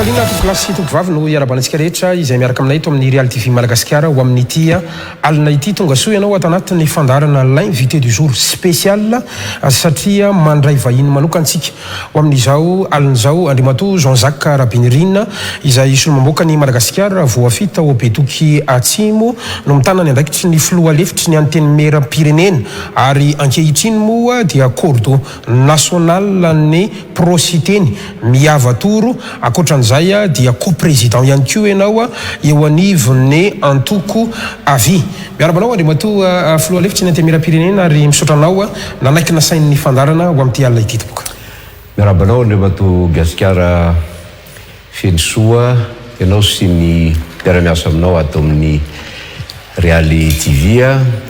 marina toko lasy toko vavy no iarabanantsika rehetra izay miaraka aminay eto amin'ny Real TV Madagasikara ho amin'ny ity alina ity tonga soa ianao ato anatin'ny fandarana l'invité du jour spécial satria mandray vahiny manokantsika ho amin'izao alin'izao Andriamatoa Jean-Jacques Rabinirina izay solomamboaka ny Madagasikara voafita ao Betoky Atsimo no mitanany andraikitry ny filoha lefitry ny anteny mera Pyrénées ary ankehitriny moa dia cordo national ny prositeny miavatoro akotran'izay dia co-président ihany koa ianao eo anivon'ny antoko avy miarabanao Andriamatoa filoha lefitry ny anteny mera Pyrénées ary misotranao nanaiky na sain'ny fandarana ho amin'ny alina ity toboka miarabanao Andriamatoa Gasikara fensoa ianao sy ny mpiara-miasa aminao ato amin'ny Real TV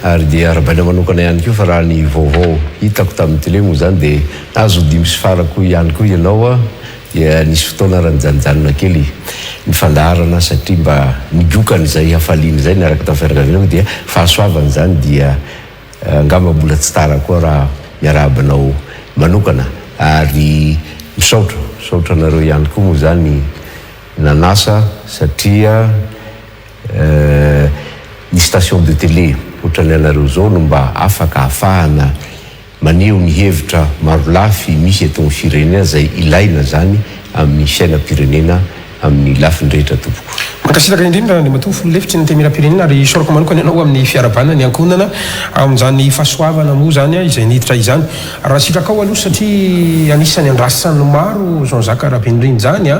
ary dia arabaina manokana ihany koa fa raha ny vaovao hitako tamin'ny télé moa zany dia nazo dimy sy farako ihany koa ianao dia nisy fotoana ranjanjanona kely ny fandarana satria mba nigokany izay hafaliana izay niaraka tamin'ny fianakaviana dia fahasoavana zany dia angamba mbola tsy tara koa raha miarabanao manokana ary misaotra nareo ihany koa moa zany nanasa satria ny station de télé ohatrany anareo zao no mba afaka ahafahana maneho ny hevitra maro lafy misy eto amin'ny firenena zay ilaina zany amin'ny chaîne Pyrénées amin'ny lafiny rehetra tompoko makasitraka indrindra Andriamatoa filoha lefitry ny anteny mera Pyrénées ary sorako manokana ianao amin'ny fiarabanana ny ankonana amin'izany fahasoavana moa zany izay niditra izany raha sitraka ao aloha satria anisany andrasany maro Jean-Jacques Rabinirina zany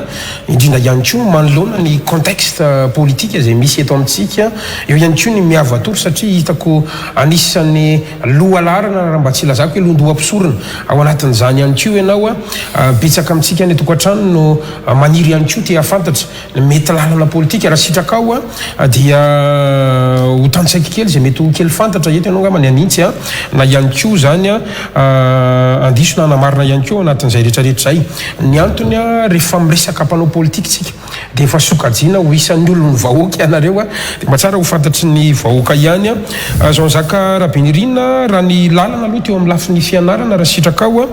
indrindra ihany koa manoloana ny contexte politique izay misy eto amintsika eo ihany koa ny miavatoro satria hitako anisany lohalarana raha mba tsy ilazako hoe londohampisorona ao anatin'izany ihany koa ianao betsaka amintsika ny tokantrano no maniry ihany koa tia fantatra mety lalana politika raha sitraka ao dia ho tantsaika kely zay mety ho kely fantatra eto ianao ngamba ny anintsy na ihany koa zany andiso na namarina ihany koa anatin'izay rehetrarehetra zay ny antony rehefa miresaka mpanao politika tsika dia efa sokajiana ho isan'ny olony vahoaka ianareo dia mba tsara ho fantatry ny vahoaka ihany Jean-Jacques Rabinirina raha ny lalana aloha teo amin'ny lafin'ny fianarana raha sitraka ao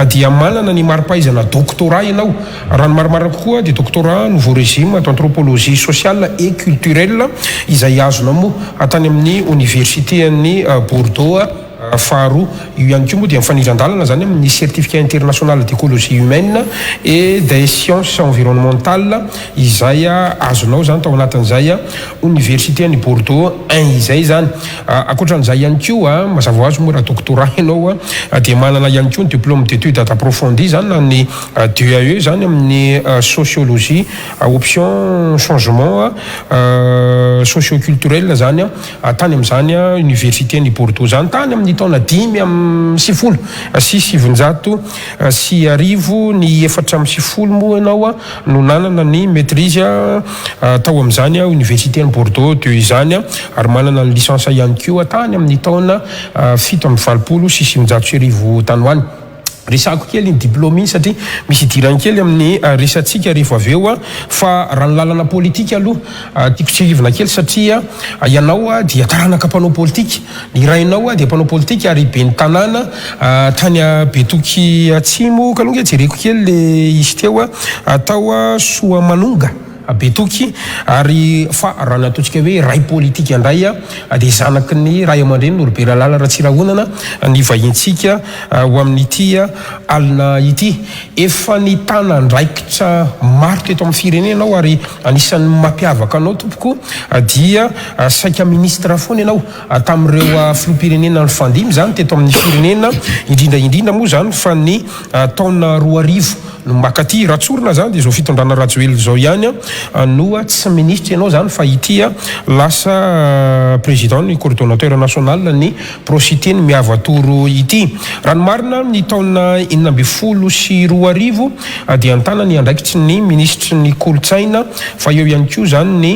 dia manana ny maripahaizana doctorat ianao raha ny marimarina kokoa dia doctorat nouveau régime d'anthropologie sociale et culturelle izay azona moa tany amin'ny université ny Bordeaux faharoa io ihany koa moa dia mifanindran-dalana zany amin'ny certificat international d'écologie humaine et des sciences environnementales izay azonao zany tao anatin'izay université ny Bordeaux 1 izay zany akoatran'izay ihany koa mazava ho azy moa raha doctorat ianao dia manana ihany koa ny diplôme d'études approfondies zany na ny DAE zany amin'ny sociologie option changement socioculturel zany tany amin'izany université ny Bordeaux zany tany amin'ny taona 5 sy arivo ny 4 moa ianao no nanana ny maîtrise tao amin'izany université ny Bordeaux teo izany ary manana ny licence ihany koa tany amin'ny taona 7 sy 5 tany hoany resako kely ny diplôme satria misy idirany kely amin'ny resantsika rehefa avy eo fa raha ny lalana politika aloha tiako tsy hivina kely satria ianao dia taranaka mpanao politika ny rainao dia mpanao politika ary be ny tanàna tany Betoky Atsimo kalonga jereko kely le izy teo atao Soamanonga Betoky ary fa raha nataontsika hoe ray politika indray dia zanaky ny ray aman-dreny Norbert Lala Ratsirahonana ny vahintsika ho amin'ity alina ity efa ny tana ndraikitra maro teto amin'ny firenenao ary anisan'ny mampiavaka anao tompoko dia saika ministre foana ianao tamin'ireo filoham-pirenena ny fandimy zany teto amin'ny firenena indrindraindrindra moa zany fa ny taona 2000 no makaty ratsorina zany dia zao fitondrana Rajoely zao ihany no tsy ministre ianao zany fa ity lasa président ny coordonnateur national ny prositeny miavatoro ity raha ny marina ny taona 2012 sy 2000 dia antana ny andraikitry ny ministre ny kolotsaina fa eo ihany koa zany ny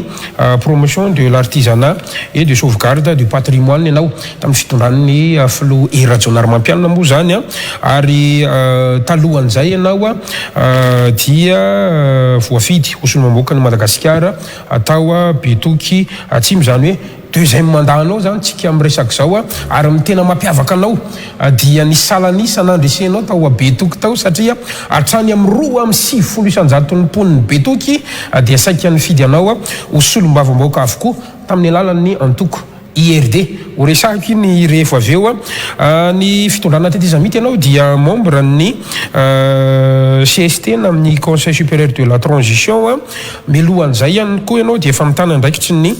promotion de l'artisanat et de sauvegarde du patrimoine ianao tamin'ny fitondran'ny filoha Era-Jonary Mampianina moa zany ary talohan'izay ianao dia voafidy ho solomamboaka ny Madagasikara atao Betoky Atsimo zany hoe toy izay mandanao zany tsika amin'ny resaka zao ary ny tena mampiavaka anao dia ny salanisa nandresenao tao a Betoky tao satria hatrany amin'ny 2 amby 9 ny poniny Betoky dia saika nifidy anao ho solombavambaoka avokoa tamin'ny alalan'ny antoko IRD ho resaka ny rehefa avy eo ny fitondrana tetezamity ianao dia membre ny CST na amin'ny Conseil supérieur de la transition milohan'izay ihany koa ianao dia efa mitana ndraikitry ny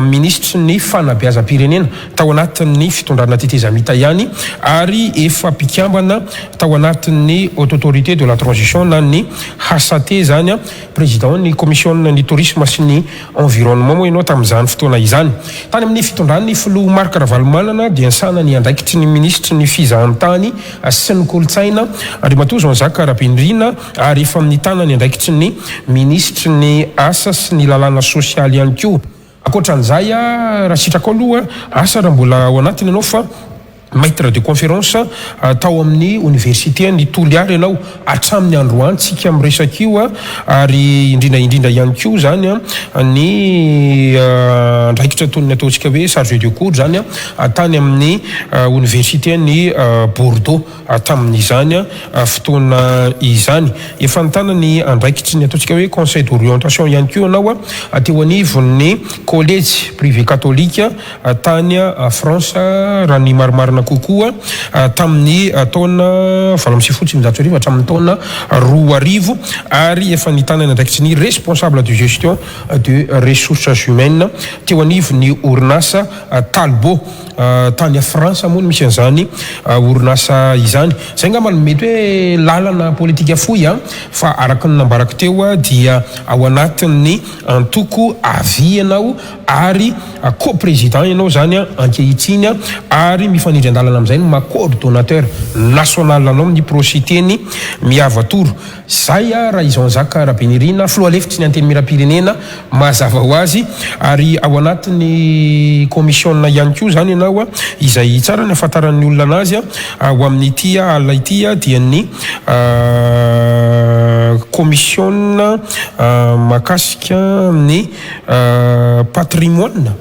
ministre ny fanabeazam-pirenena tao anatin'ny fitondrana tetezamita ihany ary efa mpikambana tao anatin'ny haute autorité de la transition na ny HASAT zany président ny commission ny tourisme sy ny environnement moa ianao tamin'izany fotoana izany tany amin'ny fitondrana ny filoha Marc Ravalomanana dia ansana ny andraikitry ny ministre ny fizahan-tany sy ny kolotsaina Andriamatoa Jean-Jacques Rapindrina ary efa amin'ny tana ny andraikitry ny ministre ny asa sy ny lalàna sosialy ihany koa akoatran'izay raha sitraka aloha asa raha mbola ao anatiny ianao fa maître de conférence tao amin'ny université ny Toliara ianao hatramin'ny androany tsika miresaka io ary indrindra ihany koa zany ny andraikitra tonony ataontsika hoe chargé de cours zany tany amin'ny université ny Bordeaux tamin'izany fotoana izany efa nitana ny andraikitry ny ataontsika hoe conseil d'orientation ihany koa ianao teo anivon'ny collège privé catholique tany France raha ny marimarina kokoa tamin'ny taona 2024 hatramin'ny taona 2025 ary efa nitana ndraikitry ny responsable de gestion de ressources humaines teo anivon'ny orinasa Talbot tany France moa misy an'izany orinasa izany zay ngamba mety hoe lalana politika fohy fa araka ny nambaraka teo dia ao anatin'ny antoko avy ianao ary co-président ianao zany ankehitriny ary mifanindry andalana amin'izay ma coordonnateur national anao amin'ny prociteny miavatoro zay raha Jean-Jacques Rapindrina filoha lefitry ny anteny miram-pirenena mazava ho azy ary ao anatin'ny commission ihany koa zany ianao izay tsara ny afantaran'ny olona anazy ao amin'ny ity ala ity dia ny commission makasika ny patrimoine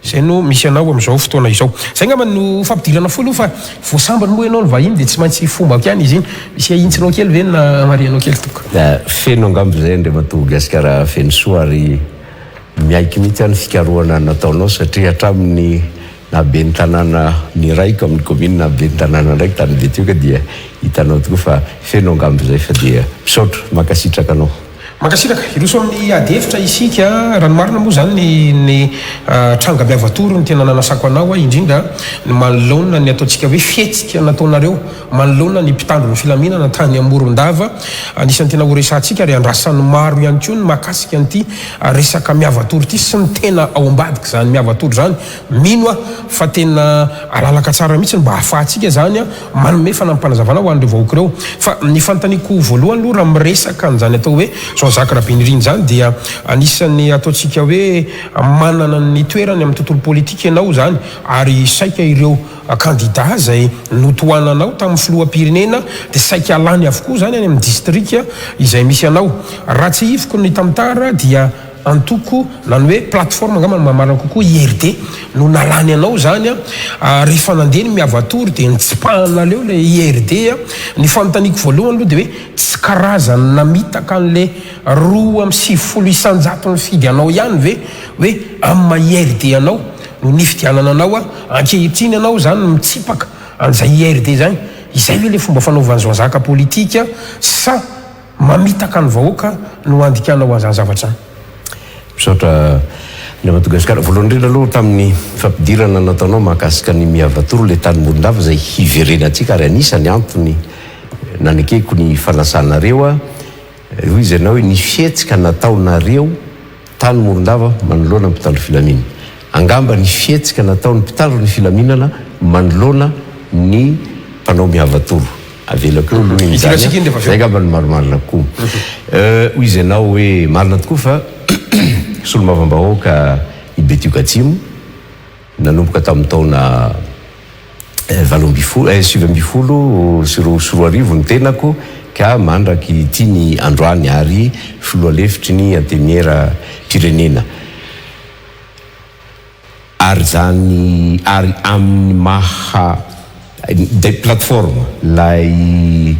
zay no misy anao amin'izao fotoana izao zay ngamba no fampidirana foaloha fa voasambany moa ianao ny vahiny dia tsy maintsy fomba kiany izy iny misy ahintsinao kely ve na marianao kely toka feno angamba zay Andriamatoa Gasikara feno soa ary miaiky mihitsy any fikarohana nataonao satria hatramin'ny nabe ny tanàna ny raiko amin'ny commune nabe ny tanàna ndraiky tany Betoky dia hitanao tokoa fa feno angamba zay fa dia misaotra makasitraka anao makasitraka iroso amin'ny ady hevitra isika ranomarina moa zany ny trangabiavatoro ny tena nanasako anao indrindra ny manoloana ny ataontsika hoe fihetsika nataonareo manoloana ny mpitandro ny filaminana tany Morondava anisan'ny tena ho resantsika ary andrasan'ny maro ihany koa ny makasika an'ity resaka miavatoro ity sy ny tena ao ambadika zany miavatoro zany mino fa tena alalaka tsara mihitsy mba hahafahantsika zany manome fanampanazavana ho an'ireo vahoaka ireo fa ny fantaniko voalohany aloha raha miresaka an'izany atao hoe Jean-Jacques Rapindrina zany dia anisan'ny ataontsika hoe manana ny toerany amin'ny tontolo politika ianao zany ary saika ireo candidat zay notoananao tamin'ny filoham-pirenena dia saika alany avokoa zany any amin'ny district izay misy anao raha tsy ivoko ny tamtara dia antoko nany hoe plateforme angamba ny mamarana kokoa IRD no nalany anao zany rehefa nandeha ny miavatoro dia nitsipahana leo le IRD ny fanontaniako voalohany aloha dia hoe tsy karazany namitaka an'le 2 amby 9 ny fidy anao ihany ve hoe amin'ny maha IRD anao no nifidianana anao ankehitriny anao zany mitsipaka an'izay IRD zany izay hoe le fomba fanaovan'ny Jean-Jacques politika sa mamitaka ny vahoaka no andikanao an'izany zavatra zany misaotra Andriamatoa Gasikara voalohany indrindra aloha tamin'ny fampidirana nataonao mahakasika ny miavatoro le tany Morondava zay hiverenantsika ary anisany antony nanekeko ny fanasanareo io izy ianao hoe ny fihetsika nataonareo tany Morondava manoloana ny mpitandro filaminana angamba ny fihetsika nataon'ny mpitandro ny filaminana manoloana ny mpanao miavatoro avelako eo aloha zay angamba ny marimarina koa hoy izy ianao hoe marina tokoa fa solomavambahoaka i Betoky Atsimo nanomboka tamin'ny taona 7 sy 20 ny tenako ka mandraky ity ny androany ary filoha lefitry ny anteniera pirenena ary zany ary amin'ny maha de plateforme lay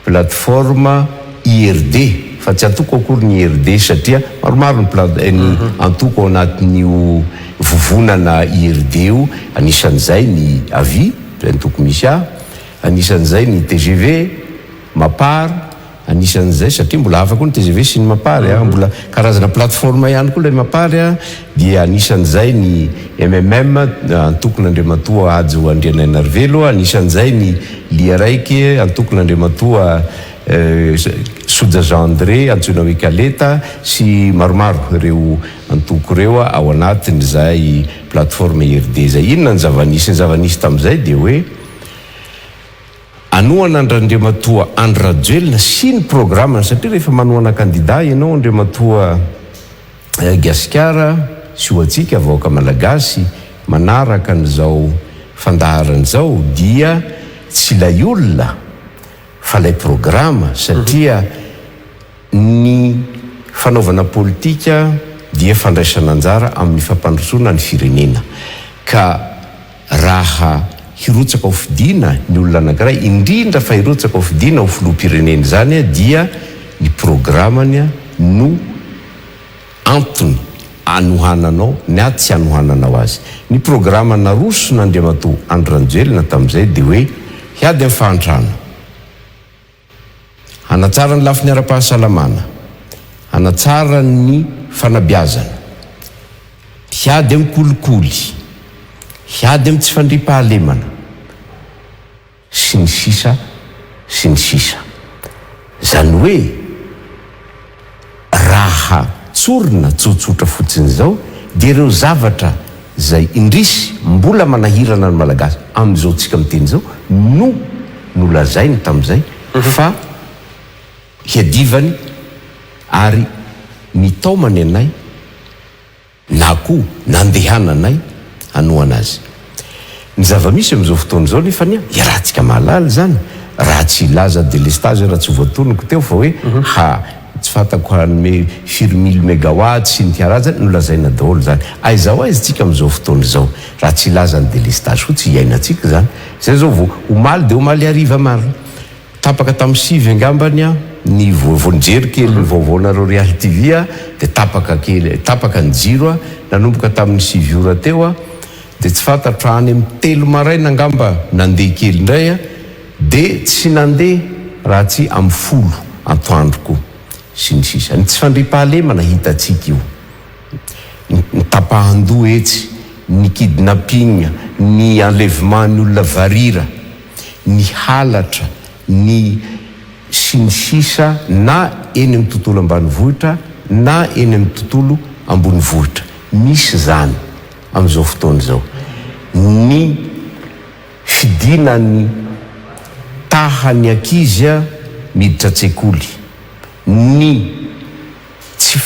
plateforme IRD fa tsy antoko akory ny IRD satria maromaro ny antoko ao anatin'io vovonana IRD io, anisan'izay ny avi zay nytoko misy anisan'izay ny TGV Mapar, anisan'izay satria mbola hafa koa ny TGV sy ny Mapar mbola karazana plateforme ihany koa lay Mapar dia anisan'izay ny MMM antokon'Andriamatoa Ajo Andriananarivelo, anisan'izay ny lia raiky antokon'Andriamatoa Soja Jean André antsoina hoe Kaleta sy maromaro ireo antoko ireo ao anatin'izay plateforme IRD zay. Inona ny zava-nisy tamin'izay dia hoe anoana Andriamatoa Andry Rajoelina sy ny programme satria rehefa manoana candidat ianao Andriamatoa Gasikara sy hoantsika vahoaka malagasy manaraka n'izao fandaharan'izao dia tsy lay olona fa lay programme satria ny fanaovana politika dia fandraisana anjara amin'ny fampandrosoana ny firenena ka raha hirotsaka ho fidiana ny olona anankiray indrindra fa hirotsaka ho fidiana ho filoham-pirenena zany dia ny programmany no antony anohananao ny aty tsy anohananao azy. Ny programme narosona Andriamatoa Andry Rajoelina tamin'izay dia hoe hiady amin'ny fahantrana, hanatsara ny lafiny ara-pahasalamana, hanatsara ny fanabeazana, hiady amin'ny kolikoly, hiady amin'ny tsy fandriam-pahalemana sy ny sisa sy ny sisa. Zany hoe raha tsorina tsotsotra fotsiny zao dia ireo zavatra zay indrisy mbola manahirana ny malagasy amin'izao tsika miteny zao no nolazainy tamin'izay fa hiadivany ary nitaomany anay na koa nandehananay anoana azy. Ny zava-misy amin'izao fotoana izao nefa raha tsika mahalala zany raha tsy ilaza délestage raha tsy voatonoko teo fa hoe tsy fatako hanome 4000 mégawatt sy ny karazany nolazaina daholo zany. Aizao aizy tsika amin'izao fotoana izao raha tsy ilaza ny délestage fotsy iainantsika zany. Zay zao vao omaly dia omaly ariva marina tapaka tamin'ny sivy angambany ny vonjery kely ny vaovaonareo Real TV dia tapaka ny jiro nanomboka tamin'ny 7 ora teo dia tsy fantatra any amin'ny 3 maraina angamba nandeha kely indray dia tsy nandeha raha tsy amin'ny 10 atoandro koa sy ny sisa. Ny tsy fandriam-pahalemana hitatsika io, ny tapahan-doha etsy, ny kidnapping, ny enlèvement ny olona varira, ny halatra, ny sy ny sisa na eny amin'ny tontolo ambanivohitra na eny amin'ny tontolo ambonivohitra. Misy zany amin'izao fotoana izao ny fidinany tahany ankizy miditra tsekoly, ny tsy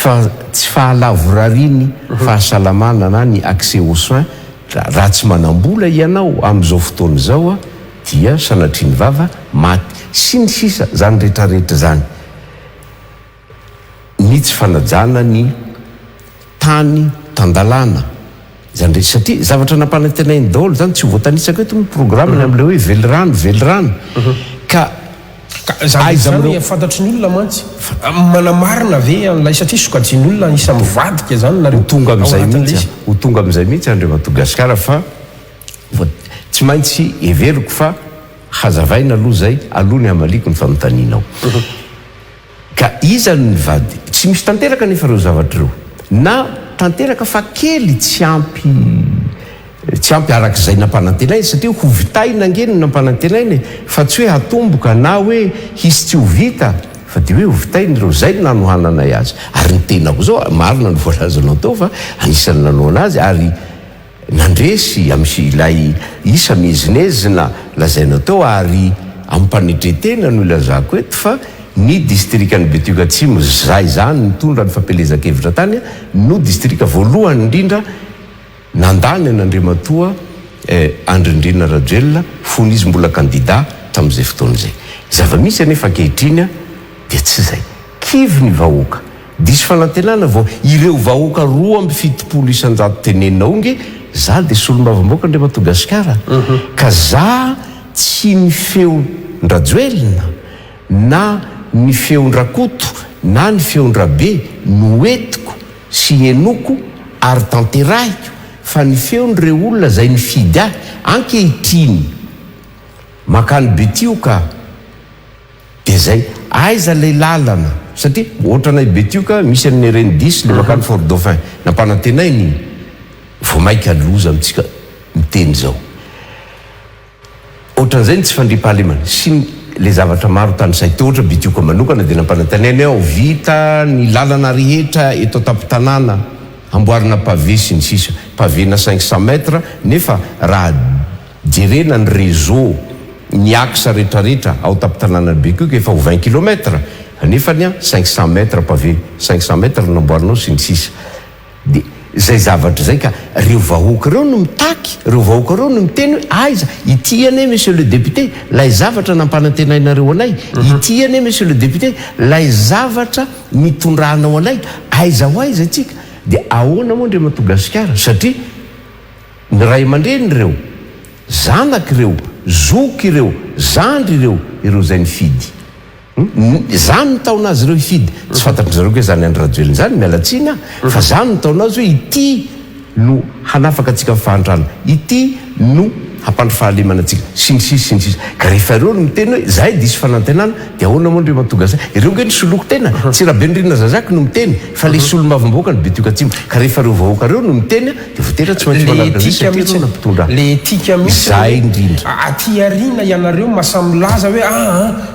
fahalavorariny fahasalamana na ny accès aux soins. Raha tsy manambola ianao amin'izao fotoana izao dia sanatriany vava maty sy ny sisa zany rehetrarehetra zany. Ny tsy fanajana ny tany tandalana zany rehetra satria zavatra nampanantenainy daholo zany tsy ho voatanitsaka eto ny programme amin'ilay hoe velirano ka zany fantatry ny olona mantsy manamarina ve an'ilay satria sokajiany olona isa mivadika zany nareo tonga amin'izay mihitsy Andriamatoa Gasikara fa tsy maintsy everiko fa hazavaina aloha zay alohany hamaliko ny fanontanianao ka iza ny vady tsy misy tanteraka nefa reo zavatra reo na tanteraka fa kely tsy ampy arak'izay nampanantenainy satria ho vitaina angeny nampanantenainy fa tsy hoe hatomboka na hoe hisy tsy ho vita fa dia hoe ho vitainy reo zay nanohananay azy. Ary ny tenako zao marina ny voalazanao tao fa anisan'ny nanoana azy ary nandresy ilay isa mezinezina lazainao tao ary ampanetretena no ilazako eto fa ny distrikany Betuka Atsimo zay zany nitondra ny fampelezan-kevitra tany no distrika voalohany indrindra nandany an'Andriamatoa Andry Rajoelina fony izy mbola candidat tamin'izay fotoana izay. Zava-misy anefa ankehitriny dia tsy zay kivy ny vahoaka diso fanantenana vao ireo vahoaka 2.7 isan-jato tenenina ongy za dia solombavam-boaka ndray Madagasikara ka za tsy ny feon-drajoelina na ny feon-drakoto na ny feon-drabe no entiko sy henoko ary tanterahiko fa ny feon'ireo olona zay ny fidy ahy ankehitriny makany Betioka dia zay aiza lay lalana satria ohatranay Betioka misy amin'ny Rendis le makany Fort Dauphin nampanantenainy vao maika loza amitsika miteny zao ohatran'izay ny tsy fandriam-pahalemana sy le zavatra maro tany say teo ohatra Betioka manokana dia nampanantenainy ao vita ny lalana rehetra eto an-tampon-tanàna amboarina pavé sy ny sisa pavéna 500 mètres nefa raha jerena ny réseau ny axe rehetrarehetra ao tampon-tanàna Betioka efa ho 20 km nefa ny 500 mètres pavé 500 mètres namboarinao sy ny sisa dia zay zavatra zay ka reo vahoaka reo no mitaky reo vahoaka reo no miteny hoe aiza ity ane monsieur le député lay zavatra nampanantenainareo anay ity ane monsieur le député lay zavatra mitondranao anay aiza ho aiza tsika dia ahoana moa ndre Madagasikara satria ny ray aman-dreny reo zanaky reo zoky ireo zandry ireo zay ny fidy zany ny taona azy ireo hifidy tsy fantatry zareo hoe zany andrajoeliny zany mialatsiny fa zany ny taona azy hoe ity no hanafaka atsika amin'ny fahantrana ity no hampandry fahalemana atsika sinisisy ka rehefa ireo no miteny hoe zahay disy fanantenana dia ahoana moa ndre Madagasikara ireo nge ny soloko tena tsy raha Bendrina Zazaky no miteny fa le solombavam-boaka ny Betioka atsimo ka rehefa ireo vahoaka ireo no miteny dia voatera tsy maintsy manaraka le etika mihitsy zay indrindra aty arina ianareo masamilaza hoe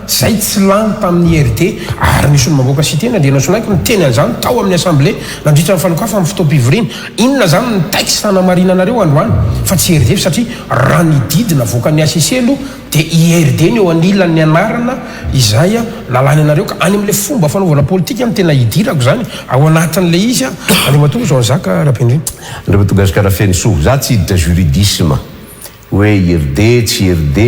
zay tsy lany tamin'ny RD ary misy olombavam-boaka sy tena dia nasonaiko niteny an'izany tao amin'ny assemblée nandritra ny fanokafa amin'ny fotoam-pivoriana inona zany ny taxe fanamarinanareo androany fa tsy RD satria raha nididina voaka ny ACCL dia IRD ny eo anilan'ny anarana izay lalany anareo ka any amin'le fomba fanaovana politika ny tena hidirako zany ao anatin'le izy andriamatonga zao zaka rapendriny Madagasikara feno soa za tsy hiditra juridisme hoe IRD tsy IRD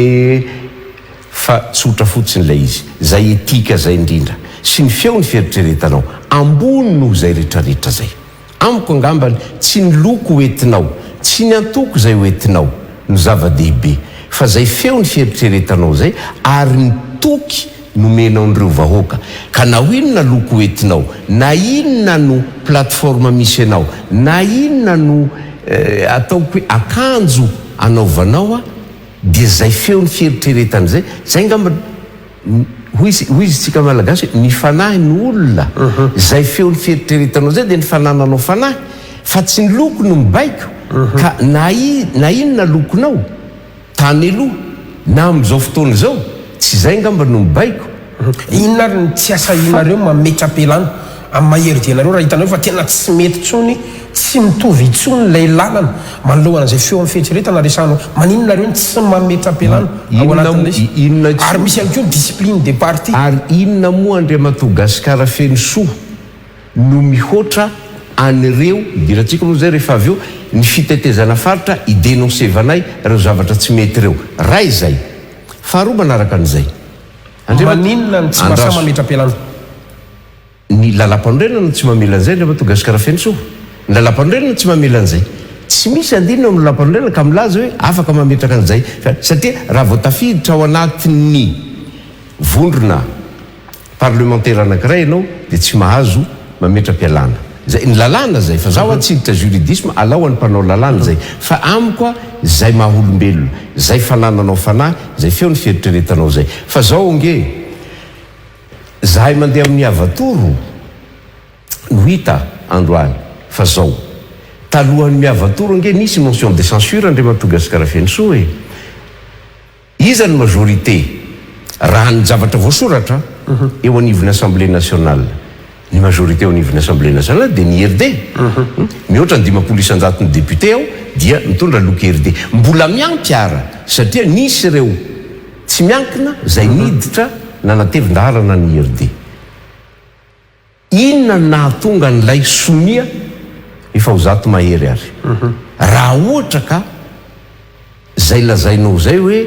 fa tsotra fotsiny ilay izy zay etika zay indrindra sy ny feo ny fieritreretanao ambony noho zay rehetrarehetra zay amiko angambany tsy ny loko hoentinao tsy ny antoko zay hoentinao no zava-dehibe fa zay feo ny fieritreretanao zay ary ny toky nomenao n'ireo vahoaka ka na inona loko hoentinao na inona no plateforme misy anao na inona no ataoko hoe akanjo anaovanao dia zay feo ny fieritreretana zay ngamba hoy izy tsika malagasy ny fanahy ny olona zay feo ny fieritreretanao zay dia ny fanananao fanahy fa tsy ny loko no mibaiko ka na inona lokonao tany aloha na amin'izao fotoana zao tsy zay ngamba no mibaiko inona ary ny tsy asainareo mamety ampelana amin'ny maheridi anareo raha hitanareo fa tena tsy mety tsony tsy mitovy itsony lay lalana manoloana zay feo amin'ny fieritreretana resanao maninonareo ny tsy mamety ampelana ao anatin'le ary misy ihany koa discipline des partis ary inona moa Andriamatogasikara feno soa no mihoatra an'ireo idiratsika moa zay rehefa avy eo ny fitetezana faritra idénoncevanay reo zavatra tsy mety ireo ray zay faharoa manaraka an'izay maninona ny tsy masa mametra ampelana ny lalam-panorenana no tsy mamela an'izay Andriamatogasikara feno soa ny lalam-panorenana tsy mamela an'izay tsy misy andinona amin'ny lalam-panorenana ka milaza hoe afaka mametraka an'izay satria raha vao tafiditra ao anatin'ny vondrona parlementaire anankiray ianao dia tsy mahazo mametra ampialana zay ny lalàna zay fa zaho atsiditra juridisme alao any mpanao lalàna zay fa amiko zay maha-olombelona zay fanananao fanahy zay feo ny fieritreretanao zay fa zao nge zahay mandeha amin'ny avatoro no hita androany fa zao talohan'ny miavatoro nge nisy motion de censure Andriamatogasikara feno soa hoe iza ny majorité raha ny zavatra voasoratra eo anivon'ny assemblée nationale ny majorité ao anivon'ny assemblée nationale dia ny IRD mihoatra ny 500 ny député ao dia mitondra loko IRD mbola miampy ara satria nisy ireo tsy miankina zay niditra nanatevin-daharana ny IRD inona nahatonga n'ilay somia efa ho zato mahery ary raha ohatra ka zay lazainao zay hoe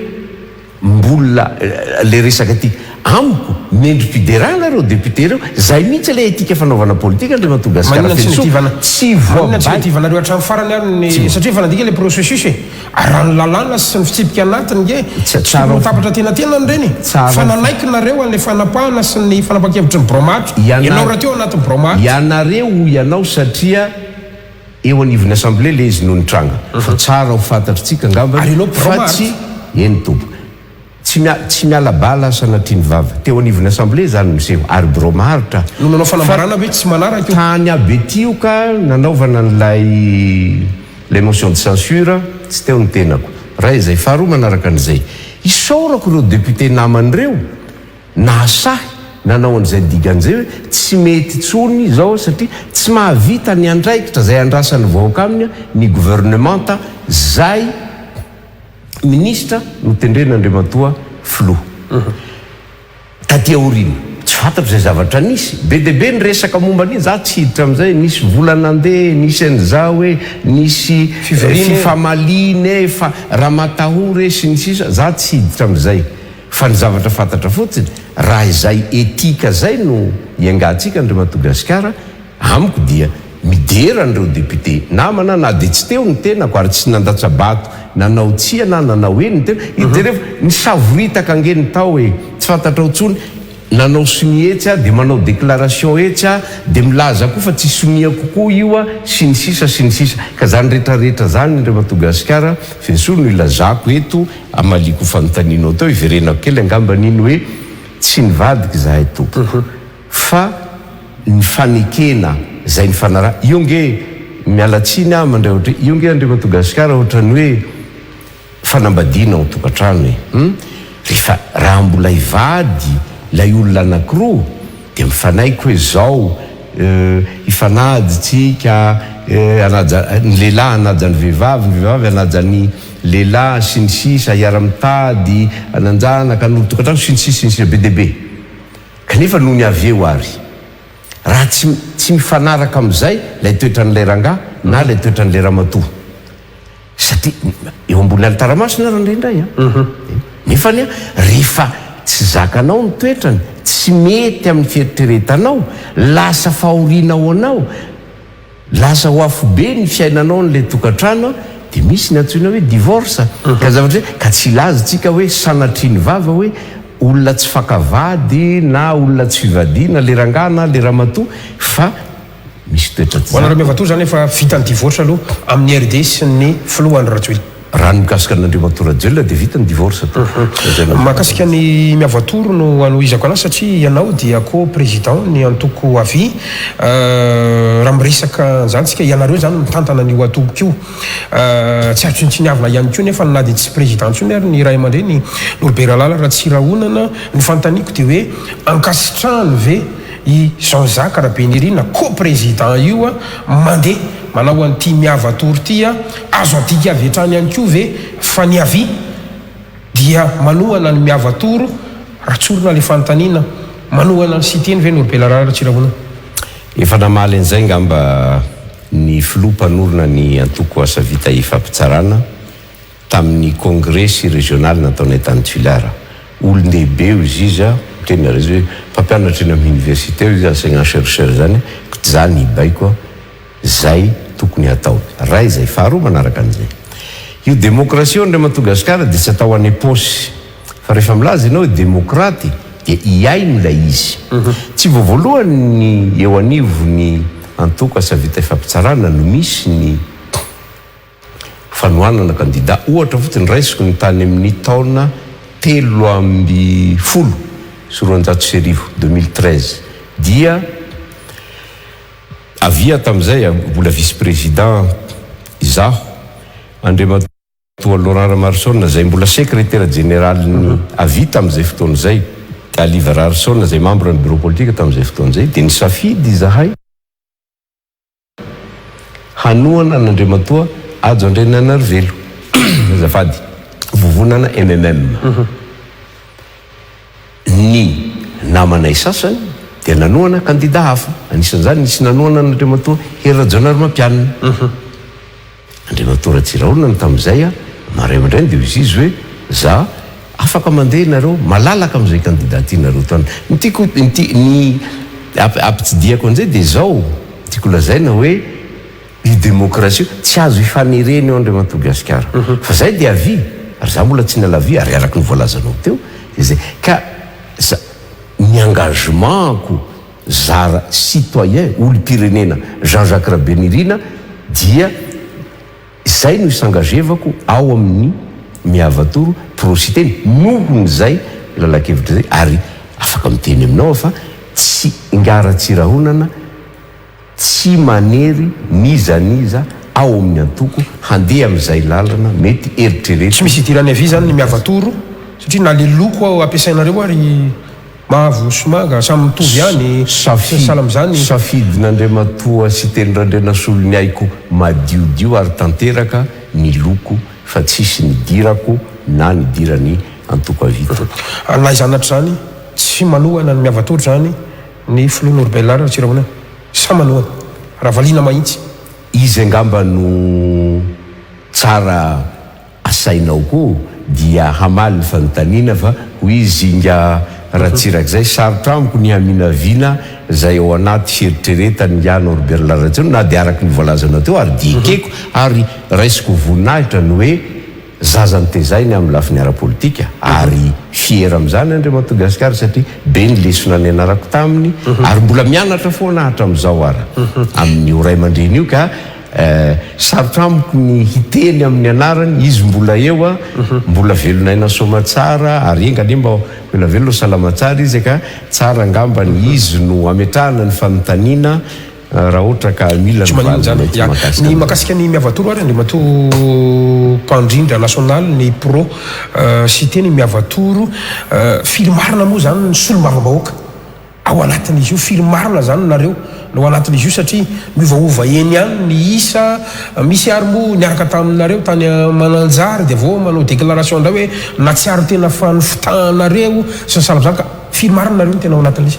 mbola le resaka ty amiko mendrim-piderana reo député reo zay mihitsy ilay etika fanaovana politika Andriamatoa Gasikara tsy voabaivana hatramin'ny farany ary satria efa nandika le processus arano lalàna sy ny fitsipika anatiny ge tsy mitapatra tenatena reny fa nanaiky nareo an'le fanapahana sy ny fanapa-kevitry ny bromatra ianao raha teo anatin'ny bromatra ianareo ianao satria eo anivon'ny assemblée le izy no nitranga fa tsara ho fantatritsika ngambany fa tsy eny tompo tsy miala bala sanatria ny vava teo anivon'ny assemblée zany miseho ary bromaritra no nanao fanambarana be tsy manaraka tany aby tio ka nanaovana n'lay la motion de censure tsy teo ny tenako raha izay faharoa manaraka an'izay isaorako ireo député naman'ireo nasahy nanao an'izay digan'izay hoe tsy mety tsony zao satria tsy mahavita ny andraikitra zay andrasan'ny vahoaka aminy ny gouvernementa zay ministra no tendrena Andriamatoa filoha taty aorina tsy fantatro zay zavatra nisy be debe ny resaka momba an'iny za tsy hiditra amin'izay nisy volanandeha nisy an'izao hoe nisy fifamaliny fa ramatahory sy ny sisa za tsy hiditra amin'izay fa ny zavatra fantatra fotsiny raha izay etika zay no iangatsika Andriamatoa Gasikara amiko dia midera n'ireo député namana na dia tsy teo ny tenako ary tsy nandatsabato nanao tsia na nanao eny ny tena itereo ny savoritaka angeny tao hoe tsy fantatrao tsony nanao somietsy dia manao déclaration etsy dia milaza koa fa tsy somia kokoa io sy ny sisa ka zany rehetrarehetra zany Andriamatoa Gasikara fesoa no ilazako eto amaliko fanotaninao tao iverenako kely angamban'iny hoe tsy nivadiky zahay tompo fa ny fanekena zay ny fanaraha io nge mialatsiny mandray ohatra io nge Andriamatoa Gasikara ohatrany hoe fanambadiana ho tokantrano hoe rehefa raha mbola ivady lay olona anankiroa dia mifanaiky hoe zao ifanady tsika ny lehilahy anaja ny vehivavy anaja ny lehilahy sy ny sisa hiara-mitady ananjana ka nolo tokantrano sy ny sisa be debe kanefa noho ny aveo ary raha tsy mifanaraka amin'izay lay toetra n'ilay rangahy na lay toetra n'ilay ramatoa satria eo ambony alintaramasina raha indraindray nefany rehefa tsy zakanao ny toetrany tsy mety amin'ny fieritreretanao lasa fahorianao anao lasa ho afobe ny fiainanao n'lay tokantrano dia misy ny antsoina hoe divorce ka zavatra hoe ka tsy ilazitsika hoe sanatriany vava hoe olona tsy fakavady na olona tsy fivadiana le rangahy na le ramatoa fa misy toetra tsy hoanareo mivatoa zany efa vita ny divorce aloha amin'ny RD sy ny filohany Rajoelina raha ny mikasika n'Andriamatoa Rajoelina dia vita ny divorce mahakasika ny miavatoro no anohizako anazy satria ianao dia ko président ny antoko avy raha miresaka zantsika ianareo zany mitantana ny atoko io tsy atsontsiniavina ihany koa nefa na dia tsy président ntsony ary ny ray aman-dreny Norbert Ralala raha tsy rahonana ny fantaniko dia hoe ankasitrahany ve i Jean-Jacques Rabenirina co-président io mandeha manao an'ity miavatory ity azo adika avy hatrany ihany koa ve fa ny avy dia manohana ny miavatoro ratsorona le fantaniana manohana ny siteny ve Norbert Ralala tsy rahonana efa namaly an'izay ngamba ny filompanorona ny antoko asa vita ifampitsarana tamin'ny congrès régional nataonay tany Tuilara olon-dehibe izy izy tena rezy hoe mpampianatra eny amin'ny université izy enseignement chercheur zany zany ibaiko zay tokony atao raha izay faharoa manaraka an'izay io démocratie Andriamatoa Gasikara dia tsy atao any posy fa rehefa milaza ianao démocrate dia iaino ilay izy tsy voavoalohany eo anivo ny antoko asa vita ifampitsarana no misy ny fanohanana candidat ohatra fotsiny raisiko ny tany amin'ny taona 3 sy 2013 dia avia tamin'izay mbola vice-président izaho Andriamatoa Laurent Ramarsona zay mbola secrétaire général ny avia tamin'izay fotoana zay Aliva Rarsona zay membre ny bureau politique tamin'izay fotoana zay dia nisafidy izahay hanohana n'Andriamatoa ajo andrena Narvelo azafady vovonana MMM ny namanay sasany dia nanohana candidat hafa anisan'izany nisy nanohana n'Andriamatoa Hery Rajaonary Mampianina Andriamatoa Ratsirahonana tamin'izay maray aman-dreny dia izy hoe za afaka mandeha nareo malalaka am'izay candidaty nareo tany ntiako ny ampitsidiako an'izay dia zao tiako lazaina hoe i démocratie tsy azo ifanireny eo Andriamatoa Gasikara fa zay dia avy ary za mbola tsy nalavy ary araky ny voalazanao teo zay ka ny engagementko zara citoyen olo-pirenena Jean-Jacques Rabenirina dia zay no isangazevako ao amin'ny miavatoro prositeny nohon'izay lalakevitra zay ary afaka miteny aminao fa tsy ngara-tsirahonana tsy manery nizaniza ao amin'ny antoko handeha amin'izay lalana mety eritreretra tsy misy idirany avy zany ny miavatoro satria na le loko ampiasainareo ary mavo somanga samy mitovy ihany salam'izany safidin'Andriamatoa sy tenyrandrena solony aiko madiodio ary tanteraka ny loko fa tsisy nidirako na nidirany antoko avita naizanatra zany tsy manohana ny miavatoro zany ny filoana Orbelara Tsirahona sa manohana raha valiana mahitsy izy angamba no tsara asainao koa dia hamaly ny fanontaniana fa hoy izy inga raha tsirak'izay sarotra amiko ny haminavina zay ao anaty fieritreretany iano Orbelara Tsirahona na dia araky ny voalazanao teo ary dikeko ary raisiko voninahitra ny hoe zazany tezainy amin'ny lafiny ara-politika ary fiera amin'izany Andriamatoa Gasikara satria be ny lesona ny anarako taminy ary mbola mianatra foana hatram'izao ara amin'ny oray aman-dreny io ka sarotra amiko ny hiteny amin'ny anarany izy mbola eo a mbola velonaina soma tsara ary engany mba mbola velona salama tsara izy ka tsara angambany izy no ametrahana ny fanontaniana raha ohatra ka mila ny makasika ny miavatoro ary Andriamatoa mpandrindra national ny pro sy teny miavatoro filimarina moa zany ny solo-mavambahoaka ao anatin'izy io filimarina zany nareo no anatin'izy io satria miovaova eny ihany ny isa misy ary moa niaraka taminareo tany mananjary dia vao manao déclaration ndray hoe na tsy ary tena fanofitahanareo sasalazany ka filimarina nareo ny tena ao anatin'izy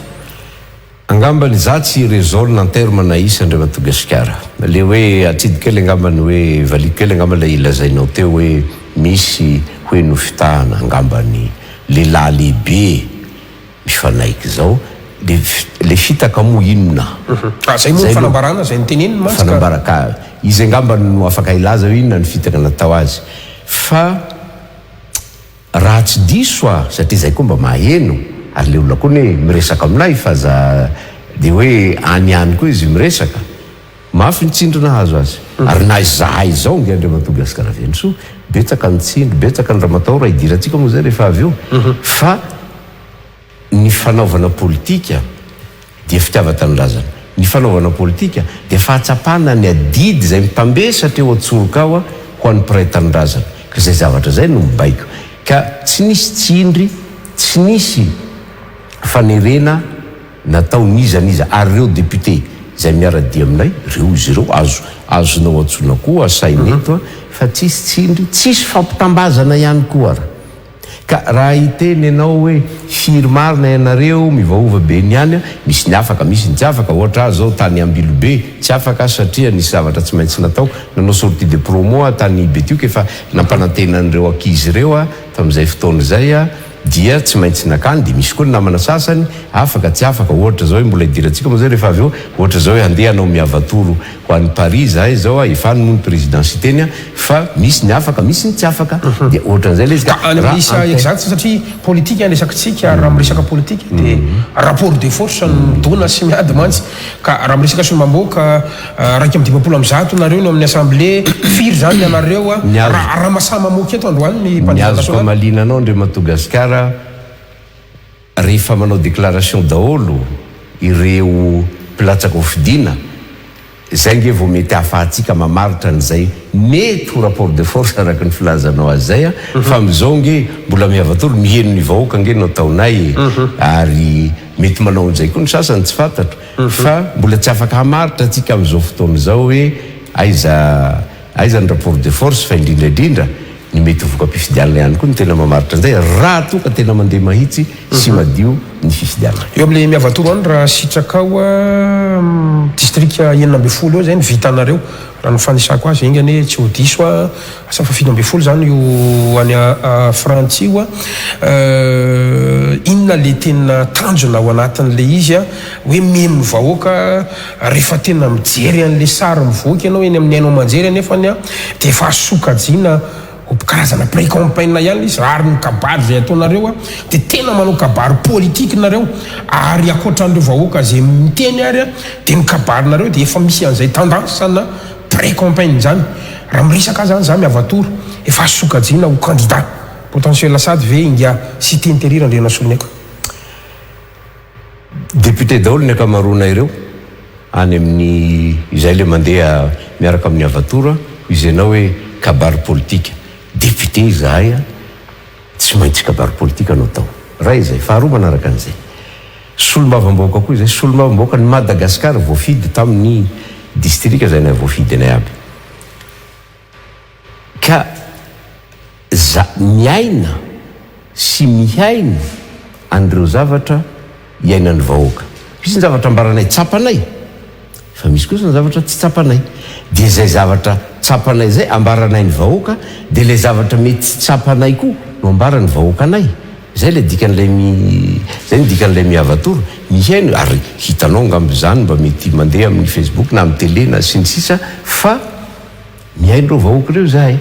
angambany za tsy résolve en terme na isa Andriamatoa Gasikara le hoe atsidikely angambany hoe valikely angambany la ilazainao teo hoe misy hoe nofitahana angambany lehilahy lehibe mifanaiky zao le fitaka moa inona zay moa fanambarana zay nyteneny fanambaraka izy angambany no afaka ilaza hoe inona ny fitaka natao azy fa raha tsy diso satria zay koa mba maheno ary le olona koa ny miresaka aminay fa za dia hoe any koa izy miresaka mafy nitsindrina hazo azy ary na izahay zao nge Andriamatoa Gasikara Venso betsaka nitsindry betsaka ny ramatahora idirantsika moa zay rehefa avy eo fa ny fanaovana politika dia fitiavatanindrazana ny fanaovana politika dia fahatsapana ny adidy zay mipambesatra eo atsoroka ao ho an'ny mpiray tanindrazana ka zay zavatra zay no mibaiko ka tsy nisy tsindry tsy nisy fanerena natao nizaniza ary reo député zay miara-dia aminay reo izy ireo azonao antsona koa asaineto fa tsisy tsindry tsisy fampitambazana ihany koa ara ka raha hiteny ianao hoe firy marina ianareo mivaova be ny any misy ny afaka misy ny tsy afaka ohatra zao tany ambilo be tsy afaka satria nisy zavatra tsy maintsy natao nanao sortie de promo tany betioka efa nampanantenan'ireo ankizy ireo tamin'izay fotoana zay dia tsy maintsy nakany dia misy koa ny namana sasany afaka tsy afaka ohatra zao hoe mbola idirantsika moa zay rehefa avy eo ohatra zao hoe handeha anao miavatoro ho an'ny Paris zahay zao efa ny moa ny présidence teny fa misy ny afaka misy ny tsy afaka dia ohatran'izay le izy ka analisa exact satria politika andresakitsika raha miresaka politika dia rapport de force midona sy miady mantsy ka raha miresaka solomamboaka raiky amin'ny 50 nareo no amin'ny assemblée firy zany ianareo raha masamamoky eto androany ny mpaniazoko malinanao Andriamatoa Gasikara rehefa manao déclaration daholo ireo mpilatsaka ofidina zay nge vao mety hahafahantsika mamaritra n'izay mety ho rapport de force araky ny filazanao azy zay fa am'izao nge mbola miavatoro miheno ny vahoaka nge no ataonay ary mety manao an'izay koa ny sasany tsy fantatro fa mbola tsy afaka hamaritra atsika am'izao fotoana zao hoe aiza ny rapport de force fa indrindraindrindra ny mety voka mpifidianana ihany koa ny tena mamaritra an'izay raha toka tena mandeha mahitsy sy madio ny fifidianana eo amin'le miavatoro any raha sitrakao district politika 9 zay ny vitanareo raha ny fanisako azy ingany hoe tsy ho diso a asa fa 7 zany io any Frantsy io inona le tena tanjona ao anatin'le izy a hoe memo vahoaka rehefa tena mijery an'le sary mivoaka ianao eny amin'ny ainao manjery nefany a de efa sokajiana karazana précampagne ihany izy ary ny kabary zay ataonareo a de tena manao kabary politique nareo ary akoatran'ireo vahoaka zay miteny ary a de mikabarynareo de efa misy an'izay tendance na précampagne zany raha miresaka zany za miavatory efa sokajiana ho candidat potentiel sady ve ingia cité intérieure andrena soloneko député daholo ny akamaroana ireo any amin'ny izay le mandeha miaraka amin'ny avatora izy ianao hoe kabary politique député zahay a tsy maintsy kabary politique anao tao raha izay faharoa manaraka an'izay solombavamboaka koa izay solombavamboaka ny Madagasikara voafidy tamin'ny distrika zay na voafidy anay aby ka za miaina sy mihaina an'ireo zavatra iainan'ny vahoaka misy ny zavatra ambaranay tsapanay fa misy kosa ny zavatra tsy tsapanay de zay zavatra tsapanay zay ambaranay ny vahoaka de le zavatra mety tsy tsapanay koa no ambarany vahoakanay zay le dikan'lay zay ny dikan'lay miavatory mihaino ary hitanao ngambo zany mba mety mandeha amin'ny Facebook na amin'ny télé na sy ny sisa fa mihaino reo vahoaka reo zahay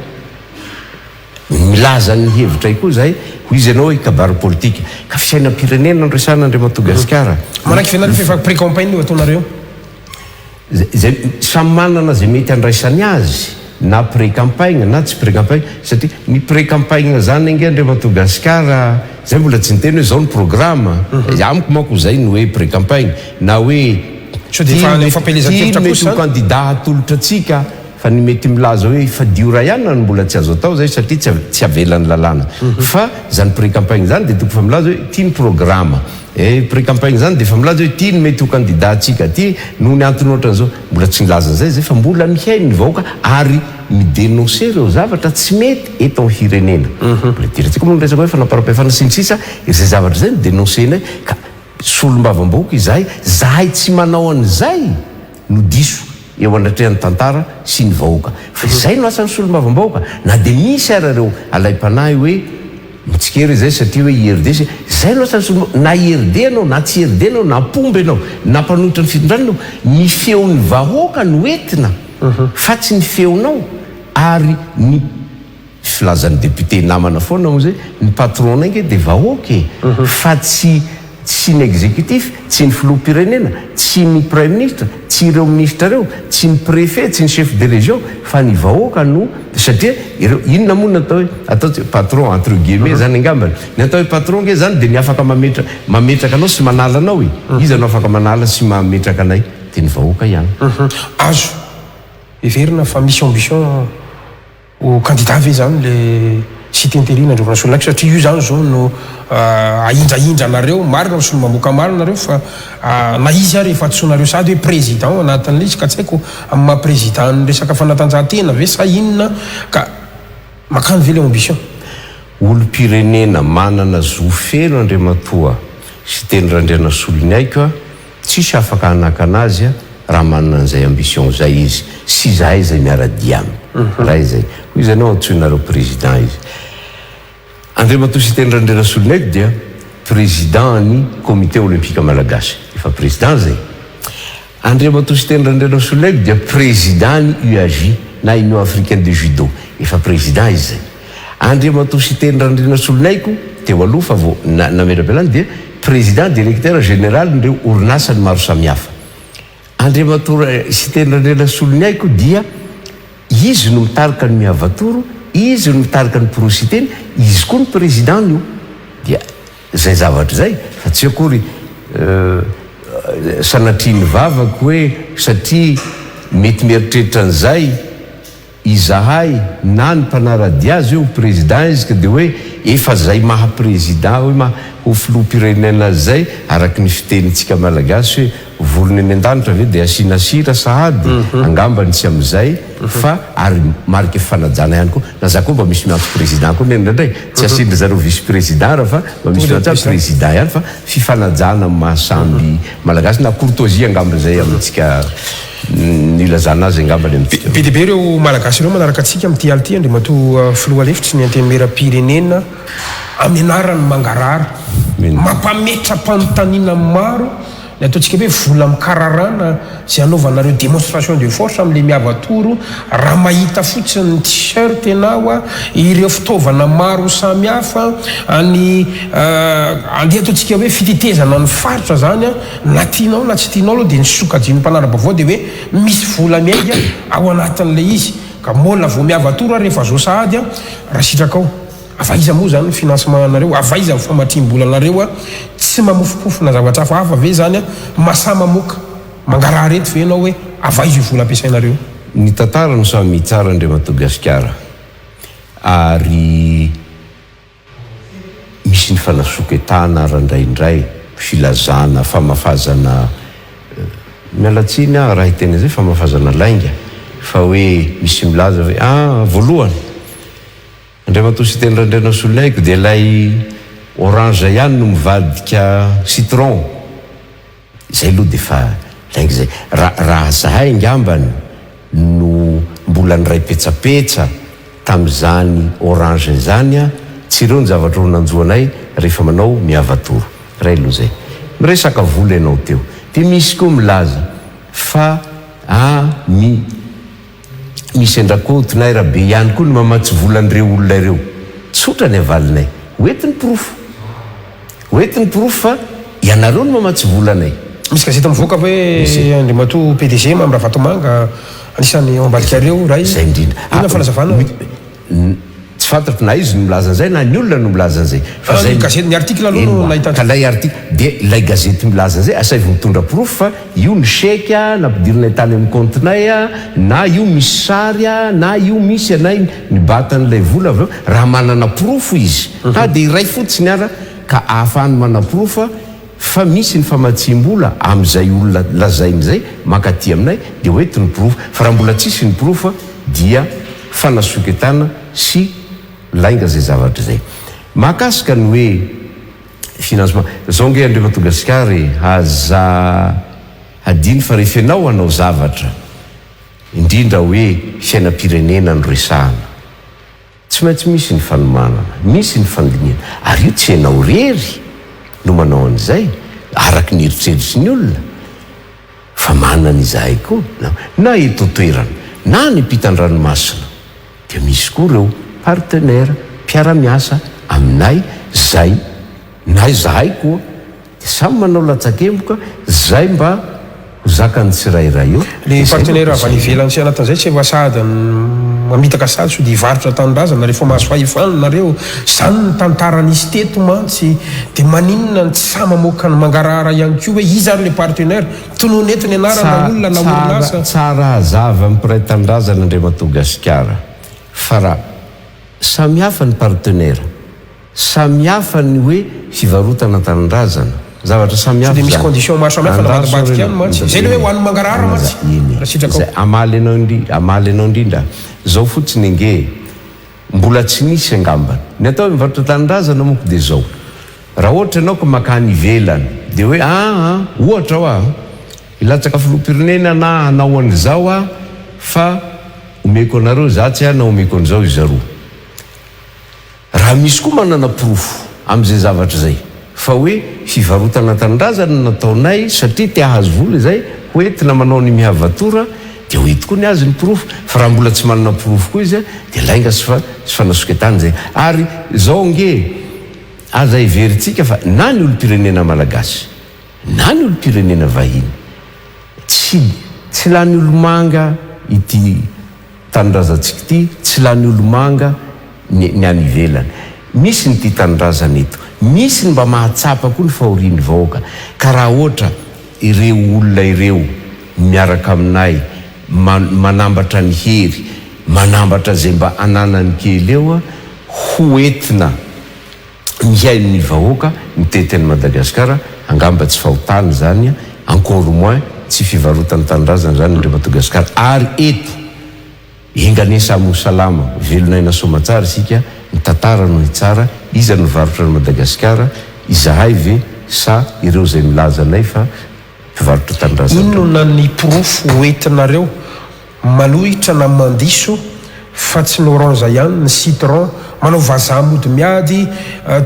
milaza ny hevitray koa zahay ho izy ianao hoe kabary politique ka fisainam-pirenena andresana Andriamatoa Gasikara manaky fianareo fefa précampagne io ataonareo zay samy manana zay mety andraisany azy na pré-campagne na tsy pré-campagne satria ny pré-campagne zany ange Andriamatoa Gasikara zay mbola tsy niteny hoe zao ny programme amiko manko zay ny hoe pré-campagne na hoe mety ho candidat atolotra atsika fa ny mety milaza hoe fadio raha ihany na mbola tsy azo atao zay satria tsy avelan'ny lalàna fa zany pré-campagne zany de toko fa milaza hoe tia ny programme pré-campagne zany de fa milaza hoe tia ny mety ho candidat atsika ty noho ny antony ohatran'izao mbola tsy nilaza zay zay fa mbola mihaino ny vahoaka ary midénoncer reo zavatra tsy mety eto amin'ny firenena mbola tirantsika moa resaka hoe fanaparam-pehafana sy ny sisa izay zavatra zay midénoncenay ka solombavamboaka izahay zahay tsy manao an'izay no diso eo anatrehan'ny tantara sy ny vahoaka fa izay no asan'ny solombavamboaka na de misy arareo alay-panahy hoe mitsikery zay satria hoe IRD zay no asan'ny solombavamboaka na IRD anao na tsy IRD anao na pomby anao na mpanohitra ny fitondrananao ny feon'ny vahoaka no entina fa tsy ny feonao ary ny filazan'ny député namana foana mo zay ny patron ange de vahoaka fa tsy ny exécutif tsy ny filoham-pirenena tsy ny premier ministre tsy ireo ministre reo tsy ny préfet tsy ny chef de région fa ny vahoaka no satria ireo inona moa natao hoe atao patron entre guillemets zany angambany ny atao hoe patron nge zany de ny afaka mametraka anao sy manala anao izy anao afaka manala sy mametraka anay de ny vahoaka ihany azo everina fa misy ambition ho candidat ve zany le cité intérieure andrevana solonako satria io zany zao no ahindrahindra anareo marina solomamoaka maro nareo fa na izy ary efa tsonareo sady hoe président anatin'le izy ka tsy haiko amin'ny maha président ny resaka fanatanjahantena ve sa inona ka makany ve le ambition olo-pirenena manana zofelo Andriamatoa sy teny randriana solony aiko a tsisy afaka hanaka anazy a raha manana an'izay ambition zay izy sy zahay zay miara-diamy raha izay ho izy anao antsoinareo président izy Andriamatoa sy teny randriana solony aiko dia président ny comité olympique malagasy efa président zay Andriamatoa sy teny randriana solony aiko dia président ny UAJ na Union africaine de judo efa président izy zay Andriamatoa sy teny randriana solony aiko teo aloha fa vao nametrapelany dia président directeur général nireo orinasany maro samihafa Andriamatoa sy teny randriana solony aiko dia izy no mitarika ny miavatoro izy no mitarika ny prositeny izy koa ny président io dia zay zavatra zay fa tsy akory sanatriany vavako hoe satria mety mieritreritra an'izay izahay na ny mpanarady azy io président izy ka de hoe efa zay maha président hoe ho filoham-pirenena zay araky ny fitenitsika malagasy hoe volony any an-danitra ve de asinasira sahady angambany tsy am'izay fa ary marika fanajana ihany koa na za koa mba misy miantso président koa nendradray tsy asindry zareo vice président raha fa mba misy miantso président ihany fa fifanajana mahasamby malagasy na courtoisie angamba zay amintsika nilazana azy angambany be deabe ireo malagasy ireo manaraka atsika amin'ity ality andriamato filohalefitra ny antemera-pirenena aminarany mangarara mampametra mpanontaniana maro ny ataontsika hoe vola mikararana zay anaovanareo démonstration de force amin'le miavatoro raha mahita fotsiny ny t-shirt ianao a ireo fitaovana maro samihafa any andeha ataontsika hoe fitetezana ny faritra zany a na tianao na tsy tianao aloha dia ny sokajiny mpanarabavao dia hoe misy vola miainga ao anatin'le izy ka mola vo miavatoro rehefa zao sahady a raha sitrakao avaiza moa zany financement anareo avaiza famatriam-bola anareo a tsy mamofopofona zavatra hafahafa ve zany a masamamoka mangarah reto ve ianao hoe avaiza io vola ampiasainareo ny tantara no samy tsara andriamato gasikara ary misy ny fanasoketana randraindray filazana famafazana mialatsiny raha hitena zay famafazana lainga fa hoe misy milaza hoe voalohany andriamato sy teny randraina solonaiko dia ilay orange ihany no mivadika citron zay aloha dia fa lainga zay raha zahay angambany no mbola ny ray petsapetsa tamin'izany orange zany a tsy ireo ny zavatra ro nanjoanay rehefa manao miavatoro ray aloha zay miresaka vola ianao teo dia misy koa milaza fa misy andrakotonay raha be ihany koa ny mamatsy volan'ireo olona ireo tsotra ny avalinay hoetiny porofo fa ianareo no mamatsy volanay misy gazety mivoaka hoe andriamato PDG Ambravatomanga anisan'ny ambadikareo raha zay indrindra ina fanazavana tsy fantatro na izy no milaza an'izay na ny olona no milaza an'izay fa zay gazety ny article aloha no nahitaka lay article dia ilay gazety milaza an'izay asavy mitondra porofo fa io ny chèque nampidirinay tany amin'ny comptenay na io misy sary na io misy anay ny batan'ilay vola avy eo raha manana porofo izy dia iray fotsiny ara ka ahafahany manana porofo fa misy ny famatsiam-bola amin'izay olona lazain'izay makaty aminay dia hoetiny porofo fa raha mbola tsisy ny porofo dia fanasoketana sy lainga zay zavatra zay mahakasika ny hoe financement zao nge andriamato gasikary aza adiny fa rehefa ianao anao zavatra indrindra hoe fiainam-pirenena ny resahana tsy maintsy misy ny fanomanana misy ny fandiniana ary io tsy ianao rery no manao an'izay araky ny eritseritsy ny olona fa manana izahay koa na eto toerana na ny ampitan-dranomasina dia misy koa reo partenaire mpiara-miasa aminay zay na izahay koa dia samy manao latsakemboka zay mba ho zakany tsirairay eo le partenaire avy any ivelany sy anatin'izay tsy efa sady mamitaka sady so dia ivarotra tanindrazana rehefa mahazo fahefananareo zany ny tantaran'izy teto mantsy dia maninona ny tsy samamoaka ny mangarahara ihany koa hoe izy ary le partenaire tononetiny anarana olona na orinasa tsara hazava mpiray tanindrazana andriamato gasikara fa raha samihafa ny partenaire samihafa ny hoe fivarotana tanindrazana zavatra samihafa dia misy condition maro samihafa navadibadika ihany mantsy zay le hoe ho an'ny mangarahara mantsy raha sitrakao amaly anao indrindra zao fotsiny nge mbola tsy nisy angambany ny atao mivarotra tanindrazana moko dia zao raha ohatra ianao ko makany ivelany dia hoe ohatra ao ilatsaka filoha-pirenena na anao an'izao fa omeko anareo za tsy na omeko an'izao izaroa raha misy koa manana porofo amin'izay zavatra zay fa hoe fivarotana tanindrazana nataonay satria tia hazo vola zay hoentina manao ny miavatora dia hoety koa ny azy ny porofo fa raha mbola tsy manana porofo koa izy dia lainga sy fanasoketany zay ary zao nge aza iveritsika fa na ny olo-pirenena malagasy na ny olo-pirenena vahiny tsy lany olomanga ity tanindrazantsika ity tsy lany olomanga ny any ivelany misy ny ty tanindrazana eto misy ny mba mahatsapa koa ny fahoriany vahoaka ka raha ohatra ireo olona ireo miaraka aminay manambatra ny hery manambatra zay mba ananany kely eo ho entina mihainy ny vahoaka miteteny Madagasikara angamba tsy fahotany zany encore moins tsy fivarotany tanindrazana zany andriamato gasikara ary eto enganesa mosalama velonaina somatsara isika ny tantara no tsara iza no varotra ny Madagasikara izahay ve sa ireo zay milaza anay fa mpivarotra tanindrazana. Inona ny pirofo hoentinareo malohitra na mandiso fa tsy ny orange ihany, ny citron, manao vazaha mody miady,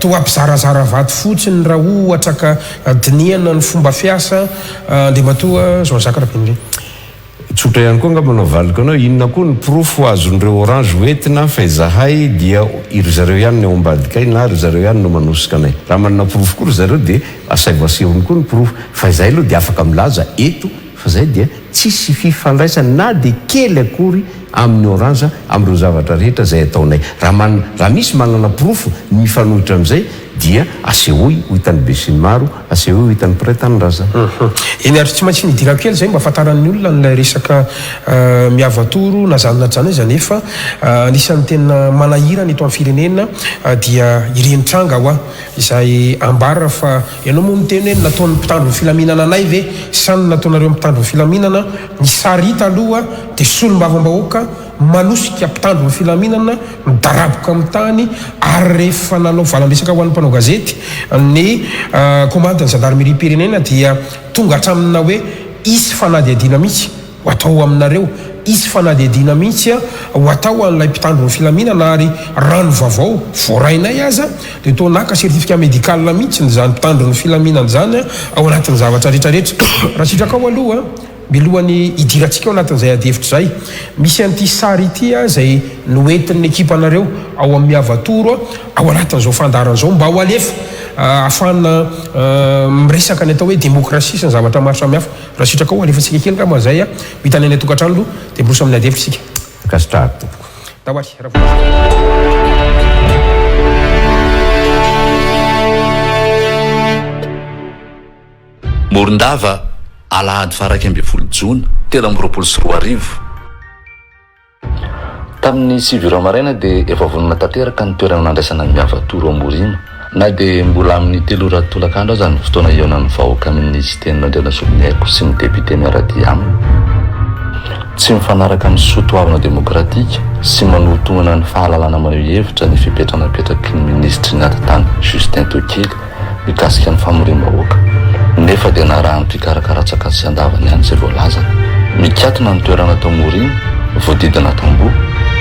to ampizarazara vaty fotsiny raha ohatra ka diniana ny fomba fiasa, andriamatoa zao zakarabe indreny. Tsotra ihany koa nga manao valiko anao, inona koa ny pirofo azon'ireo orange hoentina fa izahay dia iry zareo ihany ny ao ambadikay na ry zareo ihany no manosika anay. Raha manana pirofo koa ry zareo dia asaivoasehony koa ny pirofo, fa izahay aloha dia afaka milaza eto fa zay dia tsisy fifandraisana na dia kely akory amin'ny orange amin'ireo zavatra rehetra zay ataonay. Raha misy manana pirofo mifanohitra amin'izay dia asehoy ho hitan'ny besiny maro, asehoy ho hitan'ny mpiray tanindrazana. Eny ary tsy maintsy nidira kely zay mba ahafantaran'ny olona nilay resaka miavatoro na zanonajana izy nefa anisan'ny tena manahirana eto amin'ny firenena dia ireny tranga ho izay ambara fa ianao moa miteny hoe nataon'ny mpitandro ny filaminana anay ve sany nataonareo mpitandro ny filaminana ny sarita aloha dia solom-bavambahoaka manosika mpitandro ny filaminana midaraboka amin'ny tany ary rehefa nanao valam-besaka ho an'ny mpanao gazety ny komanda ny gendarmerie pirenena dia tonga hatramina hoe isy fanadiadiana mihitsy ho atao aminareo, isy fanadiadiana mihitsy ho atao an'ilay mpitandro ny filaminana ary rano vaovao voarainay aza dia to naka certificat médical mihitsy ny zany mpitandro ny filaminana zany ao anatin'ny zavatra rehetrarehetra. Raha sitraka ao aloha milohany idirantsika ao anatin'izay adihevitra zay misy an'ity sary ity zay noentin'ny ekipanareo ao amin'ny miavatoro ao anatin'izao fandaran'izao mba ho alefa afana miresaka ny atao hoe démocratie sy ny zavatra maro samihafa. Raha sitraka ao alefantsika kely kama zay mitany any atokantrano aloha dia miroso amin'ny adihevitra isika kasitrahary tompoko dahoary Morondava alahady faraka amby folo jona telo amby roapolo sy roa arivo. Tamin'ny 7 maraina dia efa vonona tanteraka ny toerana nandraisana ny miavatoro Morima na dia mbola amin'ny 3 ora tolakandro aza ny fotoana ionan'ny vahoaka amin'ny siteny Andriana Soliaiko sy ny depite miarady aminy. Tsy mifanaraka amin'ny sotoavana demokratika sy manotonana ny fahalalana maneho hevitra ny fipetranapetraky ny ministry ny atatany Justin Tokely mikasika ny famoriam-bahoaka. Nefa dia narahan'ny mpikarakaratsaka sy andavany ihany izay voalaza mikatona ny toerana tao Morima voadidina tamboho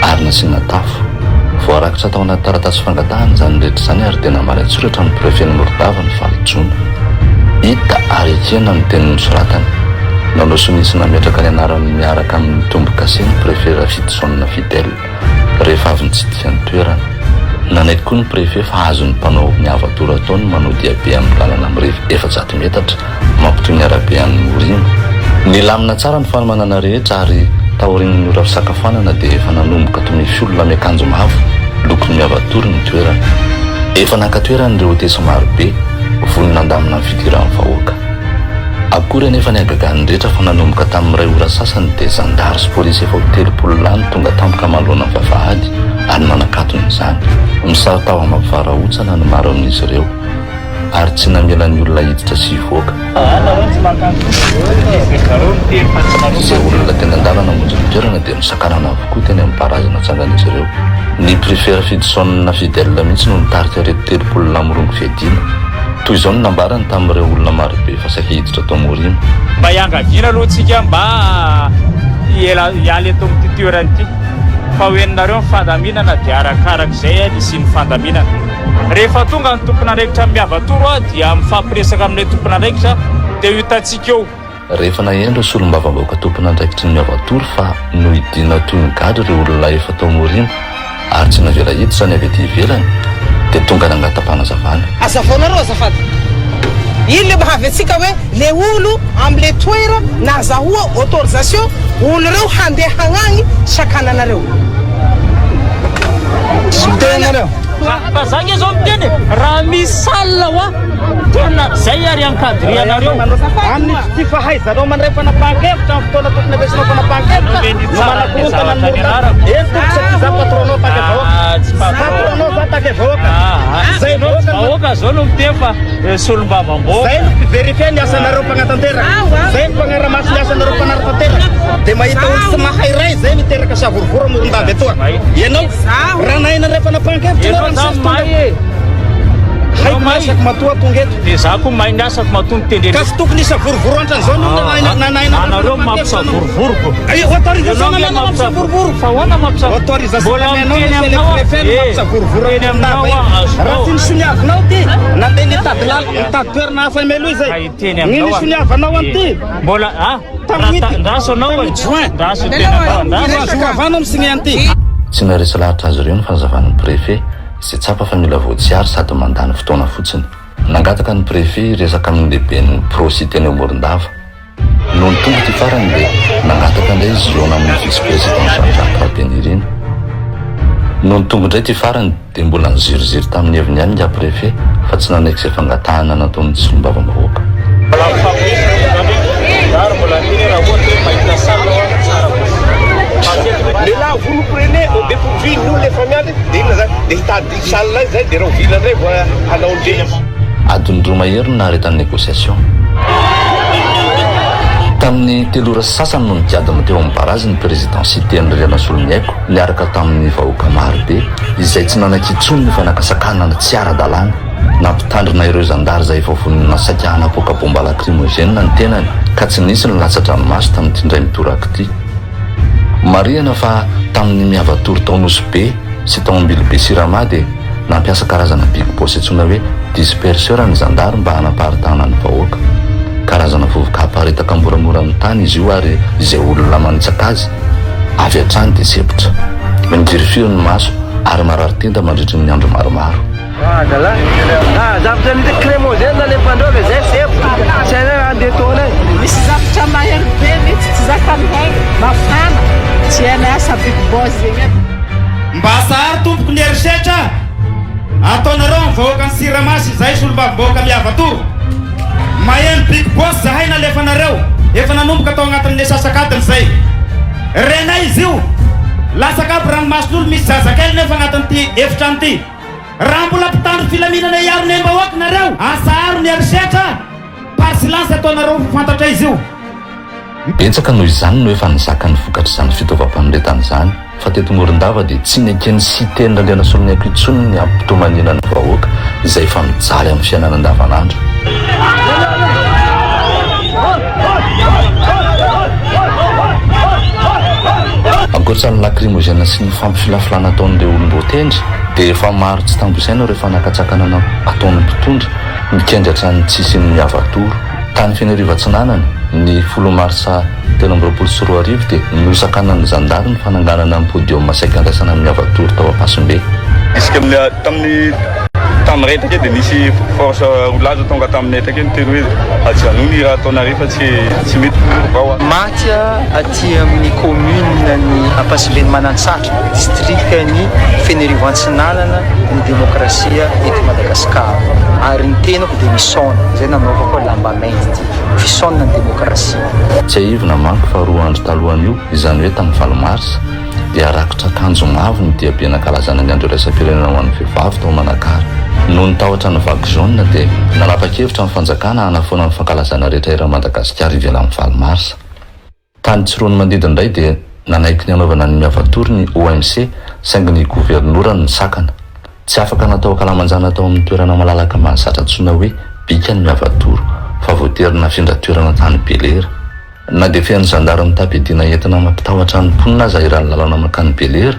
ary nasiana tafo. Voarakitra tao anaty taratasy fangatahana izany rehetra izany ary dia namaratsoratra ny prefet ny Morondava ny 9 jona. Hita ary ekena ny tenin'ny soratany. Nanao sonisy nametraka ny anarany miaraka amin'ny tombo-kase ny prefet Rafidson Fidèle rehefa avy nitsidika ny toerana. Nanaiky koa ny prefet fa azony mpanao miavatoro ataony manao diabe amin'ny lalana amin'ny 400 metatra mampitoy ny arabe amin'ny Morima. Nilamina tsara ny fanomanana rehetra ary taorian'ny ora fisakafoanana dia efa nanomboka toy ny fiolona miakanjo mavo lokony miavatoro ny toerana. Efa nankatoeran'ireo hotesy marobe vonona andamina ny fidiran'ny vahoaka. Akory anefa ny agagany rehetra fa nanomboka tamin'ny 2 ora sasany dia zandary sy polisy efa 30 lany tonga tampoka manoloana ny vavahady ary nanakatony izany. Misarotao amampivarahontsana ny maro amin'izy ireo ary tsy namelan'ny olona hiditra sy hivoaka. Izay olona teny an-dalana monjy ny toerana dia misakanana avokoa teny amin'ny barazana tsangan'izy ireo. Ny prefet Rafidson Fidèle mihitsy no nitarika reto 30 lamorongo fiadiana. Toy izao no nambarany tamin'ireo olona marobe fa sahiditra tao Morima. Mba hiangaviana aloha tsika mba hialy eto amin'ity toerana ity. Fa hoeninareo ny fandaminana dia arakarak'izay ny sy ny fandaminana. Rehefa tonga ny tompon'andraikitra miavatoro dia mifampiresaka amin'ilay tompon'andraikitra dia hitantsika eo. Rehefa nahendro solom-bavambahoaka tompon'andraikitra ny miavatoro fa no hidina toy ny gadra ireo olona efa tao Morima ary tsy navela hiditra ny avy ety ivelany dia tonga nangatam-panazavana. Azavanareo azafady. Ino le mahavy antsika hoe le olo amin'le toera nazahoa autorisation olo reo handeha hagnagny sakananareo. Tenareo. Fa zany zao miteny raha misy salina wa tena zay ary ankadirianareo amin'ny tsy fahaizanao mandray fanapahan-kevitra amin'ny fotoana tokony ampiasanao fanapahan-kevitra manakorotana ny mora entoko satria za patronao take vahoaka patronao za take vahoaka zay vahoaka zao no miteny fa solom-bavambahoaka zay no verifie ny asanareo mpanatanteraka zay no mpanara-maso ny asanareo mpanara-tanteraka dia mahita olo tsy mahay ray zay miteraka savorovoro Morondava etoa ianao raha nahinareo fanapahan-kevitra Zamai haiko masaka matoa tonga eto dia za koa mahay miasako matongo tendreny ka tsy tokony isa vorovoroantra zao anareo mampisavorivorogo autorisation fa hoana raha ty nisoniavinao ty nandeha nitady toerana hafa melo izay ny nisoniavanao anty mbola raso anao raso tena avanao misigny anty tsy naresy lahatra azy ireo ny fahazavana ny préfet izay tsapa fa mila voatsiary sady mandany fotoana fotsiny nangataka ny préfet resaka amin'ny lehiben'ny prosy teny eo Morondava noho ny tonga ty farany dia nangataka indray izy eo amin'ny vice président Jean-Jacques Rabenirina noho ny tonga indray ty farany dia mbola niziriziry tamin'ny heviny ihany nya préfet fa tsy nanaiky izay fangatahana nataon'ny tsilom-bava-bahoaka lehilahy volo-prené au dépourvu nous les familles dia inona zany dia hitady salina zay dia raha vila indray vo hanao ndre adiny roa mahery no naharetan'ny négociation tamin'ny telora sasany no nidiadina teo amin'ny barazy ny présidensité ny Riana Soloniaiko niaraka tamin'ny vahoaka maro be izay tsy nanakitsony ny fanakasakanana tsy ara-dalàna nampitandrina ireo zandary izay efa vonina nasakahana apoka bomba lacrymogène ny tenany ka tsy nisy ny latsa-dranomasy tamin'ity indray mitoraka ity mariana fa tamin'ny miavatory taonosy be sy taombily be sirama dia nampiasa karazana big boss antsoina hoe disperseur ny zandary mba hanaparitana ny vahoaka karazana vovoka aparetaka moramora amin'ny tany izy io ary izay olona manitsaka azy avy hatrany dia sepotra minjirifiro ny maso ary marary tenda mandritry ny andro maromaro zavatra nita crémogène le mpandrovy zay sepotra saina andeha taona misy zavatra mahery be mihitsy tsy zakanay mafana tsy hainay asa big boss zegny mba sary tompoko ny erisetra ataonareo ny vahoaka ny siramasy zay solom-bavim-bahoaka miavatoro maheno big boss zahay nalefanareo efa nanomboka atao agnatin'le sasakadiny zay renay izy io lasakabo ranomason'olo misy zazakely nefa agnatin'ity efitrano ty raha mbola mpitandro filaminana iaro ny mbahoaka nareo asaharo ny erisetra par silence ataonareo fantatra izy io betsaka noho izany no efa nizaka ny vokatra izany fitaovam-panoretana izany fa teto Morondava dia tsy nekeny cité ny Riana Soloniaiko intsony ny ampitomanina ny vahoaka izay efa mijaly amin'ny fiainana andavanandro ankoatran'ny lacrymogène sy ny fampifilafilana ataon'ireo olom-boatendry dia efa maro tsy tambosaina rehefa nakatsakana ataon'ny mpitondra mikendratra ny tsisy ny miavatoro tany fianariva-tsinanany ny 10 marsa 2024 dia nosakanany zandary ny fananganana amin'ny podium masaika andraisana amin'ny miavatoro tao Ampasimbe isika tamin'ny tamin'retaka dia nisy force olaza tonga tamin'ny etaka niteny hoe ajanony raha ataonareo fa tsy mety vao maty aty amin'ny commune ny Ampasimbe ny Manantsatra district ny Fianarivantsinanana ny démocratia eto Madagasikara ary ny tenako dia misaona zay nanaovako lamba mainty fisaona ny démocratie tsy aivina manko fa 2 andro talohan'io izany hoe tamin'ny 20 mars dia arakitra akanjo mavo ny diabe nankalazana ny andro iraisam-pirenena ho an'ny vehivavy tao Manakara noho nitahotra ny vague jaune dia nanapa-kevitra ny fanjakana hanafoana ny fankalazana rehetra era Madagasikara ivela amin'ny 20 mars tany tsirony mandidina indray dia nanaiky ny anaovana ny miavatoro ny OMC saingy ny gouvernoura ny sakana tsy afaka natao kalamanjana tao amin'ny toerana malalaka mahazatra antsoina hoe bika ny miavatoro fa voaterina findratoerana tany Belera na dia fean'ny zandary mitapidina entina mampitahotra ny mponina aza iran'ny lalana makany Belera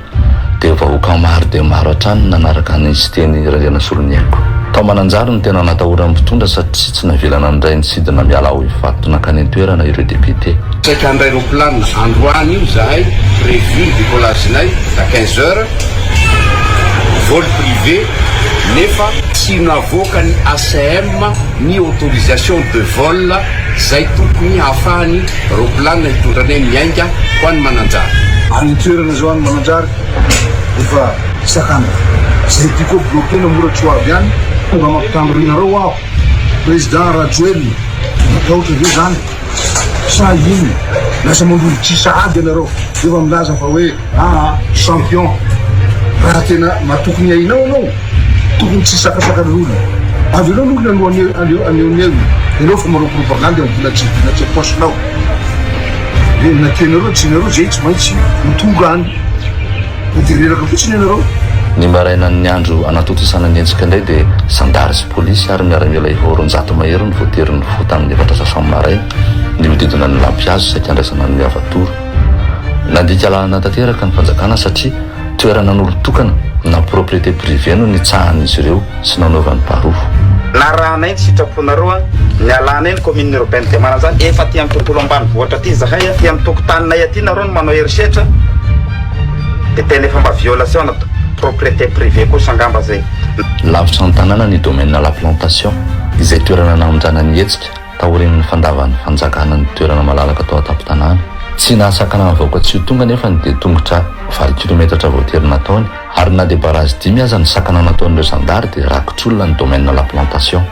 dia vahoaka maro dia maro hatrany nanaraka ny siteny Riana Soloniaiko tao Mananjary ny tena natahorany mpitondra satria tsy navelana ny ray nisidina miala ho ifatona nakany an-toerana ireo député saika andray roplanina androany io zahay prévu ny décollagenay à 15 heures vol privé nefa tsy navoaka ny ACM ny autorisation de vol zay tokony hahafahany roplanina hitondranay miainga ho an'ny Mananjary amin'ny toerana zao any Mananjary efa sakana zay tiako bloqué na moratry ho avy any mba mampitandrinareo aho président Rajoel matahotra ve zany sa iny lasa mandolo tsisa ady anareo efa milaza fa hoe champion raha tena matokony ainao anao tokony tsy sakasakanaolo avy anao n'olona aneoneo anao fa manao propagande am'vinatsy postinao de natenareo tsy nareo zay tsy maintsy mitonga any nadireraka fotsiny anareo ny maraina ny andro anatotosana ny etsika indray dia sandary sy polisy ary miaramila ihoron-jato mahery ny voatery ny fo tamin'ny efatra sasany maraina ny hodidina ny lampiazo saika andraisana ny miavatoro nandika lalana tanteraka ny fanjakana satria toerana n'olo-tokana na propriété privé no nitsahan'izy ireo sy nanaovan'ny parofo na rahana iny sitraponareo ny alana iny commune européenne de mana zany efa ty amin'ny tontolo ambany vohatra ty zahay ty amin'ny tokotaninay aty nareo no manao herisetra dia tena efa mba violation na propriété privé kosa angamba zay lavitra ny tanàna ny domaine na la plantation izay toerana namonjana ny hetsika taorian'ny fandavan'ny fanjakana ny toerana malalaka atao atapon-tanàna tsy nahasakana vahoaka tsy ho tonga nefa ny dia tongotra 20 kilometatra voatery nataony ary na dia barazy 10 aza ny sakana nataon'ireo zandary dia rakotr'olona ny domaine na la plantation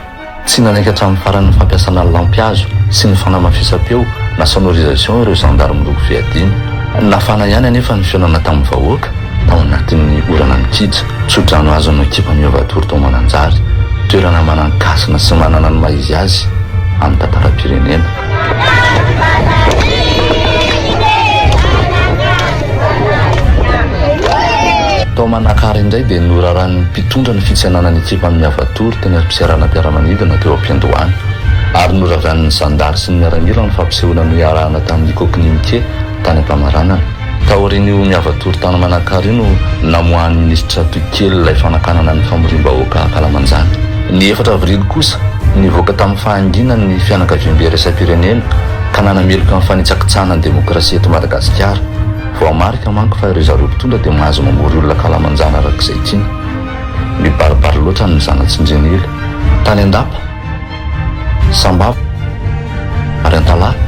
tsy nanaiky hatramin'ny faran'ny fampiasana ny lampiazo sy ny fanamafisam-peo na sonorisation ireo zandary miloko viadiny nafana ihany anefa ny fionana tamin'ny vahoaka tao anatin'ny orana mikitra tsodrano azo ny ekipa miovatory tao mananjary toerana manankasina sy manana ny maizy azy amin'ny tantara-pirenena tao manakary indray dia norarahan'ny mpitondra ny fitsanana ny ekipa amin'ny avatory teny ampisearana mpiaramanidina teo am-piandohany ary noravan'ny zandary sy ny miaramila ny fampisehoana no iarahana tamin'ny koknimike tany ampamaranana taorin'io miavatory tany manakary io no namohan'ny minisitra tokely ilay fanakanana ny famorim-bahoaka Kalamanjana ny 4 avrily kosa nivoaka tamin'ny fahangina ny fianakaviam-be resam-pirenena ka nanameloka amin'ny fanitsakitsahana ny demokrasia eto Madagasikara voamarika manko fa ireo zareo mpitondra dia mahazo mamory olona Kalamanjana arak'izay tiany mibaribary loatra ny zanatsindrenila tany andapa sambava ary antalahy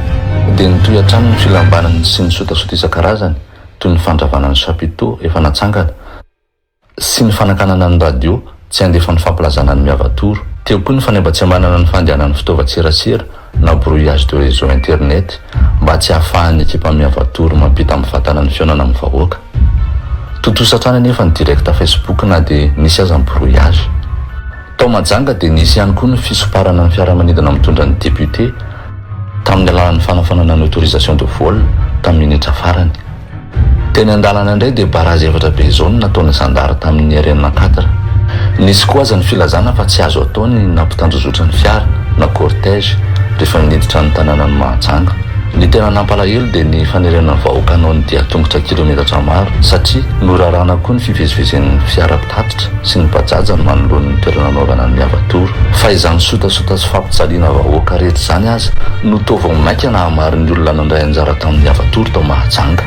dia nitoy hatrany ny filambanany sy ny sotasota isan-karazany toy ny fandravanany chapiteau efa natsangana sy ny fanakanana ny radio tsy andefa ny fampilazana ny miavatoro teo koa ny fanemba-tsy-manana ny fandehanany fitaovan-tserasera na brouillage de réseau internet mba tsy hahafahan'ny ekipa miavatoro mampita amin'ny fatana ny fionana amin'ny vahoaka totosatrany anefa ny directa Facebook na dia nisy aza ny brouillage tao majanga dia nisy ihany koa ny fisoparana ny fiaramanidina mitondra ny député tamin'ny alalan'ny fanafanana ny autorisation de vol tamin'ny minitra farany teny an-dalana indray dia barazy 4 be zone nataon'ny zandary tamin'ny arenina 4 nisy koa aza ny filazana fa tsy azo ataony nampitandrozotra ny fiara na cortège rehefa niditra ny tanàna ny Mahajanga ny tena nampalahelo dia ny fanerenana vahoaka anao ny dia tongotra kilometatra maro satria norarana koa ny fivezivezen'ny fiara-pitatitra sy ny bajaja ny manoloan'ny toerana anaovana ny miavatoro fa izany sotasota sy fampitsaliana vahoaka rehetra izany aza no tovao maika na hamarin'ny olona nandray anjara tamin'ny miavatoro tao Mahajanga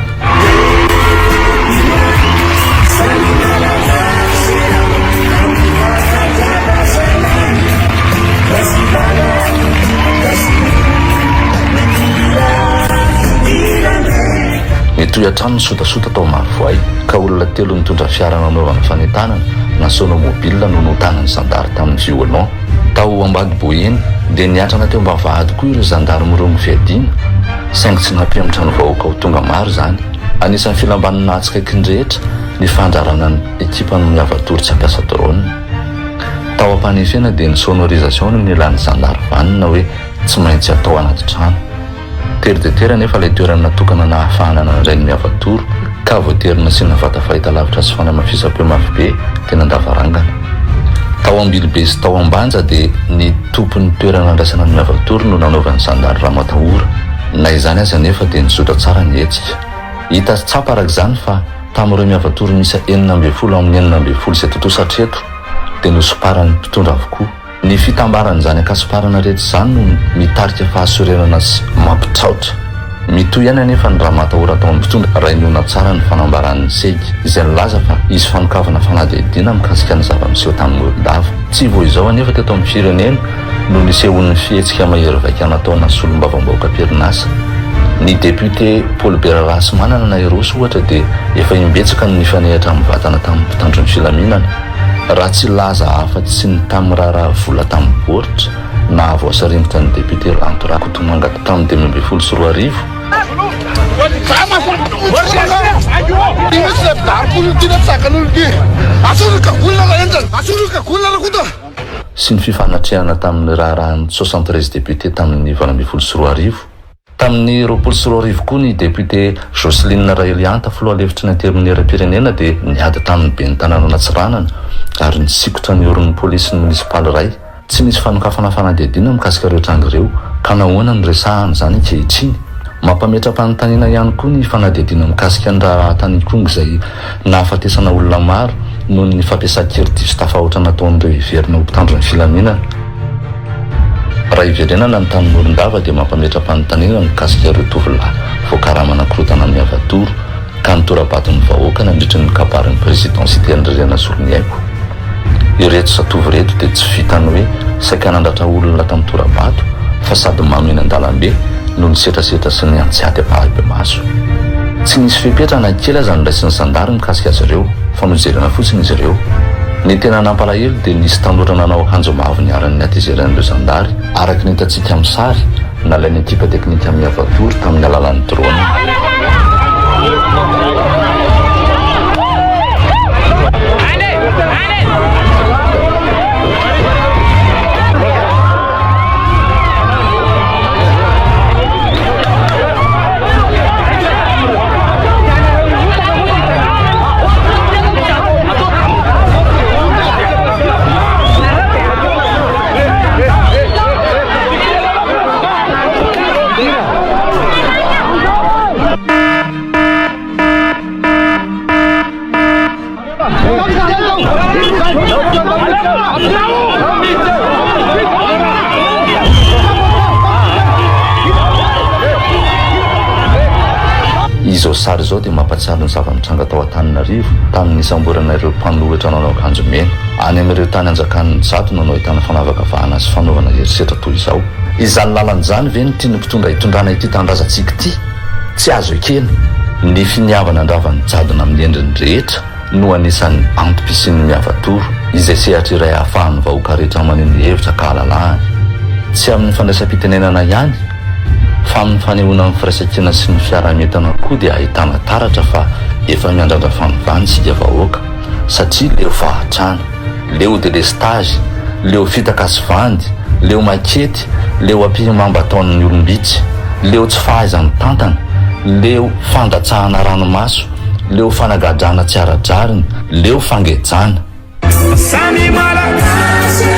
nitoy hatrano ny sotasota tao Marivoay ka olona 3 nitondra fiara nanaovana fanentanana na sonomobile no notanany zandary tamin'ny violon tao ambady boeny dia niatrana teo mbavahady koa ireo zandary miromo viadina saingy tsy nampiamotra ny vahoaka ho tonga maro zany anisan'ny filamban'ny nahatsikaiky ny rehetra ny fandrarana ny ekipa ny miavatory tsy ampiasa drone tao ampanefena dia ny sonorisation no nilan'ny zandary vanina hoe tsy maintsy atao anaty trano tery dia tery nefa ilay toerana natokana na hahafahanana indray ny miavatoro ka voaterina sy navata fahitalavitra sy fanamafisam-peo mafibe tena andavarangana tao ambilibe sy tao ambanja dia ny tompon'ny toerana andraisana ny miavatoro no nanaovan'ny zandary ramatahora na izany aza nefa dia nisotra tsara ny hetsika hita sy tsapa arak'izany fa tamin'ireo miavatoro misa 9 amin'ny 9 izay totosatreto dia nosoparany mpitondra avokoa ny fitambaran'izany akasiparana rehetra izany no mitarika fahasorenana sy mampitraotra mitoy ihany anefa ny ramatahora taon'ny mpitondra rainona tsara ny fanambaran'ny segy izay nilaza fa izy fanokavana fanadihadiana mikasika ny zava-miseho tamin'ny olon-dava tsy vo izao anefa teto amin'ny firenena no nisehon'ny fihetsika mahery vaika nataona solom-bavam-bahoaka Perinasa ny député Paul Berarasy manana na Erosy ohatra dia efa imbetsaka ny nifanehatra amin'ny vatana tamin'ny mpitandron'ny filaminana raha tsy laza afa-tsy sy ny tamin'ny raharaha vola tamin'ny baoritra na avoasaringotra ny député Rantora Kotomanga tamin'ny 2024 sy ny fifanatrehana tamin'ny raharahany 73 député tamin'ny 2024 tamin'ny 20 koa ny député Joseline Raelianta filoha lefitry ny aty amin'ny era-pirenena dia niady tamin'ny ben'ny tanàna Natsiranana ary nisikotra ny orin'ny polisy munisipaly ray. Tsy misy fanokafana fanadihadiana mikasika ireo tranga ireo ka nahoana ny resahana zany ankehitriny. Mampametra-panontaniana ihany koa ny fanadihadiana mikasika ny raha tanikongo izay nahafatesana olona maro noho ny fampiasan-keridiso tafahoatra nataon'ireo iverina ho mpitandro ny filaminana. Raha iverenana ny tanin'olon-dava dia mampametra-panontaniana mikasika ireo tovolahy voakaramana korotana amin'ny avatoro ka nitorabaton'ny vahoaka nandritra ny kabarin'ny presidansity Andriana Soloniaiko. Ireto zatovo reto dia tsy vitany hoe saika nandratra olona tamin'ny torabato fa sady mamena an-dalambe no nisetrasetra sy ny antsiady apahabe maso. Tsy nisy fepetrana kely aza ny raisy ny sandary mikasika azy ireo fa nojerena fotsiny izy ireo. Ny tena nampalahelo dia nisy tanora nanao akanjo mavo niaran'ny atezeran'ireo zandary araka ny hitantsika amin'ny sary nalain'ny ekipa teknika amin'ny avatoro tamin'ny alalan'ny drone. Izao sary izao dia mampatsiaro ny zava-mitranga tao Antananarivo tamin'ny isamborana ireo mpanohitra nanao akanjo mena any amin'ireo tany anjakan'ny Jado nanao ahitana fanavakavahana sy fanaovana herisetra toy izao. Izany lalan'izany ve no tiany mpitondra hitondrana ity tanindrazantsika ity? Tsy azo ekena. Ny finiavana andravan'ny Jadona amin'ny endriny rehetra no anisan'ny antom-pisian'ny miavatoro izay sehatra iray ahafahan'ny vahoaka rehetra maneno hevitra ka halalahany. Tsy amin'ny fandraisam-pitenenana ihany fa amin'ny fanehoana amin'ny firaisakena sy ny fiarahametana koa dia ahitana taratra fa efa miandrandra fanovany sika vahoaka satria leo fahatrana, leo delestage, leo fitakasivandy, leo makety, leo ampihimamba ataon'ny olombitsy, leo tsy fahaizany tantana, leo fandatsahana ranomaso, leo fanagadrana tsy aradrariny, leo fangejana. Sami malagasy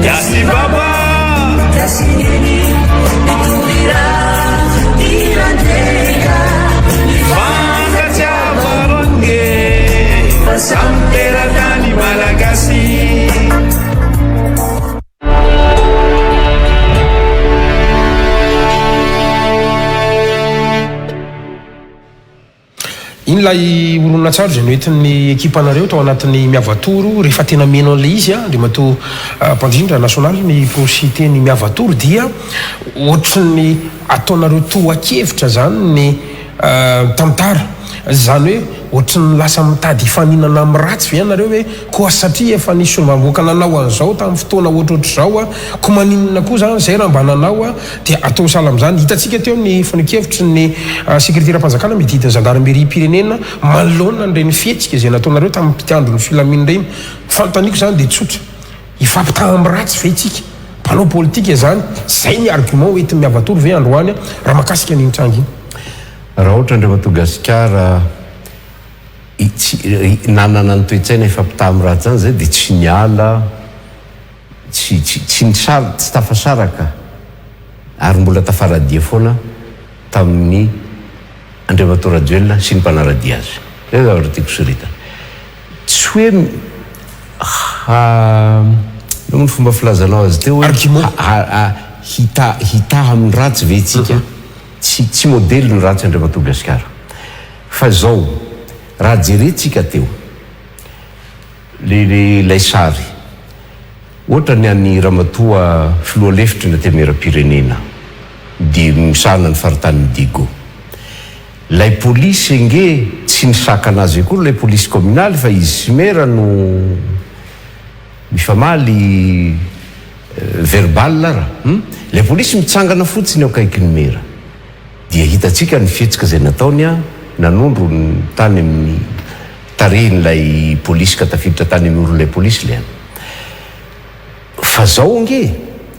Yasi baba Yasini Nitumira Irandeka Nifanga Chabaronge Sampera Dani Malagasy. In'ilay olonatsaro izay noentin'ny ekipanareo tao anatin'ny miavatoro rehefa tena meno an'ilay izy a dia mato mpandrindra nasionaly ny prositeny miavatoro dia ohatry ny ataonareo toa-kevitra zany ny tantara zany hoe ohatry ny lasa mitady hifaninana amin'ny ratsy ve ianareo hoe koa satria efa nisy olombamoaka nanao an'izao tamin'ny fotoana ohatrohatr'izao a ko maninona koa zany zay raha mba nanao a dia atao sahala amin'izany. Hitantsika teo ny fanokevitry ny sekretera-mpanjakana mididiny zandarmerie-pirenena manoloana nireny fihetsika izay nataonareo tamin'ny mpitiandro ny filaminana reny. Fanotaniko zany dia tsotra hifampitaha amin'ny ratsy ve itsika mpanao politika zany zay ny argument hoentin'ny miavatoro ve androany a raha makasika n'iny tranga iny. Raha ohatra ndray Madagasikara nanana ny toe-tsaina hifampitaha amin'ny ratsy zany zay dia tsy niala tsy tafasaraka ary mbola tafaradia foana tamin'ny Andriamato Rajoelina sy ny mpanaradia azy. Zay zavatra tiako soritana. Tsy hoe no ny fomba filazanao azy teo hoe hitaha amin'ny ratsy ve itsika. Tsy modely ny ratsy Andriamato Madagasikara fa zao raha jerentsika teo lay sary ohatra ny an'ny ramatoa filoha lefitry na temeram-pirenena dia misahana ny faritany Digo. Lay polisy enge tsy nisaka anazy koa lay polisy communaly fa izy simera no mifamaly verbal raha lay polisy mitsangana fotsiny ao kaikiny mera dia hitatsika ny fihetsika zay nataony a nanondro ny tany amin'ny tarehin'ilay polisy ka tafiditra tany amin'ny oron'ilay polisy le fa zao nge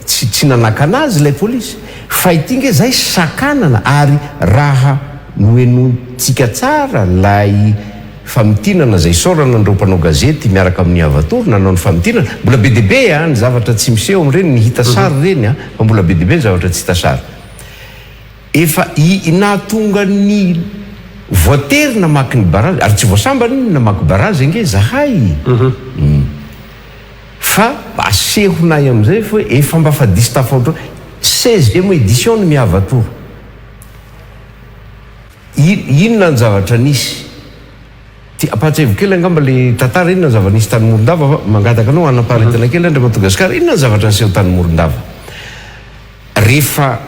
tsy nanakana azy ilay polisy fa itinge zay sakanana ary raha noenontsika tsara lay famitinana zay sorana andreo mpanao gazety miaraka amin'ny avatoro nanao ny famitinana mbola be debe ny zavatra tsy miseho am'ireny ny hita sary reny fa mbola be debe ny zavatra tsy hita sary efa nahatonga ny voatery namaky ny barazy ary tsy voasambany namaky barazy ange zahay fa asehonay am'izay fa efa mba fa distafotro 16e édition ny miavatoro inona ny zavatra nisy apatsy kely angamba le tantara inona ny zavatra nisy tany Morondava mangataka anao anaparitana kely Andria Madagasikara inona ny zavatra niseho tany Morondava rehefa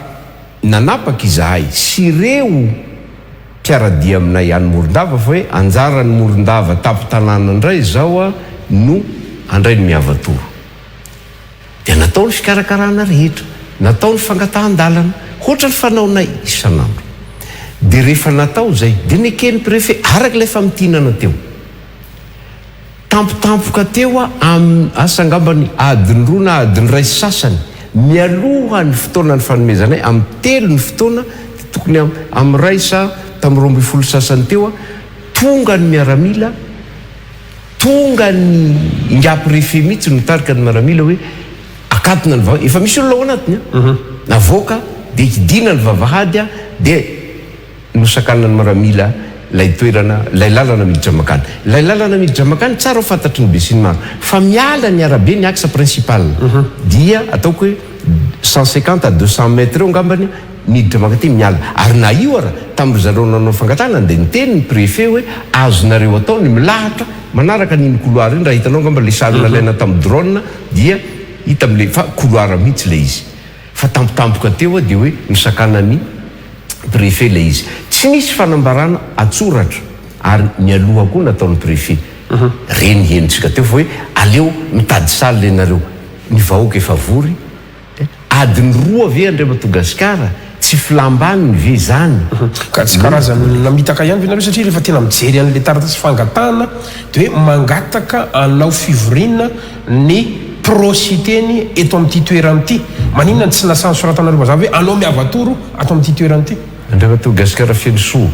nanapaka izahay sy ireo mpiaradia aminay any Morondava fa hoe anjarany Morondava tapo-tanàna indray zao no andray ny miavatoro dia natao ny fikarakarana rehetra natao ny fangatahan-dalana ohatra ny fanaonay isan'andro dia rehefa natao zay dia nekeny préfet arak'ilay famitinana teo tampotampoka teo asangambany adiny roa na adiny ray sasany mialoha ny fotoana ny fanomezanay amin'ny telo ny fotoana tokony amin'ny raisa tamin'ny 12 sasany teo tonga ny miaramila tonga ny ingapo préfet mihitsy notarika ny miaramila hoe akatona ny vavahady efa misy olona ao anatiny navoaka dia hidina ny vavahady dia nosakanana ny miaramila lay toerana lay lalana miditra makany lay lalana miditra makany tsara ho fantatry ny be sy ny maro fa miala ny arabe ny axe principal dia ataoko hoe 150 à 200 mètres eo ngambany miditra makaty miala ary na io ara tamin'ny zareo nanao fangatana dia niteny ny préfet hoe azonareo atao ny milahatra manaraka niny couloir iny raha hitanao ngamba le sary nalaina tamin'ny drone dia hita am'le fa couloir mihitsy le izy fa tampotampoka teo dia hoe nisakanany préfet le izy tsy nisy fanambarana atsoratra ary mialoha koa nataon'ny préfet reny henitsika teo fa hoe aleo mitady saly lenareo ny vahoaka efa vory adiny roa ave Andria Madagasikara tsy filambany ve zany ka tsy karazany namitaka ihany venareo satria rehefa tena mijery an'le taratasy fangatana dia hoe mangataka anao fivorina ny prositeny eto amin'ity toerany ity maninona tsy nasany soratanareo mazava hoe anao miavatoro ato amin'ity toerany ity Andria Madagasikara fenosoa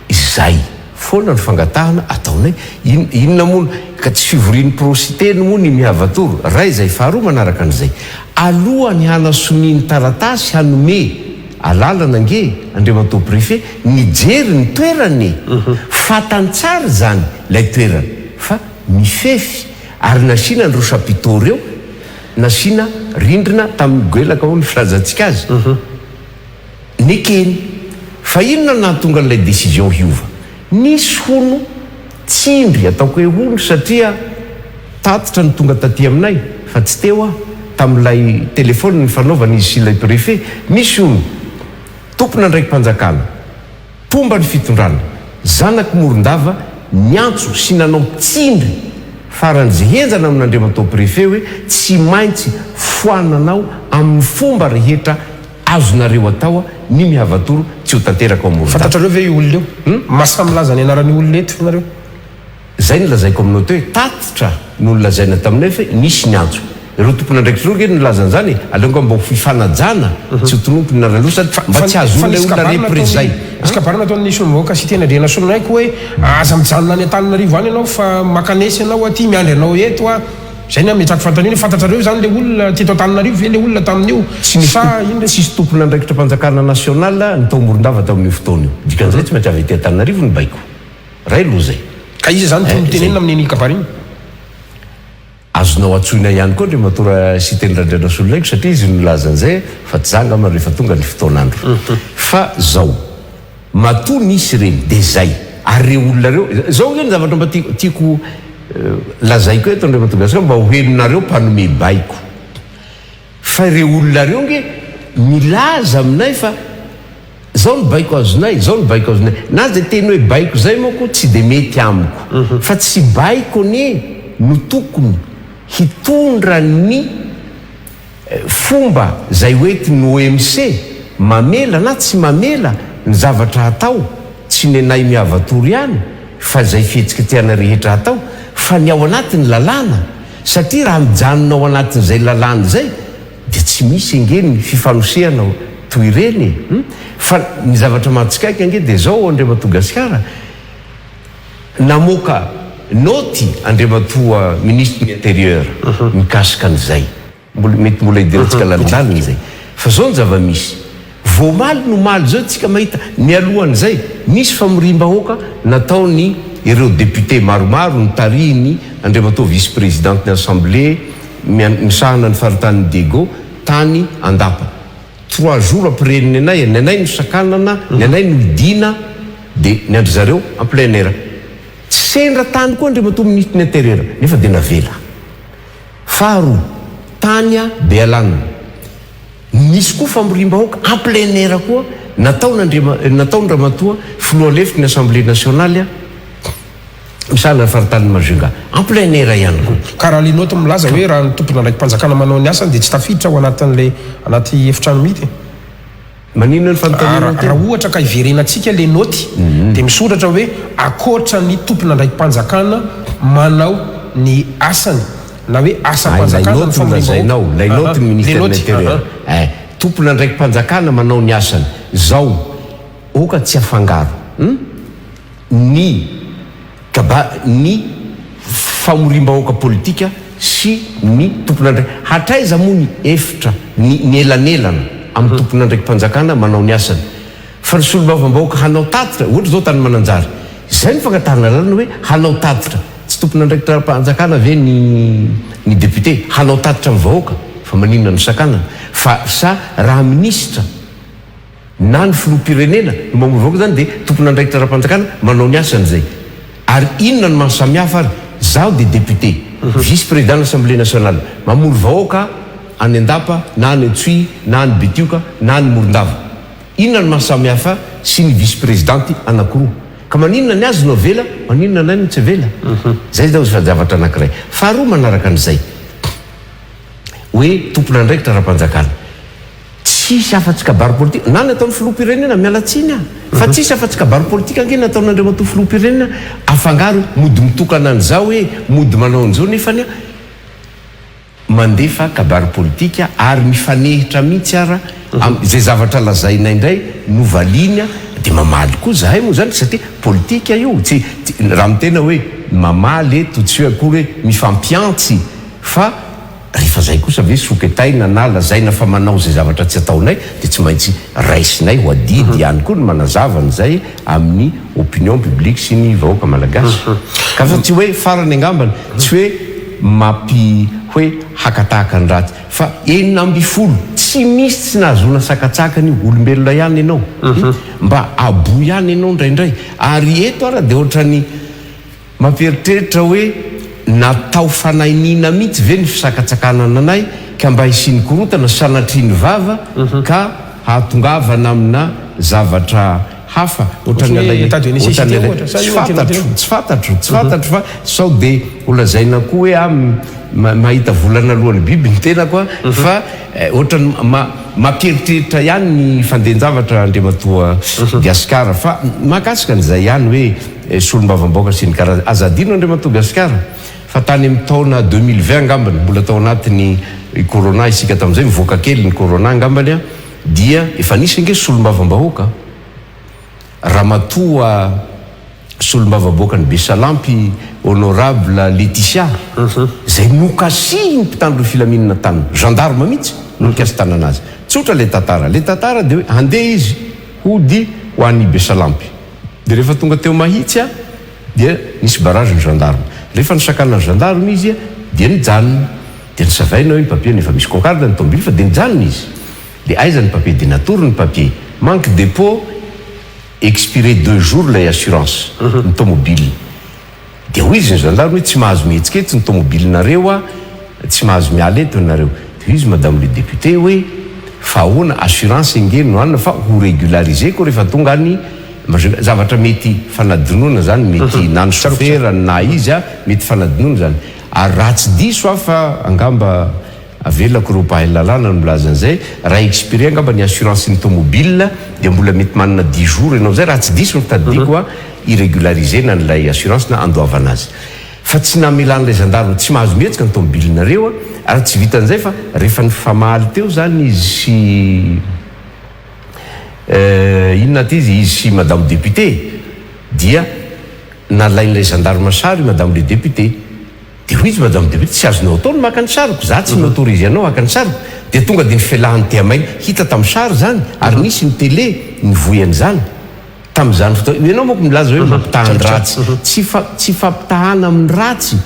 izay foana ny fangatahana ataonay inona moa ka tsy fivoriny prositeny moa ny miavatoro ray zay faharoa manaraka an'izay alohany hanasoniny taratasy hanome alalana nge Andriamantoa préfet nijery ny toerany fatany tsara zany lay toerana fa mifefy ary nasiana ny ro chapiteau reo nasiana rindrina tamin'ny goelaka ho ny filazantsika azy nekeny fa inona nahatonga n'ilay décision hiova nisy hono tsindry ataoko hoe hono satria tatitra ny tonga taty aminay fa tsy teo tamin'ilay telefôny ny fanaovana izy sy ilay préfet misy hono tompona ndraiky mpanjakana tomba ny fitondrana zanaky Morondava niantso sy nanao tsindry faran'izay henjana amin'Andriamantoa préfet hoe tsy maintsy foananao amin'ny fomba rehetra azonareo atao ny miavatoro tsy ho tanteraka ao Morondava fantatrareo ve io olona io masamilaza ny anaran'ny olona eto fanareo zay nolazaiko aminao teo hoe tatitra no nolazaina taminay fa nisy niantso ireo tompona ndraiky zoro nge nolazana zany aleonga mba ho fifanajana tsy ho tonompo ny naralosa mba tsy azonay olona reprezay izy kabarana ataon'ny nisy mivoaka sy tena drena solonaiky hoe aza mijanona any Antananarivo any ianao fa makanesy ianao aty miandry anao eto zay ny ametrako fantaniny fantatrareo zany le olona teto Antananarivo ve le olona tamin'io sa ino tsisy tompona ndraikitra mpanjakana national nytao Morondava tamin'io fotoana io dikan'izay tsy maintsy avy ety Antananarivo ny baiko ray aloha zay ka izy zany tomitenenina amin'ny kabariny azonao atsoina ihany koa ndre matora sy teny randrana solonaiky satria izy nolaza an'izay fa tsy zanga ma rehefa tonga ny fotoanandro fa zao matoa nisy reny dia zay ary reo olona reo zao nge ny zavatra mba tiako lazaiko eto Andria Madagasikara mba hoeninareo mpanome baiko fa reo olona reo nge milaza aminay fa zao ny baiko azonay zao ny baiko azonay na zay teny hoe baiko zay moko tsy dia mety amiko fa tsy baiko ne no tokony hitondra ny fomba zay hoeti ny OMC mamela na tsy mamela ny zavatra atao tsy nenay miavatoro ihany fa zay fihetsika tiana rehetra atao fa ny ao anatin'ny lalàna satria raha mijanona ao anatin'izay lalàna zay dia tsy misy ange ny fifanosehana toy ireny fa ny zavatra matsikaiky ange dia zao Andriamatogasikara namoaka noty Andriamatoa ministre de l'intérieur mikasika an'izay mety mbola idirantsika lalindalina zay fa zao ny zava-misy voamaly no maly zao tsika mahita ny alohan'izay misy famorim-bahoaka nataony ireo député maromaro ny tarihiny Andriamatoa vice présidente ny assemblée misahana ny faritany Dego tany Andapa 3 jours après ny anay no sakanana ny anay no idina dia ny andry zareo en plein air tsy sendra tany koa Andriamatoa ministre de l'intérieur nefa dia navela faharoa tanya Bealana misy koa famorim-bahoaka en plein air koa nataony Ramatoa filoha lefitry ny assemblée nationale misahana ny faritany Majunga en plein air ihany koa karaha linoty milaza hoe raha ny tompona ndraiky mpanjakana manao ny asany dia tsy tafiditra ao anaty efitrano mity manino ny fanontaniana raha ohatra ka iverenantsika le noty dia misoratra hoe akoatra ny tompona ndraiky mpanjakana manao ny asany na hoe asampanjakana lay noty ny ministère de l'intérieur tompona ndraiky mpanjakana manao ny asany zao oka tsy afangaro ny famorim-bahoaka politika sy ny tompona ndraiky hatraiza moa ny efitra ny elanelana amin'ny tompona ndraiky mpanjakana manao ny asany fa ny solombavambahoaka hanao tatitra ohatra zao tany Mananjary zay ny fangatahana lalana hoe hanao tatitra tsy tompona ndraiky mpanjakana ave ny député hanao tatitra amin'ny vahoaka fa maninona ny sakanana fa sa raha ministra na ny filoham-pirenena no mamory vahoaka zany dia tompona ndraiky tara-mpanjakana manao ny asany zay ary inona ny mahasamihafa ary zaho dia député vice président de l'Assemblée nationale mamory vahoaka any Andapa na any Antsohihy na any Betioka na any Morondava inona ny mahasamihafa sy ny vice présidente anankiroa ka maninona ny azy no avela maninona nay no tsy avela zay zao fa zavatra anankiray faharoa manaraka an'izay hoe tompona ndraiky tara-mpanjakana tsisy afa-tsy kabaro politika na nataony filoham-pirenena mialatsiny fa tsisy afa-tsy kabaro politika ange nataon'Andriamatoa filoham-pirenena afangaro mody mitokana an'izao hoe mody manao an'izao nefany mandefa kabaro politika ary mifanehitra mihitsy ara zay zavatra lazainay indray novaliana dia mamaly koa zahay moa zany satria politika io raha mitena hoe mamaly eto tsy hoe akory hoe mifampiantsy fa rehefa zay kosa ve soketaina na lazaina fa manao zay zavatra tsy ataonay dia tsy maintsy raisinay ho adidy ihany koa ny manazavana zay amin'ny opinion publique sy ny vahoaka malagasy ka fa tsy hoe farany angambany tsy hoe hoe hakatahaka ny ratsy fa 9 tsy misy tsy nahazona sakatsakany olombelona ihany ianao mba abo ihany ianao ndraindray ary eto ara dia ohatrany mamperitreritra hoe natao fanainina mihitsy ve ny fisakatsakana anay ka mba hisiny korotana sanatriny vava ka hahatongavana amina zavatra hafa tsy fantatro fa sao dia olazaina koa hoe mahita volana alohan'ny biby ny tena koa fa ohatrany mamperitreritra ihany ny fandehan-javatra Andriamatoa Gasikara fa mahakasika an'izay ihany hoe solombavambahoaka sy ny karaza azadino Andriamatoa Gasikara fa tany amin'ny taona 2020 angambany mbola tao anatiny corona isika tamin'izay mivoaka kely ny corona angambany dia efa nisy ange solombavambahoaka Ramatoa solombavambahoaka ny Besalampy honorable Laetitia zay nokasihy ny mpitandro filaminana tany gendarme mihitsy nokasy tananazy tsotra le tantara dia hoe handeha izy hody ho an'ny Besalampy dia rehefa tonga teo mahitsy dia nisy barage ny gendarme rehefa nisakana ny gendarme izy dia nijanona dia nisavaina hoe ny papier nefa misy kokarda ny tombily fa dia nijanona izy dia aiza ny papier dia natory ny papier manque dépôt expiré 2 jours lay assurance ny tomobile dia hoy izy ny gendarme hoe tsy mahazo mihetsiketsy ny tomobilinareo tsy mahazo miala eto nareo dia izy madame le député hoe fa ahoana assurance engeny no anina fa ho régularisé ko rehefa tonga any zavatra mety fanadinoana zany mety nano chauffeur na izy mety fanadinoana zany ary raha tsy diso fa angamba avelako reo mpahay lalàna no milaza an'izay raha expiré angamba ny assurance ny tomobile dia mbola mety manana 10 jours ianao zay raha tsy diso nytadiko irrégularisena n'ilay assurance na andoavana azy fa tsy namelan'ilay gendarme tsy mahazo mihetsika ny tomobilinareo ary tsy vitan'izay fa rehefa ny famaly teo zany izy sy inona ty izy sy madame député dia nalain'ilay gendarme sary madame le député de ho izy madame député tsy azonao atao ny maka ny sariko za tsy m'autorise anao maka ny sariko de tonga de nifelahan'ny tiamainy hita tamin'ny sary zany ary nisy ny télé ny voyan'izany tamin'izany fotoana ianao moako milaza hoe mampitahany ratsy tsy fampitahana amin'ny ratsy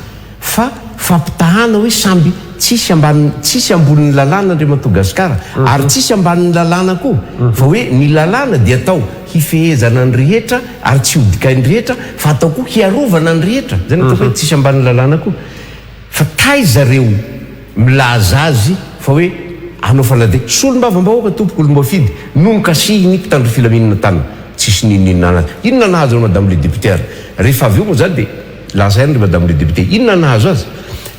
fa fampitahana hoe samby tsisy ambonin'ny lalàna andre Madagasikara ary tsisy ambanin'ny lalàna koa fa hoe ny lalàna dia atao hifehezana ny rehetra ary tsy hodikain'ny rehetra fa atao koa hiarovana ny rehetra zany atao hoe tsisy ambanin'ny lalàna koa fa taizareo milaza azy fa hoe anao fanade solombavam-bahoaka tompoko olombafidy nonkasihiny mpitandro filaminana tanina tsisy ninninana inona nahazo madame le député rehefa avy eo moa zany de lasainy madame le député inona nahazo azy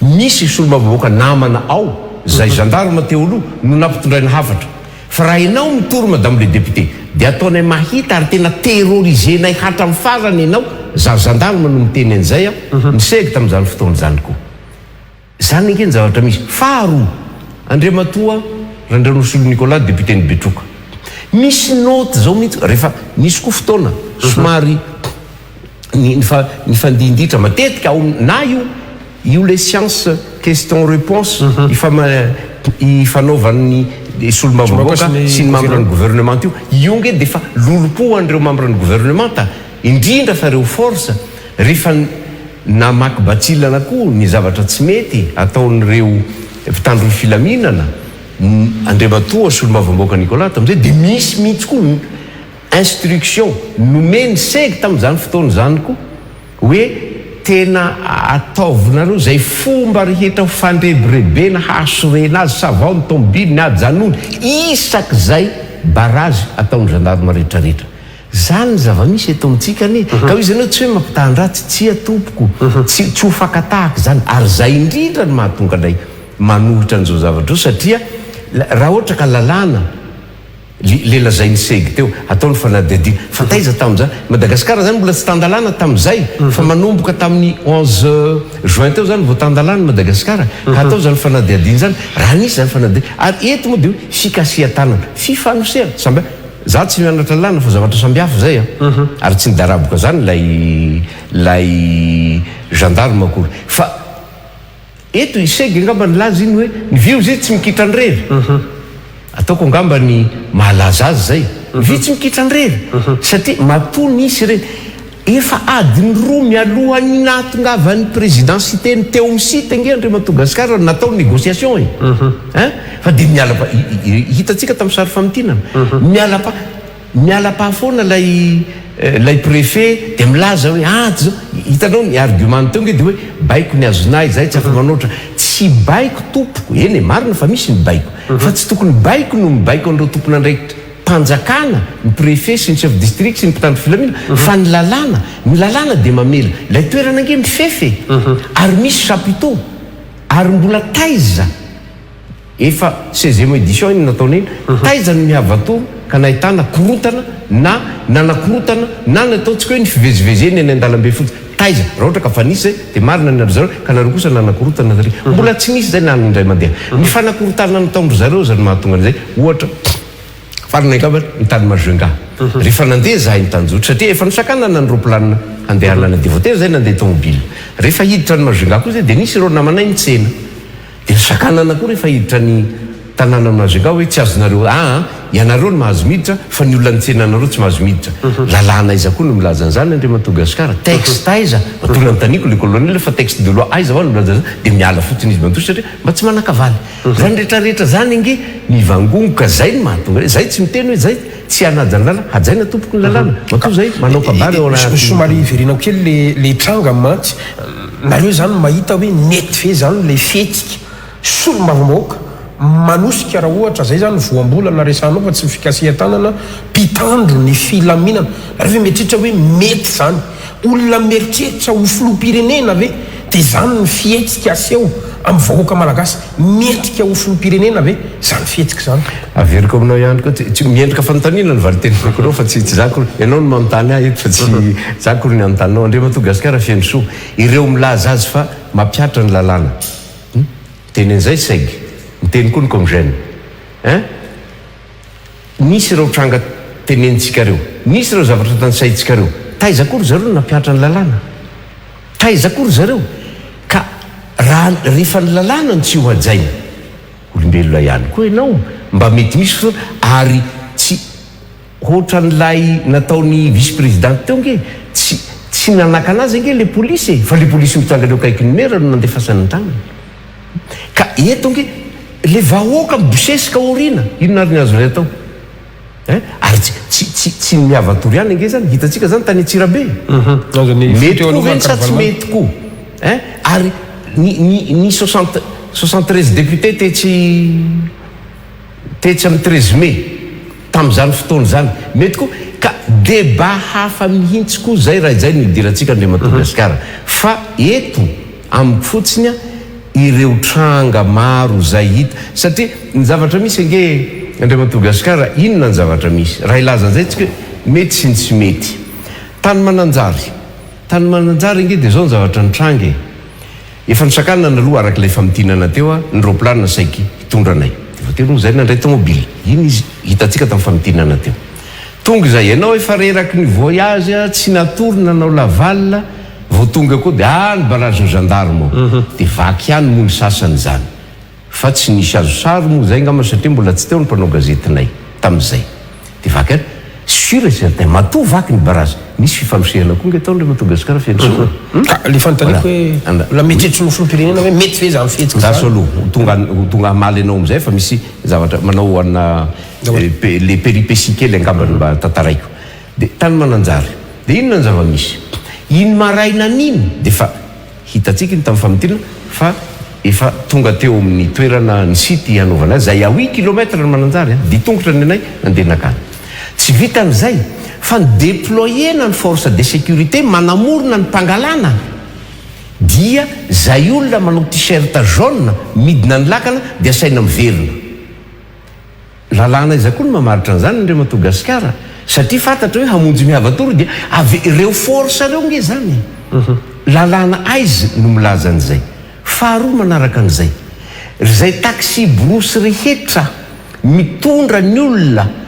misy solombavam-bahoaka namana ao zay gendarme teo aloha no nampitondraina hafatra fa raha ianao mitory madame le député de ataonay mahita ary tena terrorisenay hatramin'ny farany ianao za gendarme no miteny an'izay nisega tamin'izany fotoana zany koa zany ingeny zavatra misy faharoa Andriamatoa Randrianosolo Nicolas député ny Betroka misy note zao mihitsy rehefa nisy koa fotoana somary ny fandinditra matetika ao na io les sciences question réponse ifanaovan'ny solombavam-bahoaka sy ny membre-ny gouvernement io nge de fa lolopo an'ireo membre-ny gouvernement indrindra fa reo force rehefa namaky batsilana koa ny zavatra tsy mety ataon'ireo mpitandro ny filaminana Andriamatoa solombavam-bahoaka Nicolas tamin'izay de misy mihitsy koa instruction nomeny segy tamin'izany fotoana zany koa hoe tena ataovinareo zay fomba rehetra fandrebirebena hasorena azy savao ny tomobily ny ady zanony isak'izay barazy ataon'ny gendarme rehetrarehetra zany zava-misy eto amintsika ane ka izy anao tsy hoe mampitahany ratsy tsy atompoko tsy ho fakatahaka zany ary zay indrindra ny mahatonga anay manohitra an'izao zavatra io satria raha ohatra ka lalàna le lazainy segy teo ataony fanadidina fa taiza tamin'izany Madagasikara zany mbola tsy tandalàna tamin'izay fa manomboka tamin'ny 11 juin teo zany vao tandalàna Madagasikara ka atao zany fanadihadina zany raha nisy zany fanadihadina ary eto moa de hoe fikasihan-tanana fifanosehana samby za tsy mianatra lalàna fa zavatra sambihafa zay ary tsy nidaraboka zany lay gendarme akory fa eto isegy angamba ny laza iny hoe ny vio zay tsy mikitra ny rery ataoko angamba ny mahalaza azy zay vio tsy mikitra ny rery satria mapony isy reny efa adiny roa mialohan'ny nahatongavan'ny présidensité ny teo misita nge andre Madagasikara natao négociation fa de mialapa hitatsika tamin'ny sary famitinana mialapa foana lay préfet de milaza hoe ty zao hitanao ny argument teo nge de hoe baiko ny azonay zay tsy afa manoatra tsy baiko tompoko eny marina fa misy ny baiko fa tsy tokony baiko no mibaiko an'ireo tompona andraikitra mpanjakana ny préfet sy ny chef district sy ny mpitandro filamina fa ny lalàna de mamela lay toerana nge mifefy ary misy chapiteau ary mbola taiza efa 16e édition iny nataony iny taiza ny mihavatoro ka nahitana korotana na nanakorotana na nataontsika hoe ny fivezivezeny eny an-dalambe fotsy taiza raha ohatra ka fa nisy zay de marina ny ry zareo ka nareo kosa nanakorotana zare mbola tsy nisy zay na indray mandeha ny fanakorotana nataondry zareo zany mahatonga an'izay ohatra farana angamba ny tany Majunga rehefa nandeha zahay ny tanjotra satria efa nisakanana ny roplanina andehanana devoter zay nandeha tomobile rehefa hiditra ny Majunga koa zay de nisy ireo namanay ny tsena de nisakanana koa rehefa hiditra ny tanàna Majunga hoe tsy azonareo ianareo no mahazo miditra fa ny olona ny tsenanareo tsy mahazo miditra lalàna iza koa no milaza an'izany andre Madagasikara texte aiza matolona nytaniko le colonel fa texte de loi aiza va no milaza zany de miala fotsiny izy mantory satria mba tsy manakavaly zany rehetrarehetra zany nge mivangongoka zay ny mahatonga zay tsy miteny hoe zay tsy anaja ny lalàna hajaina tompoko ny lalàna mato zay manao kabary ao somary iverenako kely le tranga mantsy nareo zany mahita hoe nety fe zany le fetsika solombavam-bahoaka manosika raha ohatra zay zany voambolana resanao fa tsy fikasihan-tanana mpitandro ny filaminana rehefa mieritreritra hoe mety zany olona mieritreritra ho filoham-pirenena ve de zany ny fihetsika aseho amin'ny vahoaka malagasy miendrika ho filoham-pirenena ve zany fihetsika zany averiko aminao ihany koa tsy miendrika fanontaniana ny valiteniko anao fa tsy zako ianao no manontany ahy eto fa tsy zako ny anontanyao andre Madagasikara fiandrosoa ireo milaza azy fa mampiatra ny lalàna teny an'izay saigy miteny koa ny comgène nisy ireo tranga tenentsika reo, nisy ireo zavatra tansaitsika reo, taiza kory zareo nampiatra ny lalàna, taiza kory zareo ka raha rehefa ny lalàna no tsy ho hajaina olombelona ihany koa ianao mba mety misy fotoana ary tsy ohatra n'ilay nataony vice président teo nge tsy nanaka anazy nge le polisy fa le polisy mitanga leo kaiky numera no nandefasany ny tanany ka eto nge le vahoaka mibosesika orina inona ary ny azo ray atao ary tsy miavatory ihany nge zany hitatsika zany tany Tsirabe mety koa veny sa tsy mety koa ary ny 73 député tetsy amin'ny 13 mai tamin'izany fotoana zany mety koa ka débat hafa mihitsy koa zay raha izay nidirantsika Andria Madagasikara fa eto amin'ny fotsiny ireo tranga maro zay hita satria ny zavatra misy nge Andria Madagasikara inona ny zavatra misy raha ilaza an'izay tsika mety sy ny tsy mety tany mananjary nge dia zao ny zavatra ny tranga efa nisakanina naloha arak'ilay famitinana teo ny roplanina saiky hitondranay teo zay nandray tomobily iny izy hitatsika tamin'ny famitinana teo tonga zay ianao efa reraky ny voyage tsy natory nanao laval vao tonga koa dia ny barage gendarme dia vaky ihany moa ny sasany zany fa tsy nisy azo sary moa zay ngamba satria mbola tsy teo ny mpanao gazetinay tamin'izay dia vaky ihany sur et certain matoa vaky ny barage misy fifanosehana koa nge tao Andria Madagasikara fiansoana le fantaniko hoe la metsetry nofilom-pirenena hoe mety fe zany fihetsika zaso aloha tonga amaly anao am'izay fa misy zavatra manao ana le péripéties kely angambany mba tantaraiko dia tany mananjary dia inona ny zava-misy iny maraina an'iny dia fa hitatsika iny tamin'ny famitirana fa efa tonga teo amin'ny toerana ny sity hanaovana azy zay 8 kilometre ny mananjary dia tongotra ny anay nandeha nakany tsy vita an'izay fa ny déployena ny force de sécurité manamorona ny mpangalana dia zay olona manao t-shirt jaune midina ny lakana dia asaina miverina lalàna iza koa ny mamaritra an'izany Andria Madagasikara satria fantatra hoe hamonjy mihavatory dia ireo force reo nge zany lalàna aizy no milaza an'izay faharoa manaraka an'izay zay taxi brosy rehetra mitondra ny olona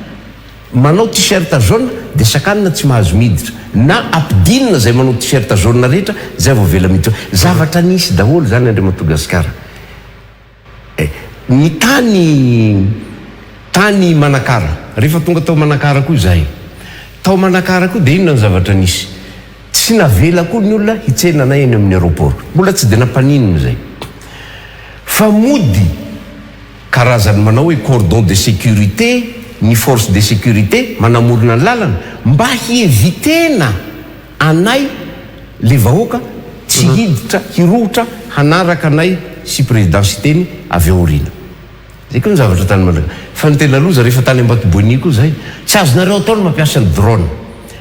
manao t-shirt jaune dia sakanina tsy mahazo miditra na ampidinina zay manao t-shirt jaune rehetra zay vao vela miditra zavatra nisy daholo zany Andria Madagasikara ny tany Manakara rehefa tonga tao Manakara koa zahay tao Manakara koa dia inona ny zavatra nisy tsy navela koa ny olona hitsenanay eny amin'ny aéroport mbola tsy dia nampaninina zay fa mody karazany manao hoe cordon de sécurité ny force de sécurité manamorona ny lalana mba hievitena anay le vahoaka tsy hiditra hirotra hanaraka anay sy présidensiteny avy aorina zay koa ny zavatra tany malaga fa ny tena loza rehefa tany Ambatoboiny koa zay tsy azonareo atao ny mampiasa ny drone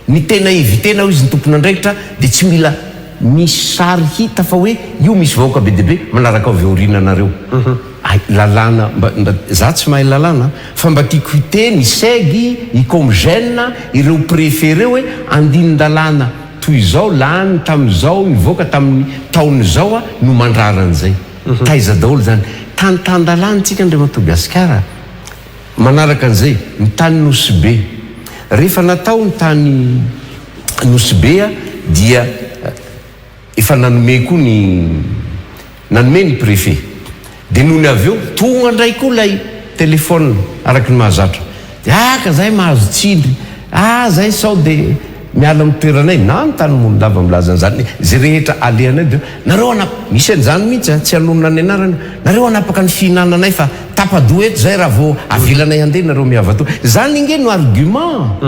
ny tena evitena ho izy ny tompony andraikitra dia tsy mila misy sary hita fa hoe io misy vahoaka be dia be manaraka avy aorina anareo lalàna za tsy mahay lalàna fa mba tiako hiteny saigy i comgène ireo préféré hoe andinin-dalàna toy izao lany tamin'izao nivoaka tamin'ny taon'izao no mandraran'izay taiza daholo zany tany-tany-dalàna tsika Andria Madagasikara manaraka an'izay ny tany Nosy-Be rehefa natao ny tany Nosy-Be dia efa nanome koa nanome ny préfet dia noho ny avy eo tonga indray koa lay telefôna araky ny mahazatra dia ka zay mahazo tsindry zay sao dia miala amin'ny toeranay na ny tany mony lava milaza an'izany zay rehetra alehanay dia nareo misy an'izany mihitsy tsy anonona ny anarana nareo anapaka ny fihinananay fa tapadoa eto zay raha vao avilanay andeha nareo miavato zany inge no argument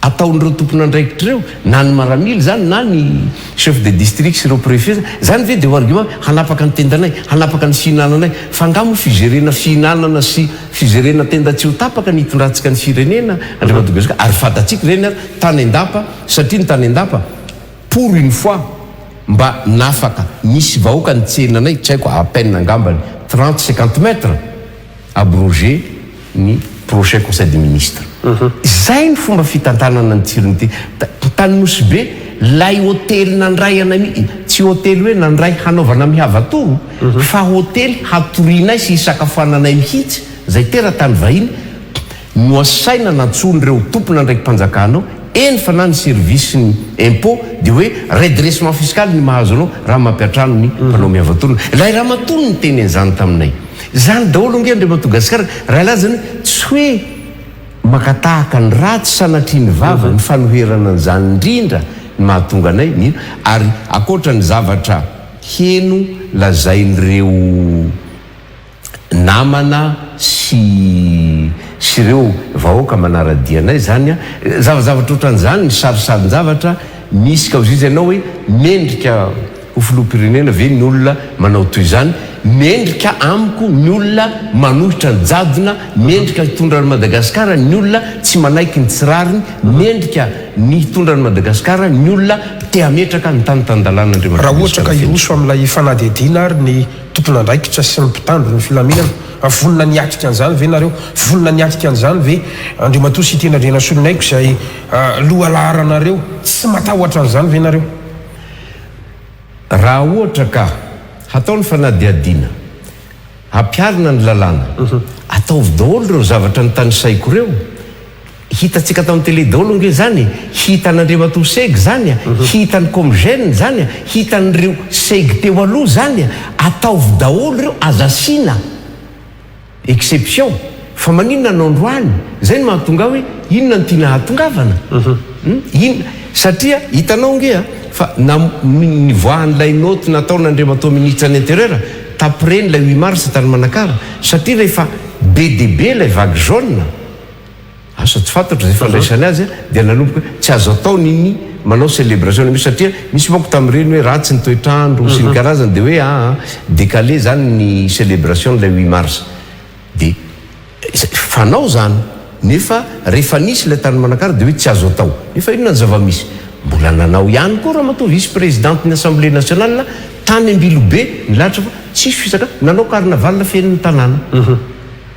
ataon'ireo tompony andraikitra reo na ny maramily zany na ny chef de district sy ireo préfet zany ve dia ho argument hanapaka ny tendanay hanapaka ny fihinananay fa ngamo fizerena fihinanana sy fizerena tenda tsy ho tapaka ny hitondrantsika ny firenena Andria Madagasikara ary fatatsika reny ary tany an-dapa satria ny tany an-dapa pour une fois mba nafaka misy vahoaka ny tsenanay tsy haiko à peine angambany 30-50 mètres abroger ny prochain conseil des ministres zay ny fomba fitantanana ny tsirony tany Nosy-Be lay hôtely nandray tsy hôtely hoe nandray hanaovana mihavatoro fa hôtely hatorianay sy hisakafoananay mihitsy zay tera-tany vahiny no asaina nantsony ireo tompona ndraiky mpanjakanao eny fa na ny service ny impôt dia hoe redressement fiscal ny mahazo anao raha mampiatrano ny mpanao mihavatoro lay raha matono ny teny an'izany taminay zany daholo nge andre Madagasikara raha lazany tsy hoe makatahaka ny ratsy sanatria ny vava ny fanoherana an'izany indrindra ny mahatonga anay ny ary akoatra ny zavatra heno lazain'ireo namana sy ireo vahoaka manaradianay zany a zavazavatra ohatran'izany ny sarisarin-javatra misy ka ozizy ianao hoe mendrika ho filoham-pirenena ve ny olona manao toy izany mendrika amiko ny olona manohitra ny jadona mendrika hitondrany Madagasikara ny olona tsy manaiky ny tsirariny mendrika ny hitondrany Madagasikara ny olona te hametraka ny tanytandalana raha ohatra ka iroso amin'ilay fanadihadiana ary ny tompona andraikitra sy ny mpitandro ny filaminana vonina niatrika an'izany ve nareo vonina niatrika an'izany ve Andriamatoa sy tenandrena solonayko izay lohalaharanareo tsy matahotra an'izany ve nareo raha ohatra ka hatao ny fanadihadiana hampiarina ny lalàna ataovy daholo ireo zavatra ny tany saiko ireo hitantsika tao amin'ny télé daholo nge zany hitan'Andriamatoa seg zany a hitany comgène zany a hitan'ireo seg teo aloha zany a ataovy daholo ireo azasiana exception fa maninona anao androany zay ny mahatonga hoe inona ny tiana hatongavana inona satria hitanao ngea fa nivoahan'ilay note nataon'Andriamatoa ministre ny intérieur tapreny ilay 8 mars tany manakara satria rehefa be de be ilay vague jaune asa tsy fantatra zay fandraisany azy dia nanomboka tsy azo atao niny manao célébration misy satria misy manko tamin'ireny hoe ratsy ny toetrandro sy ny karazany dia hoe décalé zany ny célébration ilay 8 mars dia fanao zany nefa rehefa nisy ilay tany manakara dia hoe tsy azo atao nefa inona ny zava-misy mbola nanao ihany koa raha matoa vice présidente ny assemblée nationale tany ambilobe nilatra fa tsisy fisaka nanao carnaval feniny tanàna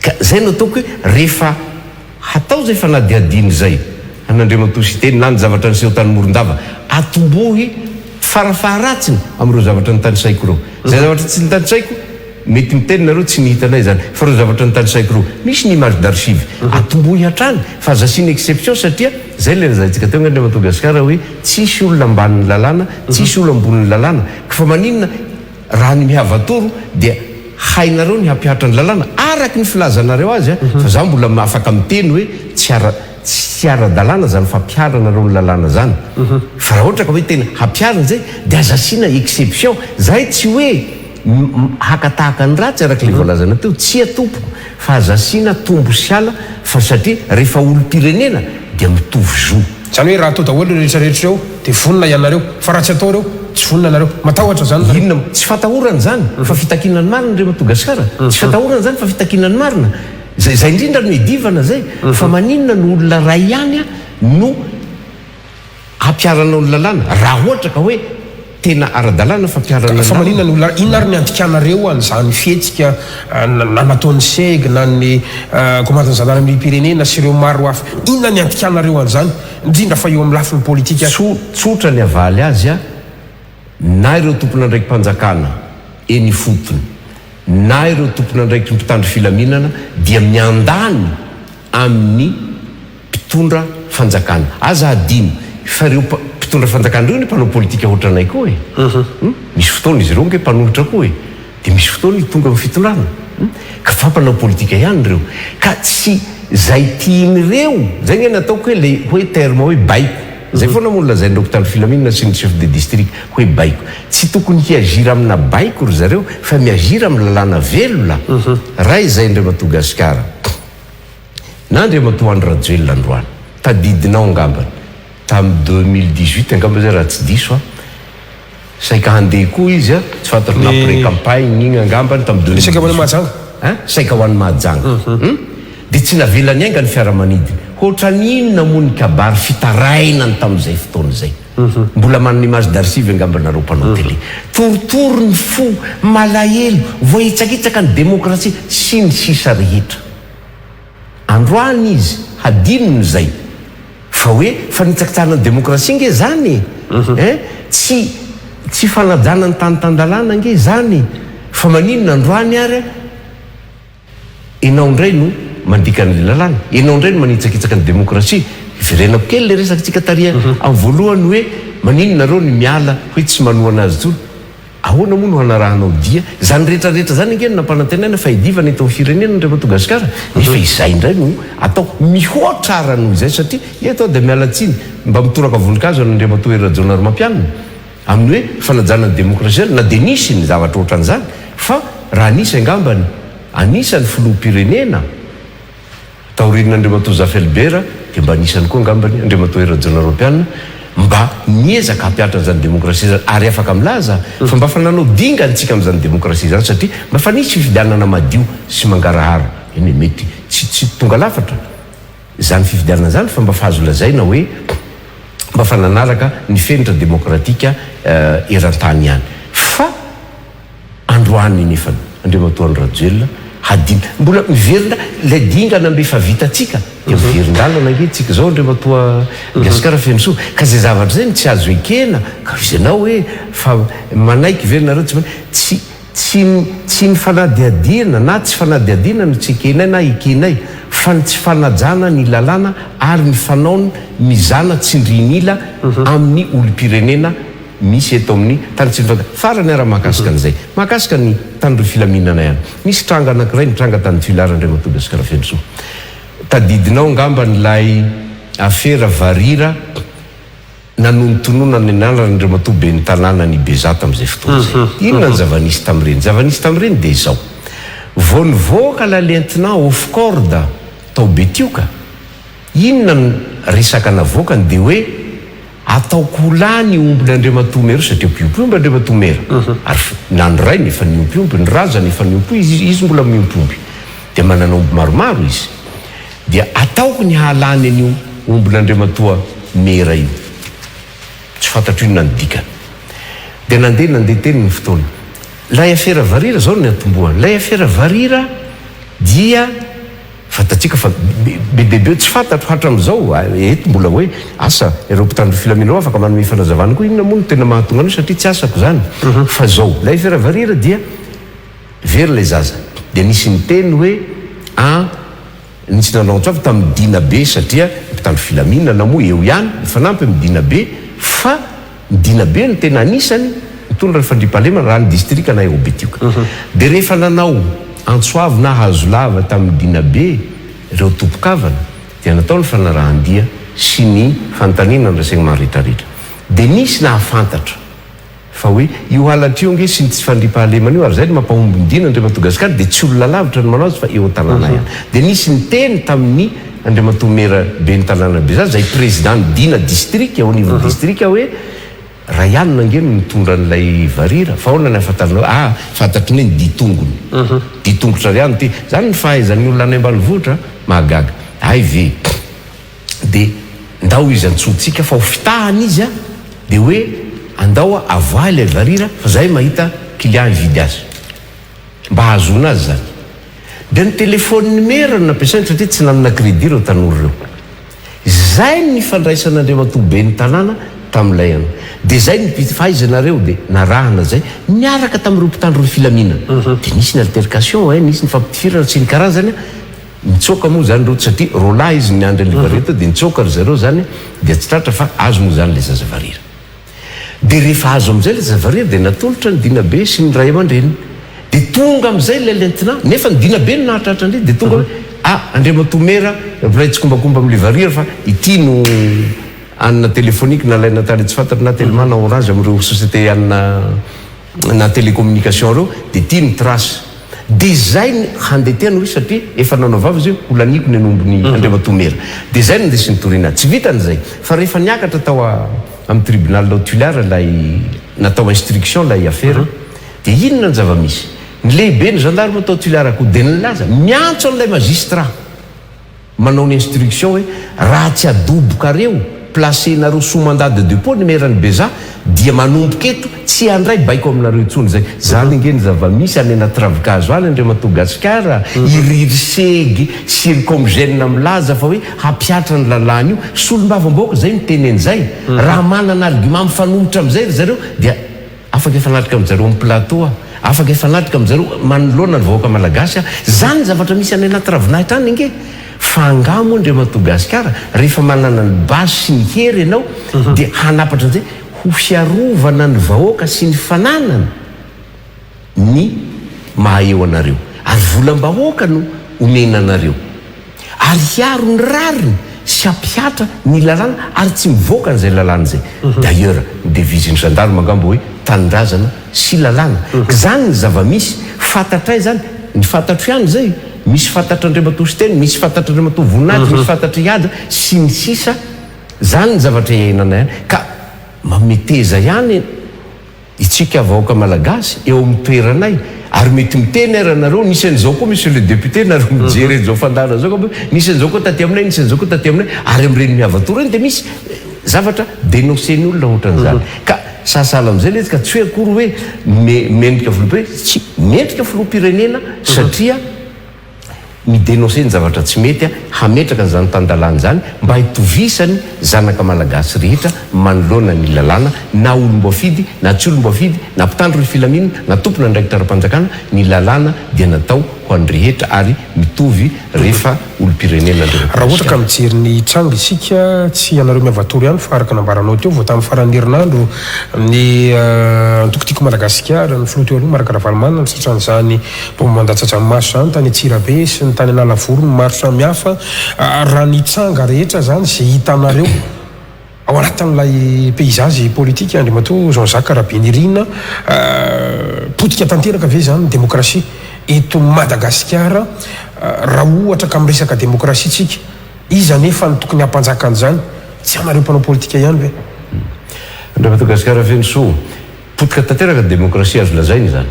ka zay no ataoko hoe rehefa hatao zay fanadihadiany zay an'Andriamatoa sy teny na ny zavatra nyseho tany Morondava atombohy farafaharatsiny amin'ireo zavatra ny tany saiko ireo zay zavatra tsy ny tany saiko mety miteny nareo tsy nihitanay zany fa ireo zavatra ny tany saiko ireo misy ny image d'archive atombohy hatrany fa azasiana exception satria zay le zahantsika teo Andriamatoa Madagasikara hoe tsisy olona ambanin'ny lalàna tsisy olona ambonin'ny lalàna ka fa maninona raha ny mihavatoro dia hainareo ny hampihatra ny lalàna araky ny filazanareo azy fa za mbola afaka miteny hoe tsy ara-dalàna zany fampiaranareo ny lalàna zany fa raha ohatra ka hoe tena hampiarana zay dia azasiana exception zay tsy hoe hakatahaka ny ratsy araky le voalazana teo tsy atompoko fa azasiana tombo sy ala fa satria rehefa olo-pirenena dia mitovy zo zany hoe raha atao daholo rehetrarehetra reo dia vonina ianareo fa raha tsy atao reo tsy vonina nareo matahotra zany inona tsy fatahorana zany fa fitakinany marina Andriamatoa Madagasikara tsy fatahorana zany fa fitakinany marina zay indrindra no edivana zay fa maninona ny olona ray ihany no hampiaranao ny lalàna raha ohatra ka hoe tena ara-dalàna fampiarana fa maninona ny olona inona ary ny andikanareo an'izany fihetsika na nataon'ny seg na ny commandant gendarme amin'ny pirenena sy ireo maro hafa inona ny andikanareo an'izany indrindra fa eo amin'ny lafin'ny politika tsotra ny avaly azy na ireo tompona ndraiky mpanjakana eny fotony na ireo tompona ndraiky mpitandro filaminana dia miandany amin'ny mpitondra fanjakana aza adino fa ireo mpitondra fanjakana ireo ny mpanao politika ohatranay koa misy fotoana izy ireo nge mpanohitra koa dia misy fotoana tonga amin'ny fitondrana ka fampanao politika ihany ireo ka tsy zay tian'ireo zay nge nataoko hoe le hoe terme hoe baiko zay foana moa lazain'ireo mpitandro filaminana sy ny chef de district hoe baiko tsy tokony hiagira amina baiko ry zareo fa miagira amin'ny lalàna velona raha izay Andriamatoa Madagasikara na Andriamatoa Andry Rajoelina androany tadidinao angambany tamin'ny 2018 angamba zay raha tsy diso saika handeha koa izy tsy fantatro na après campagne igny angambany tamin'ny saika hoan'ny mahajanga saika hoan'ny mahajanga dia tsy navelany aingany fiaramanidiny ohatra n'inona moa ny kabary fitarainany tamin'izay fotoana izay mbola manana image d'archive angambanareo mpanao télé torotoro ny fo malahelo voahitsakitsaka ny démocratie sy ny sisa rehetra androany izy hadinony zay fa hoe fanitsakitsahana ny demokrasia nge zany tsy fanajana ny tanytandalàna nge zany fa maninona androany ary ianao indray no mandikan'le lalàna, ianao indray no manitsakitsaka ny demokrasia. Iverenako kely le resakantsika taria amin'ny voalohany hoe maninona nareo ny miala hoe tsy manohana azy tsony. Ahoana moa no hanarahanao dia zany rehetrarehetra zany nge no nampanantenaina fa idivana eto amin'ny firenena Andria Madagasikara nefa izay indray no atao mihoatra noho izay satria eto dia miala tsiny mba mitoraka voninkazo ny Andria Matoera Jonary Mampianina amin'ny hoe fanajana ny demokrasia na dia nisy ny zavatra ohatran'izany fa raha nisy angambany anisany filoham-pirenena taorian'Andria Matoa Felbera dia mba anisany koa angambany Andria Matoera Jonary Mampianina mba miezaka hampiatra an'izany demokrasia zany ary afaka milaza fa mba fa nanao dingantsika amin'izany demokrasia zany satria mba fa nisy fifidianana madio sy mangarahara eny mety tsy tonga lafatra zany fifidianana zany fa mba fahazo lazaina hoe mba fa nanaraka ny fenitra demokratika eran-tany ihany fa androany nefany Andria Matoa Rajoelina hadina mbola miverina ilay dingana mbe fa vitatsika dia miverin-dalana nge tsika zao Andria Matoa Gasikara Fenosoa ka zay zavatra zay tsy azo ekena ka izy anao hoe fa manaiky verinareo tsy ny fanadiadina na tsy fanadiadina no tsy ekenay na ekenay fa ny tsy fanajana ny lalàna ary ny fanao mizana tsindrinila amin'ny olom-pirenena misy eto amin'ny tany tsy farany ara mahakasika an'izay mahakasika ny tanyre filaminana ihany misy tranga anankiray ny tranga tany filara Andria Matoa Gasikara Fenosoa tadidinao angamba nylay afera varira nanontonoana ny anala Andria Matoa be ny tanàna ny Bezata amin'izay fotoana zay inona ny zavanisy tamin'ireny zavanisy tamin'ireny dia izao vao nivoaka la lentina off-corde tao Betioka inona ny resaka navoakany dia hoe ataoko lany ombony Andria Matoa Mera satria mpiompiomby Andria Matoa Mera ary nandray nefa niompiomby ny raza nefa niompi izy mbola miompiomby dia manana omby maromaro izy dia ataoko ny halany an'io ombony Andria Matoa Mera io tsy fantatro ino nanodikany dia nandeha teny ny fotoana lay afera varira zao ny atombohany lay afera varira dia fantatsika fa be dehibe tsy fantatro hatramin'izao eto mbola hoe asa ireo mpitandro filaminao afaka manome fanazavana koa inona moa no tena mahatonga anao satria tsy asako zany fa zao lay afera varira dia very lay zaza dia nisy ny teny hoe nisy nanaotsavy tamin'ny dina be satria mpitandro filaminana moa eo ihany fanampy amin'ny dina be fa ny dina be no tena anisany mitondra ny fandriam-pahalemana raha ny distrika na eo Betioka dia rehefa nanao antsoavy na hazo lava tamin'ny dina be ireo tompokavana dia natao ny fanarahan-dia sy ny fanontaniana ny rasaigny maretraretra dia nisy nahafantatra fa hoe io halatrio nge sy ny tsy fandriam-pahalemana io ary zay ny mampahomby midina Andria Matoa Gasikara dia tsy olona lavitra ny manao azy fa eo an-tanàna ihany dia nisy ny teny tamin'ny Andria Matoa Mera be ny tanàna be zay président dina distrika ao niveau distrika hoe raha ihany nangeno mitondra n'ilay varira fa ahoana ny afantarinao fantatry ny ditongony ditongotra ry ihany ty zany ny fahaizan'ny olona any ambanivohitra mahagaga ve dia ndao izy antsotsika fa ho fitahany izy dia hoe andao avoa ilay varira fa zay mahita client hividy azy mba hazona azy zany dia ny telefony numera no nampiasainy satria tsy nanana crédit ireo tanora ireo zay ny fandraisan'Andria Matoa be ny tanàna tamin'ilay any dia zay ny fahaizanareo dia narahana zay miaraka tamin'ireo mpitandro ny filaminana dia nisy ny altercation nisy ny fampitifirana sy ny karazany mitsoka moa zany reo satria rola izy ny andry an'le varira dia nitsoka ry zareo zany dia tsy tratra fa azo moa zany le zazavarira dia rehefa azo amin'izay le zazavarira dia natolotra ny dina be sy ny ray aman-dreny dia tonga amin'izay le lentina nefa ny dina be no nahatratra andreny dia tonga hoe Andria Matoa Mera mpiray tsy kombakomba amin'le varira fa ity no anina telefonique nalaina tany tsy fantatra na telema na orange amin'ireo société anina na télécommunication reo dia ity ny trace dia zay ny handetehana hoe satria efa nanao vava izy hoe olaniko ny anombony Andria Matoa Mera dia zay no ndesy nitorina tsy vitan'izay fa rehefa niakatra tao amin'ny tribunal notulaire lay natao instruction lay affaire dia inona ny zava-misy ny lehibe ny gendarme tao tulaire koa dia nilaza miantso an'ilay magistrat manao ny instruction hoe raha tsy adoboka reo placenareo sous mandat de dépôt ny merany beza dia manomboka eto tsy andray baiko aminareo intsony zay zany ngeny zava-misy any anaty ravikazo any Andriamatoa Gasikara irirysegy sy comme gène milaza fa hoe hapiatra ny lalàna io solom-bavamboaka zay miteny an'izay raha manana argument mifanombotra am'izay ry zareo dia afaka ifanatrika amin'izareo amin'ny plateau afaka ifanatrika amin'izareo manoloana ny vahoaka malagasy zany zavatra misy any anaty ravinahitra any nge fa angamo Andriamatoa Gasikara rehefa manana ny basy sy ny hery ianao dia hanapatra an'izay ho fiarovana ny vahoaka sy ny fananana ny mahaeo anareo ary volam-bahoaka no omena anareo ary hiaro ny rariny sy ampiatra ny lalàna ary tsy mivoaka n'izay lalàna zay d'ailleurs ny devise ny gendarme angambo hoe tanindrazana sy lalàna zany ny zava-misy fantatray zany ny fantatro ihany zay misy fantatra Andriamatoa Siteny misy fantatra Andriamatoa Voninahitra misy fantatra Iada sy ny sisa zany ny zavatra iainana ihany ka mameteza ihany itsika vahoaka malagasy eo amin'ny toeranay ary mety miteny ary anareo nisy an'izao koa monsieur le député nareo mijery an'izao fandara zao ka nisy an'izao koa taty aminay nisy an'izao koa taty aminay ary amin'ireny miavatoa reny dia misy zavatra dénoncé-ny olona ohatran'izany ka sasala amin'izay le ka tsy hoe akory hoe mendrika filoha-pirenena tsy mendrika filoha-pirenena satria midénoncé ny zavatra tsy mety hametraka n'izany tandalàna zany mba hitovisany zanaka malagasy rehetra manoloana ny lalàna na olom-boafidy na tsy olom-boafidy na mpitandro ny filaminana na tompona ndraiky tara-panjakana ny lalàna dia natao ho an'ny rehetra ary mitovy rehefa olom-pirenena raha ohatra ka mijery ny tranga isika tsy anareo miavatory ihany fa araka nambaranao teo vao tamin'ny faran'ny herinandro ny antokotiko Madagasikara ny filoha teo aloha Marakaravalomanina nisatran'izany mandatsatsa maso zany tany Tsirabe sy ny tany Analavoro ny maro samihafa raha ny tranga rehetra zany zay hitanareo ao anatin'ilay paysage politique Andriamatoa Jean-Jacques Rabenirina potika tanteraka ve zany démocratie eto Madagasikara raha ohatra ka miresaka démocratie tsika iza nefa ny tokony hampanjaka an'izany tsy anareo mpanao politika ihany ve Andriamatoa Gasikara Fenosoa potika tanteraka démocratie azo lazainy zany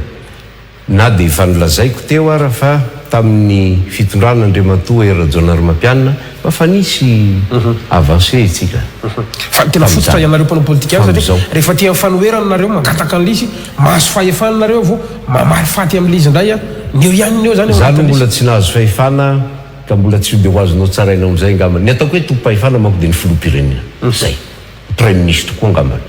na dia efa nolazaiko teo ara fa tamin'ny fitondrana Andriamatoa Rajaonarimampianina fa nisy avancé itsika fa tena fototra ianareo mpanao politika any satria rehefa tia fanoherana nareo mangataka an'lizy mahazo fahefana nareo vao mamaly faty amin'lizy indray neo ihany neo zany zany mbola tsy nahazo fahefana ka mbola tsy dia ho azonao tsarainao am'izay angambany ny ataoko hoe tompo-pahefana manko dia ny filoha-pirenena zay prime ministre koa angambany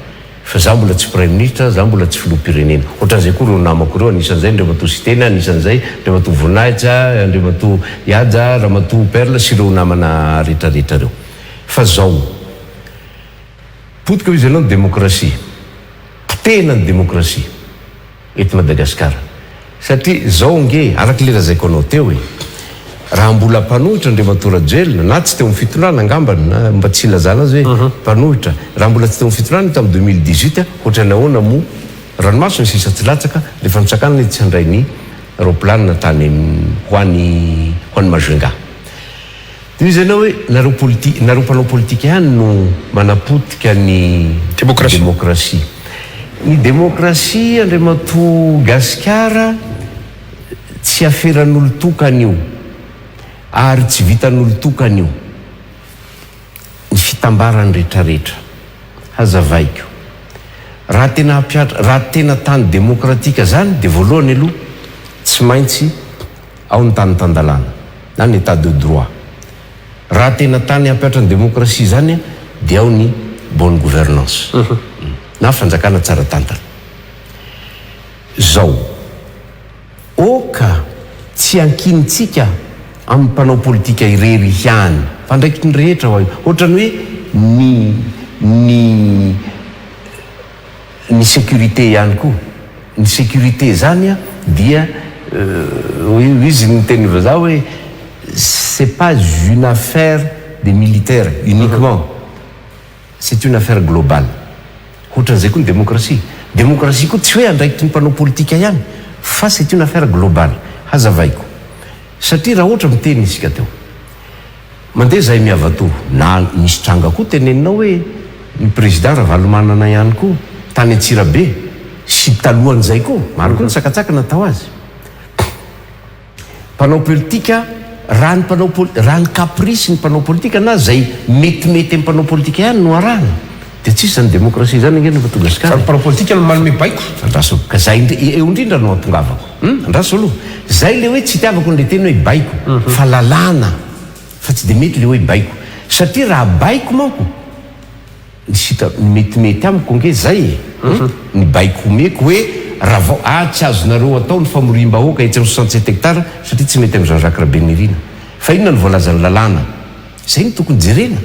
fa za mbola tsy prime ministre za mbola tsy filoha-pirenena ohatran'izay koa reo namako reo anisan'izay Andriamatoa Siteny anisan'izay Andriamatoa Voninahitra Andriamatoa Iada Ramatoa Perla sy ireo namana rehetrarehetra reo fa zao potika izy ianao ny démocratie potehina ny démocratie eto Madagasikara satria zao nge araka le razaiko anao teo hoe raha mbola mpanohitra Andriamatoa Rajoelina na tsy teo amin'ny fitondrana angambany na mba tsy ilazana azy hoe mpanohitra raha mbola tsy teo amin'ny fitondrana tamin'ny 2018 ohatrany ahoana mo ranomaso ny sisa tsy latsaka rehefa nitsakana tsy handray ny aeroplanina tany ho an'ny Majunga dia izy ianao hoe nareo mpanao politika ihany no manapotika ny démocratie ny démocratie Andriamatoa Gasikara tsy aferan'olo tokana io ary tsy vitan'olo tokana io ny fitambarany rehetrarehetra hazavaiko raha tena hampiatra raha tena tany démocratika zany dia voalohany aloha tsy maintsy ao ny tany tandalàna na ny état de droit raha tena tany hampiatra ny démocratie zany dia ao ny bonne gouvernance na fanjakana tsara tantana zao oka tsy ankinitsika amin'ny mpanao politika irery ihany fa ndraiky ny rehetra ohatrany hoe ny sécurité ihany koa ny sécurité zany dia izy ny teny vazaha hoe c'est pas une affaire des militaires uniquement c'est une affaire globale ohatran'izay koa ny démocratie koa tsy hoe andraikitry ny mpanao politika ihany fa c'est une affaire globale hazavaiko satria raha ohatra miteny isika teo mandeha zahay miavatoa na misy tranga koa teneninao hoe ny président Ravalomanana ihany koa tany Antsirabe sy talohan'izay koa maro koa ny tsakatsaka natao azy mpanao politika raha ny kaprisy ny mpanao politika na zay metimety amin'ny mpanao politika ihany no arahana dia tsisy zany démocratie zany angeny fa tonga sikara mpanao politika no manome baiko andraso ka zay eo indrindra no atongavako andraso aloha zay le hoe tsy itiavako n'le teny hoe baiko fa lalàna fa tsy de mety le hoe baiko satria raha baiko manko nisita metimety amiko nge zay ny baiko omeko hoe raha vao tsy azonareo atao ny famorim-bahoaka etsy amin'ny 67 hectare satria tsy mety amin'ny Jean-Jacques Rabenirina fa inona ny voalazany lalàna zay ny tokony jerena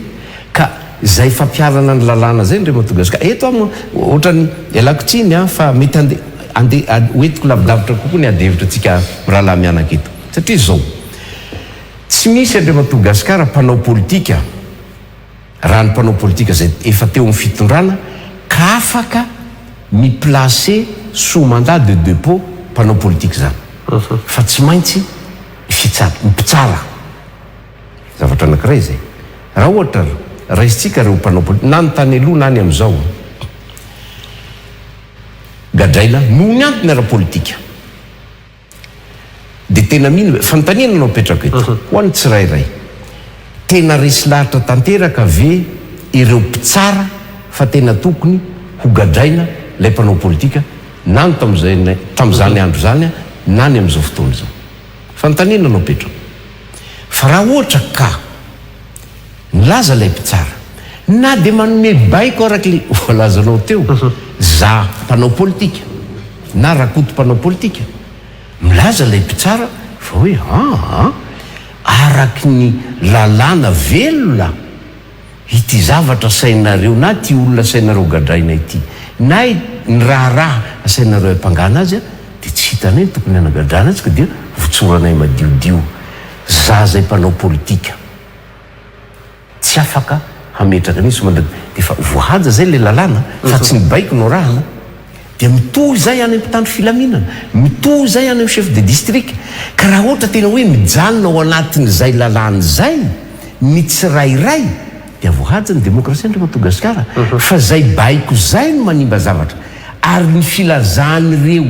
ka zay fampiarana ny lalàna zay ndre Madagasikara eto am ohatrany elakotsiny fa mety andeha hoentiko lavidavitra kokoa ny adevitra tsika mirahalahy mianaka eto satria zao tsy misy andre Madagasikara mpanao politika raha ny mpanao politika zay efa teo amin'ny fitondrana ka afaka miplacer sous mandat de dépôt mpanao politika zany fa tsy maintsy mipitsara zavatra anankiray zay raha ohatra raisitsika reo mpanao politika na ny tany aloha na ny am'izao gadraina noho ny antony ara-politika dia tena mino fanontaniana anao petraka eto ho an'ny tsirairay tena resy lahatra tanteraka ve ireo mpitsara fa tena tokony ho gadraina ilay mpanao politika na ny tam'izany andro zany na ny am'izao fotoana zao fanontaniana anao petraka fa raha ohatra ka nilaza ilay mpitsara na dia manome baiko arak'le voalazanao teo za mpanao politika na rakoto mpanao politika milaza ilay mpitsara fa hoe araky ny lalàna velona ity zavatra sainareo na ty olona sainareo gadraina ity na ny raharaha asainareo ampangana azy dia tsy hitanay tokony anagadrana azy ka dia votsoranay madiodio za zay mpanao politika tsy afaka hametraka nisy mandrady dia fa voahaja zay le lalàna fa tsy mibaiko no rahana dia mitohy zay any ampitandro filaminana mitohy zay any amin'ny chef de district ka raha ohatra tena hoe mijanona ao anatin'izay lalàna zay ny tsirairay dia voahaja ny démocratie ndre Madagasikara fa zay baiko zay no manimba zavatra ary ny filazan'ireo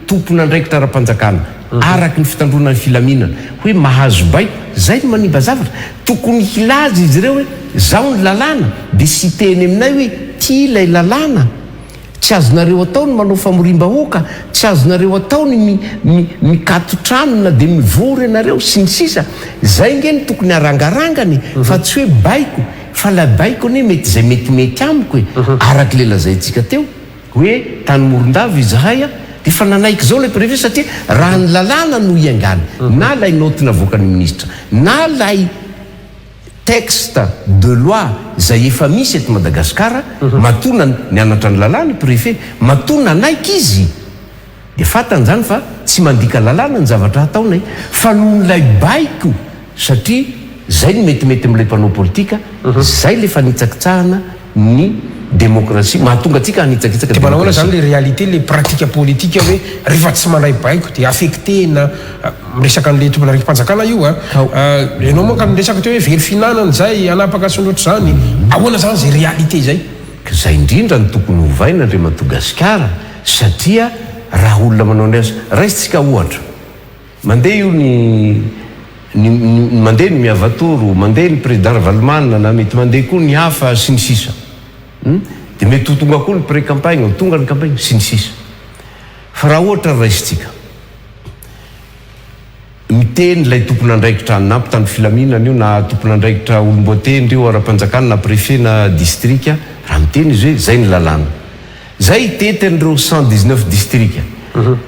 tompona andraikitra ara-panjakana araky ny fitandrona ny filaminana hoe mahazo baiko zay no manimba zavatra tokony hilaza izy ireo hoe zao ny lalàna dia sy teny aminay hoe ty ilay lalàna tsy azonareo atao ny manao famorim-bahoaka tsy azonareo atao ny mikato trano na dia mivory ianareo sy ny sisa zay nge ny tokony arangarangany fa tsy hoe baiko fa la baiko ane mety zay metimety amiko hoe araky le lazayntsika teo hoe tany morondava izahay dia fa nanaiky zao lay préfet satria raha ny lalàna no iangany na lay note navoakany ministra na lay texte de loi zay efa misy eto Madagasikara matona nianatra ny lalàna préfet matona naiky izy dia fatany zany fa tsy mandika lalàna ny zavatra ataonay fa noho nylay baiko satria zay ny metimety amin'ilay mpanao politika zay le fanitsakitsahana ny démocratie mahatonga atsika hanitsakitsaka dia manahoana zany le réalité le pratika politika hoe rehefa tsy mandray baiko dia affecté na miresaka an'le tompona raiki-panjakana io ianao manka miresaka teo hoe very finanana zay anapaka sy loatra zany ahoana zany zay réalité zay ka zay indrindra ny tokony hovaina ndre Madagasikara satria raha olona manao ny azy raisitsika ohatra mandeha io ny mandeha ny miavatoro mandeha ny président Ravalomanina na mety mandeha koa ny hafa sy ny sisa dia mety ho tonga koa ny pré-campagne ho tonga ny campagne sy ny sisa fa raha ohatra raisitsika miteny lay tompona andraikitra na mpitandro filaminana io na tompona andraikitra olomboatendry io ara-panjakana na préfet na district raha miteny izy hoe zay ny lalàna zay teten'ireo 119 district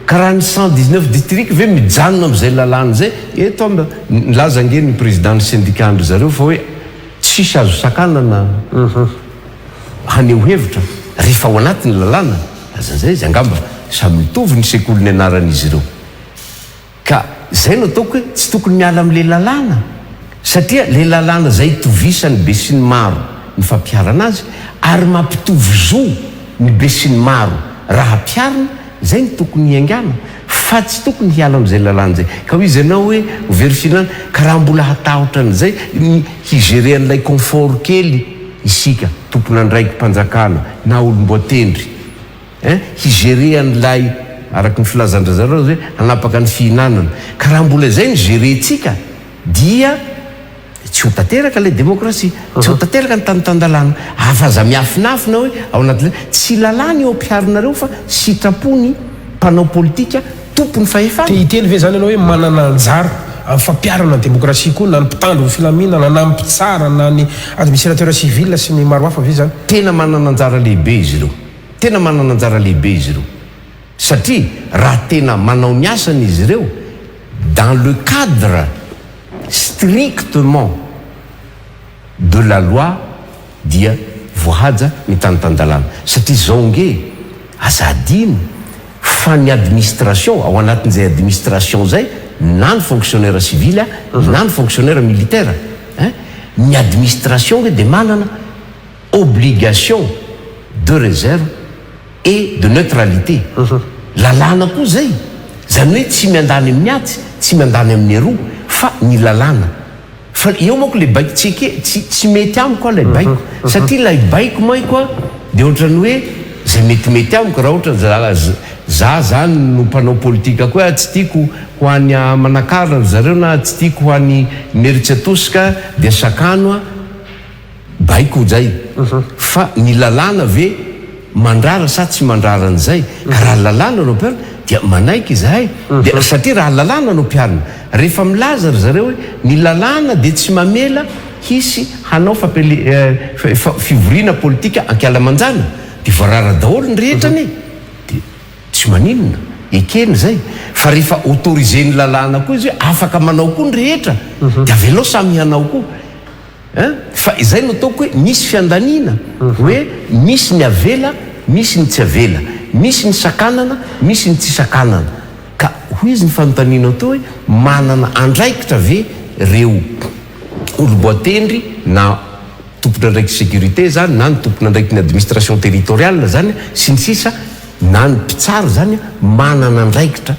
ka raha ny 119 district ve mijanona amin'izay lalàna zay eto nilaza nge ny président ny syndicat andry zareo fa hoe tsisy azo sakanana haneho hevitra rehefa ao anatin'ny lalàna azan'izay izy angamba samy mitovy ny sekoly ny anaran'izy ireo ka zay no ataoko hoe tsy tokony miala amin'le lalàna satria le lalàna zay tovisany be sy ny maro ny fampiarana azy ary mampitovy zo ny be sy ny maro raha ampiarina zay ny tokony iangana fa tsy tokony hiala amin'izay lalàna zay ka ho izy ianao hoe verifinana ka raha mbola hatahotra an'izay higerean'ilay confort kely isika tompona andraiky mpanjakana na olomboatendry higerean'ilay araky ny filazandra zareo hoe hanapaka ny fihinanana ka raha mbola zay ny gerentsika dia tsy ho tanteraka ilay demokrasia, tsy ho tanteraka ny tanytandalana. Afaza miafinafina hoe ao anatin'ilay tsy lalàna eo ampiharinareo fa sitrapony mpanao politika tompony fahefana. Tehiteny ve zany ianao hoe manana anjara amin'ny fampiarana ny demokrasia koa, na ny mpitandro ny filaminana, na ny mpitsara, na ny administrateur civil sy ny maro hafa ve zany? Tena manana anjara lehibe izy ireo, tena manana anjara lehibe izy ireo, satria raha tena manao ny asany izy ireo dans le cadre strictement de la loi dia voahaja ny tanytandalana. Satria zao nge azadiny fa ny administration ao anatin'izay administration zay na ny fonctionnaire civil na ny fonctionnaire militaire, ny administration de manana obligation de réserve et de neutralité. Lalàna koa zay, zany hoe tsy miandany amin'ny atsy, tsy miandany amin'ny roa, fa ny lalàna. Fa eo manko le baiko tsy mety amiko lay baiko, satria lay baiko maiko dia ohatrany hoe zay metimety amiko raha ohatra za zany no mpanao politika koa tsy tiako ho any Manakara zareo na tsy tiako ho any Meritsatomska dia sakano baiko zay. Fa ny lalàna ve mandrara sa tsy mandrara an'izay, ka raha lalàna no mpiarina dia manaiky izahay, dia satria raha lalàna no mpiarina rehefa milaza ry zareo hoe ny lalàna dia tsy mamela hisy hanao fivoriana politika ankialamanjana dia voarara daholo ny rehetrany dia tsy maninona ekeny zay. Fa rehefa autoriseny lalàna koa izy hoe afaka manao koa ny rehetra dia avelao samy hanao koa. Fa izay no ataoko hoe misy fiandanina hoe misy ny avela, misy ny tsy avela, misy ny sakanana, misy ny tsy sakanana. Ka hoy izy ny fanontaniana tao hoe manana andraikitra ve reo oloboatendry na tompona ndraiky sécurité zany na ny tompona ndraiky ny administration territoriale zany sy ny sisa na ny mpitsara zany manana andraikitra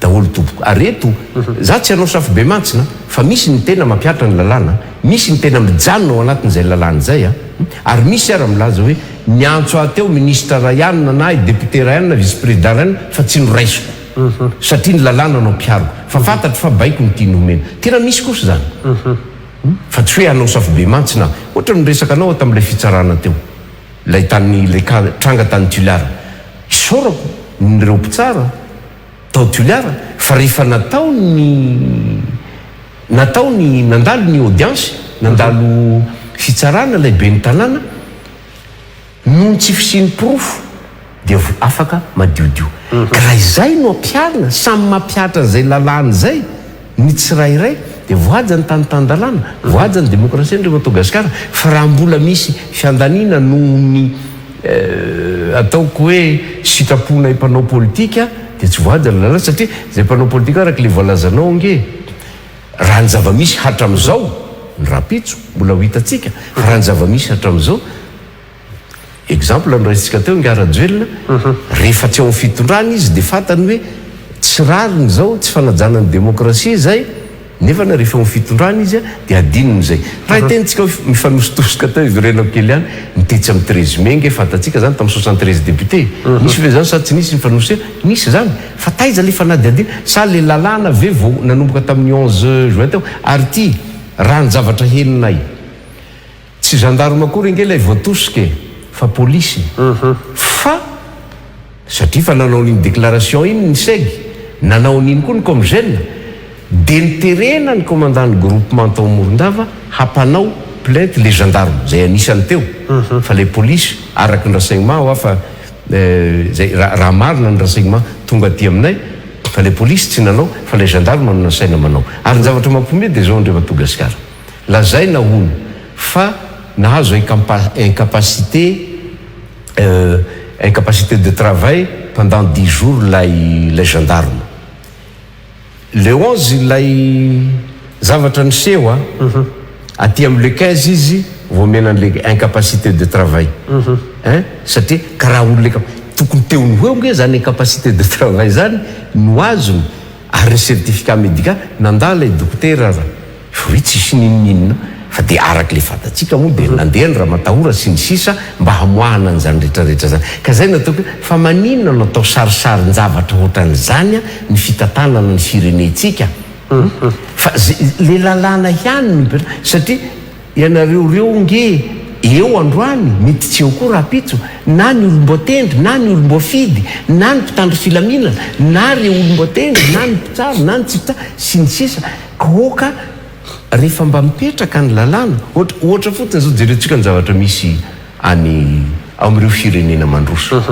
daholo tompoko. Areto za tsy hanao safo be mantsina fa misy ny tena mampiatra ny lalàna, misy ny tena mijanona ao anatin'izay lalàna zay ary misy ara milaza hoe niantso ateo ministre Rayane na député Rayane vice président Rayane fa tsy noraisiko satria ny lalàna no mpiariko fa fantatro fa baiko ny tia nomena. Tena misy kosa zany fa tsy hoe hanao safo be mantsina ohatra niresaka anao tamin'ilay fitsarana teo lay tranga tany Tuilara isorako nyreo mpitsara tao Tuilara fa rehefa natao ny nandalo ny audience, nandalo fitsarana lay be ny tanàna noho tsy fisiany pirofo dia afaka madiodio. Ka raha izay no ampiarina samy mampiatra zay lalàna zay ny tsirairay dia voaja ny tanytandalana, voaja ny demokrasia ndreo Madagasikara. Fa raha mbola misy fiandanina noho ny ataoko hoe sitrapona mpanao politika dia tsy voaja ny lalàna, satria zay mpanao politika araka le voalazanao nge raha ny zava-misy hatram'izao ny rapitso mbola ho hitatsika, fa raha ny zava-misy hatram'izao exemple niraisitsika teo ngarajoelona rehefa tsy ao amin'ny fitondrana izy dia fantany hoe tsy rariny zao tsy fanajana ny demokrasia zay nefa na rehefa ao amin'ny fitondrana izy dia adininy zay. Raha itentsika mifanositosika teo iverenako kely ihany mitetsy amin'ny 13 mai nge fantatsika zany tamin'ny 73 député nisy ve zany sa tsy nisy mifanosea nisy zany fa taiza le fanady adina sa le lalàna ve vao nanomboka tamin'ny 11 juin teo ary ty raha ny zavatra heninay tsy gendarme akory nge lay voatosika fa polisy fa satria fa nanao n'iny déclaration iny ny segy nanao n'iny koa ny comme gène dia niterena ny commandant ny groupement tao Morondava hampanao plainte les gendarmes zay anisany teo fa le polisy araky ny renseignement fa zay raha marina ny renseignement tonga aty aminay fa le polisy tsy nanao fa le gendarme no nasaina manao. Ary ny zavatra mampiomehy dia zao ndre Madagasikara lazay na hony fa nahazo incapacité de travail pendant 10 jours lay gendarme. Le 11 lay zavatra niseho aty am'le 15 izy voamena an'le incapacité de travail satria karaha olona tokony teony hoeo nge zany incapacité de travail zany no azony ary ny certificat médical nandala dokotera fa hoe tsisy ninoninona fa dia araky le fatatsika moa dia nandehany raha matahora sy ny sisa mba hamoahana an'izany rehetrarehetra zany. Ka zay nataoko fa maninona no atao sarisaryn-javatra ohatran'izany ny fitantanana ny firenetsika fa le lalàna ihany satria ianareo reo nge eo androany mety tsy eo koa rapitso na ny olomboatendry na ny olomboafidy na ny mpitandro filaminana na reo olomboatendry na ny mpitsara na ny tsy mpitsara sy ny sisa ka oka rehefa mba mipetraka ny lalàna ohatra fotiny zao jerentsika ny zavatra misy any am'ireo firenena mandroso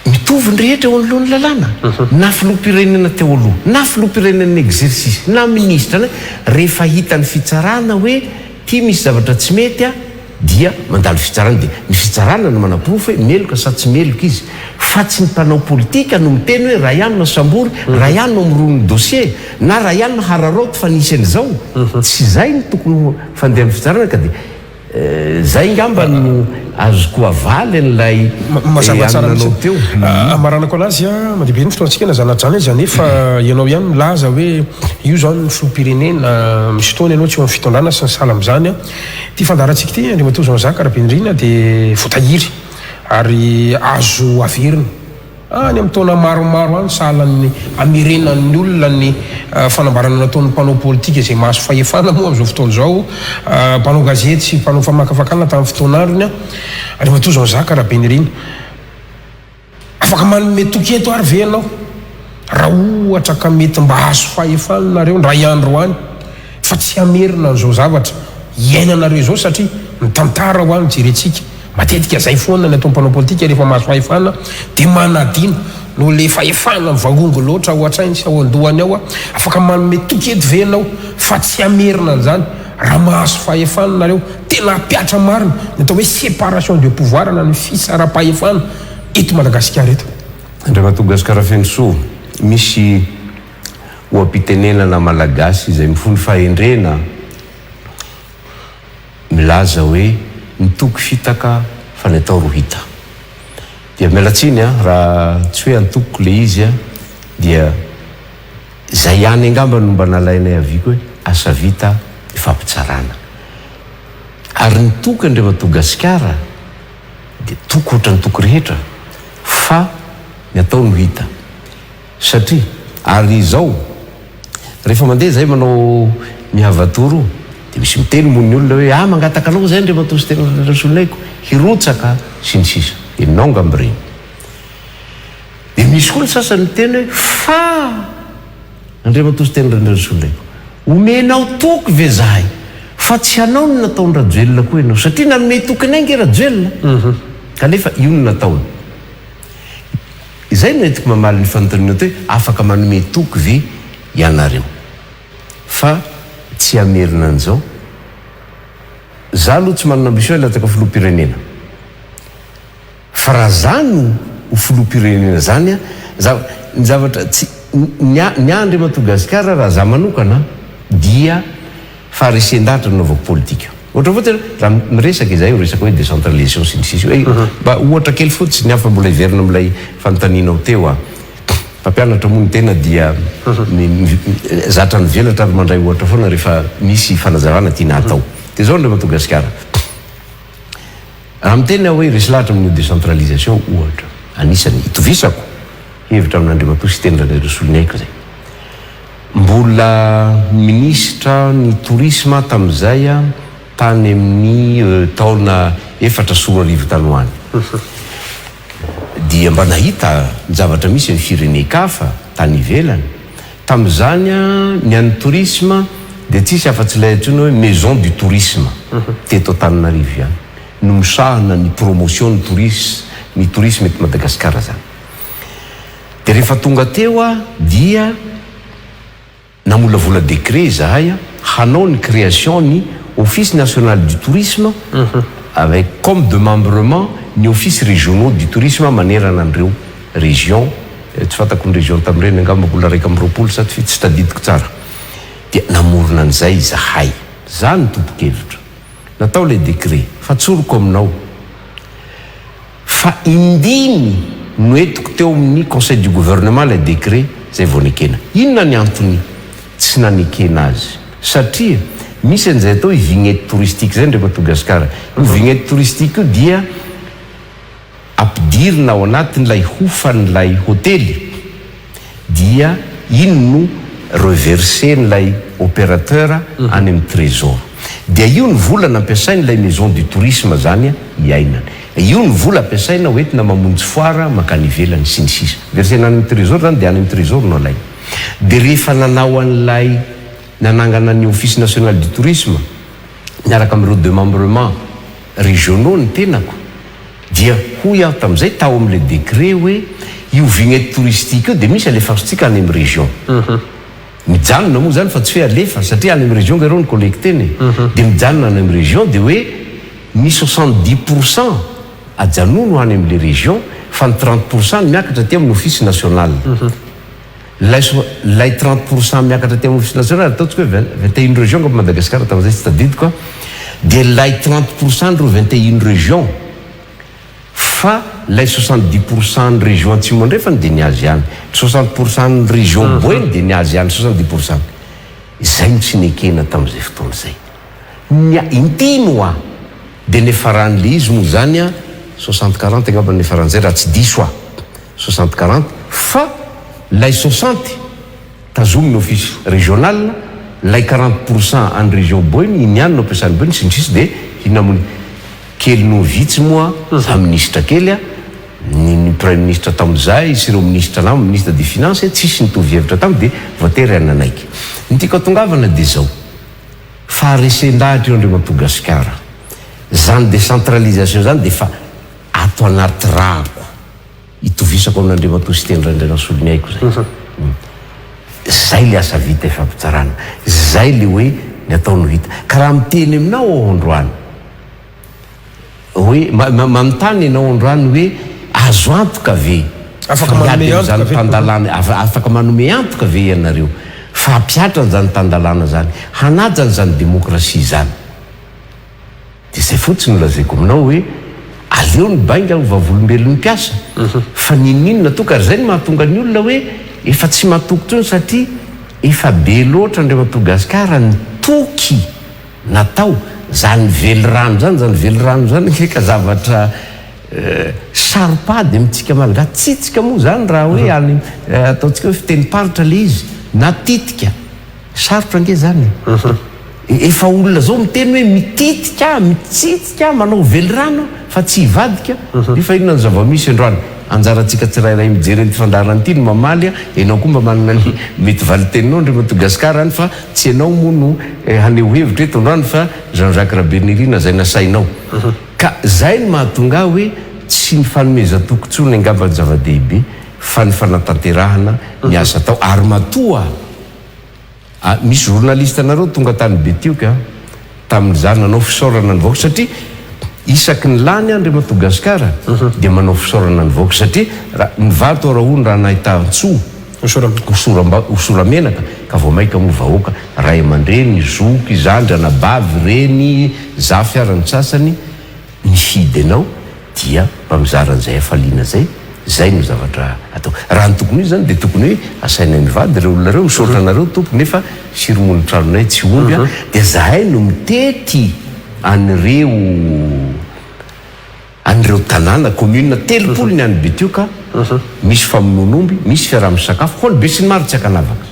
mitovy ny rehetra eo anolohan'ny lalàna na filoham-pirenena teo aloha na filoham-pirenena exercice na ministra rehefa hitany fitsarana hoe ty misy zavatra tsy mety a dia mandalo fitsarana dia ny fitsarana no manaporofo hoe meloka sa tsy meloka izy fa tsy ny mpanao politika no miteny hoe raha ihany no sambory raha ihany no mirony dossier na raha ihany no hararoty fa nisy an'izao tsy zay ny tokony fandeha amin'ny fitsarana ka dia zay ngamba no azoko avaly n'lay mazavatsara teo amaranako anazy a mandehibe ny fotoantsika na zanatrany izy anefa ianao ihany milaza hoe io zany ny filoham-pirenena misy fotoana ianao tsy eo amin'ny fitondrana sy ny sala am'izany a ty fandarantsika ty andriamatoa zaka raha-pendrina dia voatahiry ary azo averina any amin'ny taona maromaro any sahalan'ny amirenan'ny olona ny fanambarana nataon'ny mpanao politika izay mahazo fahefana moa am'izao fotoana zao mpanao gazety sy mpanao famakafakana tamin'ny fotoan'androny a andriamatoa zao zaka raha-benirina afaka manome toky eto ary ve ianao raha ohatra ka mety mba hazo fahefananareo ndra iandro any fa tsy amerina n'izao zavatra iainanareo zao satria ny tantara ho any jerentsika matetika zay foana ny atao mpanao politika rehefa mahazo fahefana dia manadina no le fahefana mivangongo loatra ohatrainy sy ao andohany ao a afaka manome toky eto ve ianao fa tsy amerina an'izany raha mahazo fahefananareo tena ampiatra marina ny atao hoe séparation de pouvoir na ny fisara-pahefana eto Madagasikara eto andriamatoa gasikara fenosoa misy oam-pitenenana malagasy izay mifony fahendrena milaza hoe nitoky fitaka fa ny atao rohita dia mialatsiny a raha tsy hoe antokoko le izy a dia zay ihany angamba no mba nalainay aviko hoe asa vita ifampitsarana ary nitoky andriamatoa gasikara dia toky ohatra ny toky rehetra fa ny atao no hita satria ary izao rehefa mandeha zay manao mihavatoro dia misy miteny mon'ny olona hoe mangataka anao zay andriamatoa sy tena rasolaiko hirotsaka sy ny sisa dia minonga am'ireny dia misy koa ny sasany miteny hoe fa andriamatoa sy tena rasolaiko omenao toky ve zahay fa tsy anao no nataony rajoelona koa ianao satria nanome tokynay nge rajoelona kanefa io no nataony izay no etiko mamaly ny fanontaniana to hoe afaka manome toky ve ianareo fa tsy amerina an'izao za aloha tsy manana ambition lataka filoham-pirenena fa raha zany ho filoham-pirenena zany a ny zavatra tsy ny andriamatoa gasikara raha za manokana dia faharesen-dahatra nanaovako politika ohatra fotsiny raha miresaka izay resaka hoe décentralisation sy ny sisy hoe mba ohatra kely fotsy ny hafa mbola iverina am'ilay fanontanianao teo a mpampianatra moa ny tena dia zatra ny velatra ary mandray ohatra foana rehefa misy fanazavana tiana atao dia zao andriamatoa gasikara raha miteny hoe resy lahatra amin'ny décentralisation ohatra anisany hitovisako hevitra amin'andriamatoa sy teny rasolinaiko zay mbola ministra ny tourisme tamin'izay a tany amin'ny taona 4 tany hoany dia mba nahita ny zavatra misy ny firene-kafa tany ivelany tamin'izany a ny an'ny tourisme dia tsisy afa-tsy ilay antsony hoe maison du tourisme teto Antananarivo ihany no misahana ny promotion ny tourisme eto Madagasikara zany dia rehefa tonga teo a dia namolavola décret zahay a hanao ny création ny office national du tourisme avec comme démembrement ny office régionaux du tourisme manerana an'ireo région tsy fatako ny région tamin'ireny angamba mbola 1 sa tsy tadidiko tsara dia namorona an'izay zahay za ny tompo-kevitra natao le décret fa tsoroko aminao fa indimy no etiko teo amin'ny conseil du gouvernement le décret zay vao nikena inona ny antony tsy nanikena azy satria misy an'izay atao i vignette touristique zay andriamatoa gasikara io vignette touristique io dia ampidirina ao anatin'ilay hofan'ilay hôtely dia ino no reversen'ilay opérateur any amin'ny trésor. Dia io ny vola nampiasain'ilay maison du tourisme zany iainana. Io ny vola ampiasaina hoentina mamonjy foara makany ivelany sy ny sisa. Versena any amin'ny trésor zany dia any amin'ny trésor no alaina. Dia rehefa nanao an'ilay nanangana ny office national du tourisme miaraka amin'ireo démembrement régionaux ny tenako dia hoy aho tamin'izay tao amin'ilay décret hoe io vignette touristique io dia misy alefatsika any amin'ny région. Mijanona moa zany fa tsy hoe alefa satria any amin'ny région ireo ny collecteny. Dia mijanona any amin'ny région dia hoe mi 70% ajanono any amin'ilay région fa ny 30% miakatra aty amin'ny office national. Lay 30% miakatra aty amin'ny office national ataontsika hoe 21 région comme Madagascar tamin'izay tsy tadidiko dia lay 30% reo 21 région fa lay 70% ny région atsimo ndray fa ny dia niazy ihany 60% ny région boeny dia niazy ihany 70%. Izay tsy nekena tamin'izay fotoana izay intino a dia nefaran'le izy moa zany a 60-40 angamba nefaran'izay raha tsy diso a 60-40 fa lay 60 tazomy ny office régional lay 40% any région boeny iny ihany no ampiasan'ny boeny sy ny sisy dia hinamony kely no vitsy moa za ministre kely a ny premier ministre tamin'izay sy ireo ministre anamo ministre des finances tsisy nitovy hevitra taminy dia voatery ananaiky. Ny tiako atongavana dia zao faharesendahatra eo Andriamatoa Gasikara zany décentralisation zany dia fa ato anaty rako itovisako amin'Andriamatoa sy teny Randrana solony haiko zay. Zay le asa vita efa ampitsarana zay le hoe ny ataony vita ka raha miteny aminao ao androany hoe manontany ianao androany hoe azo antoka ve zany tandalana afaka manome antoka ve ianareo fa ampiatrany zany tandalana zany hanajany zany démocratie zany. Dia zay fotsiny lazaiko aminao hoe aleo ny bainga vavolombelon'ny mpiasa fa ninninona toka ary zay ny mahatonga ny olona hoe efa tsy mahatokotrony satria efa be loatra Andriamatoa Gasikara ny toky natao zany velirano zany ka zavatra saropady amintsika malagasy tsitsika moa zany raha hoe any ataontsika hoe fiteniparitra le izy natitika sarotra ange zany efa olona zao miteny hoe mititika mitsitsika manao velirano fa tsy hivadika efa inona ny zava-misy androany anjarantsika tsirairay mijery ny fandarana ty no mamaly ianao koa mba manana ny mety valiteninao Andriamatoa Gasikara any fa tsy ianao moa no haneho hevitra eto androany fa Jean-Jacques Rabernirina zay nasainao ka zay ny mahatonga hoe tsy ny fanomeza tokontsony angamba ny zava-dehibe fa ny fanatanterahana ny asa atao ary matoa misy journaliste anareo tonga tany Betioka tamin'izany nanao fisaorana ny vahoaka satria isaky ny lany Andriamatoa Gasikara dia manao fisaorana ny vahoaka satria ny vato raha ony raha nahitantsoa osora-menaka ka vao maika moa vahoaka ray aman-dreny zoky zandry anabavy reny za fiarany sasany ny fidy anao dia mba mizaran'izay afaliana zay no zavatra atao raha ny tokony io zany dia tokony hoe asaina mivady ireo olona reo misaoratra anareo tompony nefa siromonitranonay tsy omby a dia zahay no mitety an'ireo tanàna commune telopolo ny any Betioka misy famonon'omby misy fiaraha-misakafo koa ny be sy ny maro tsy akanavaka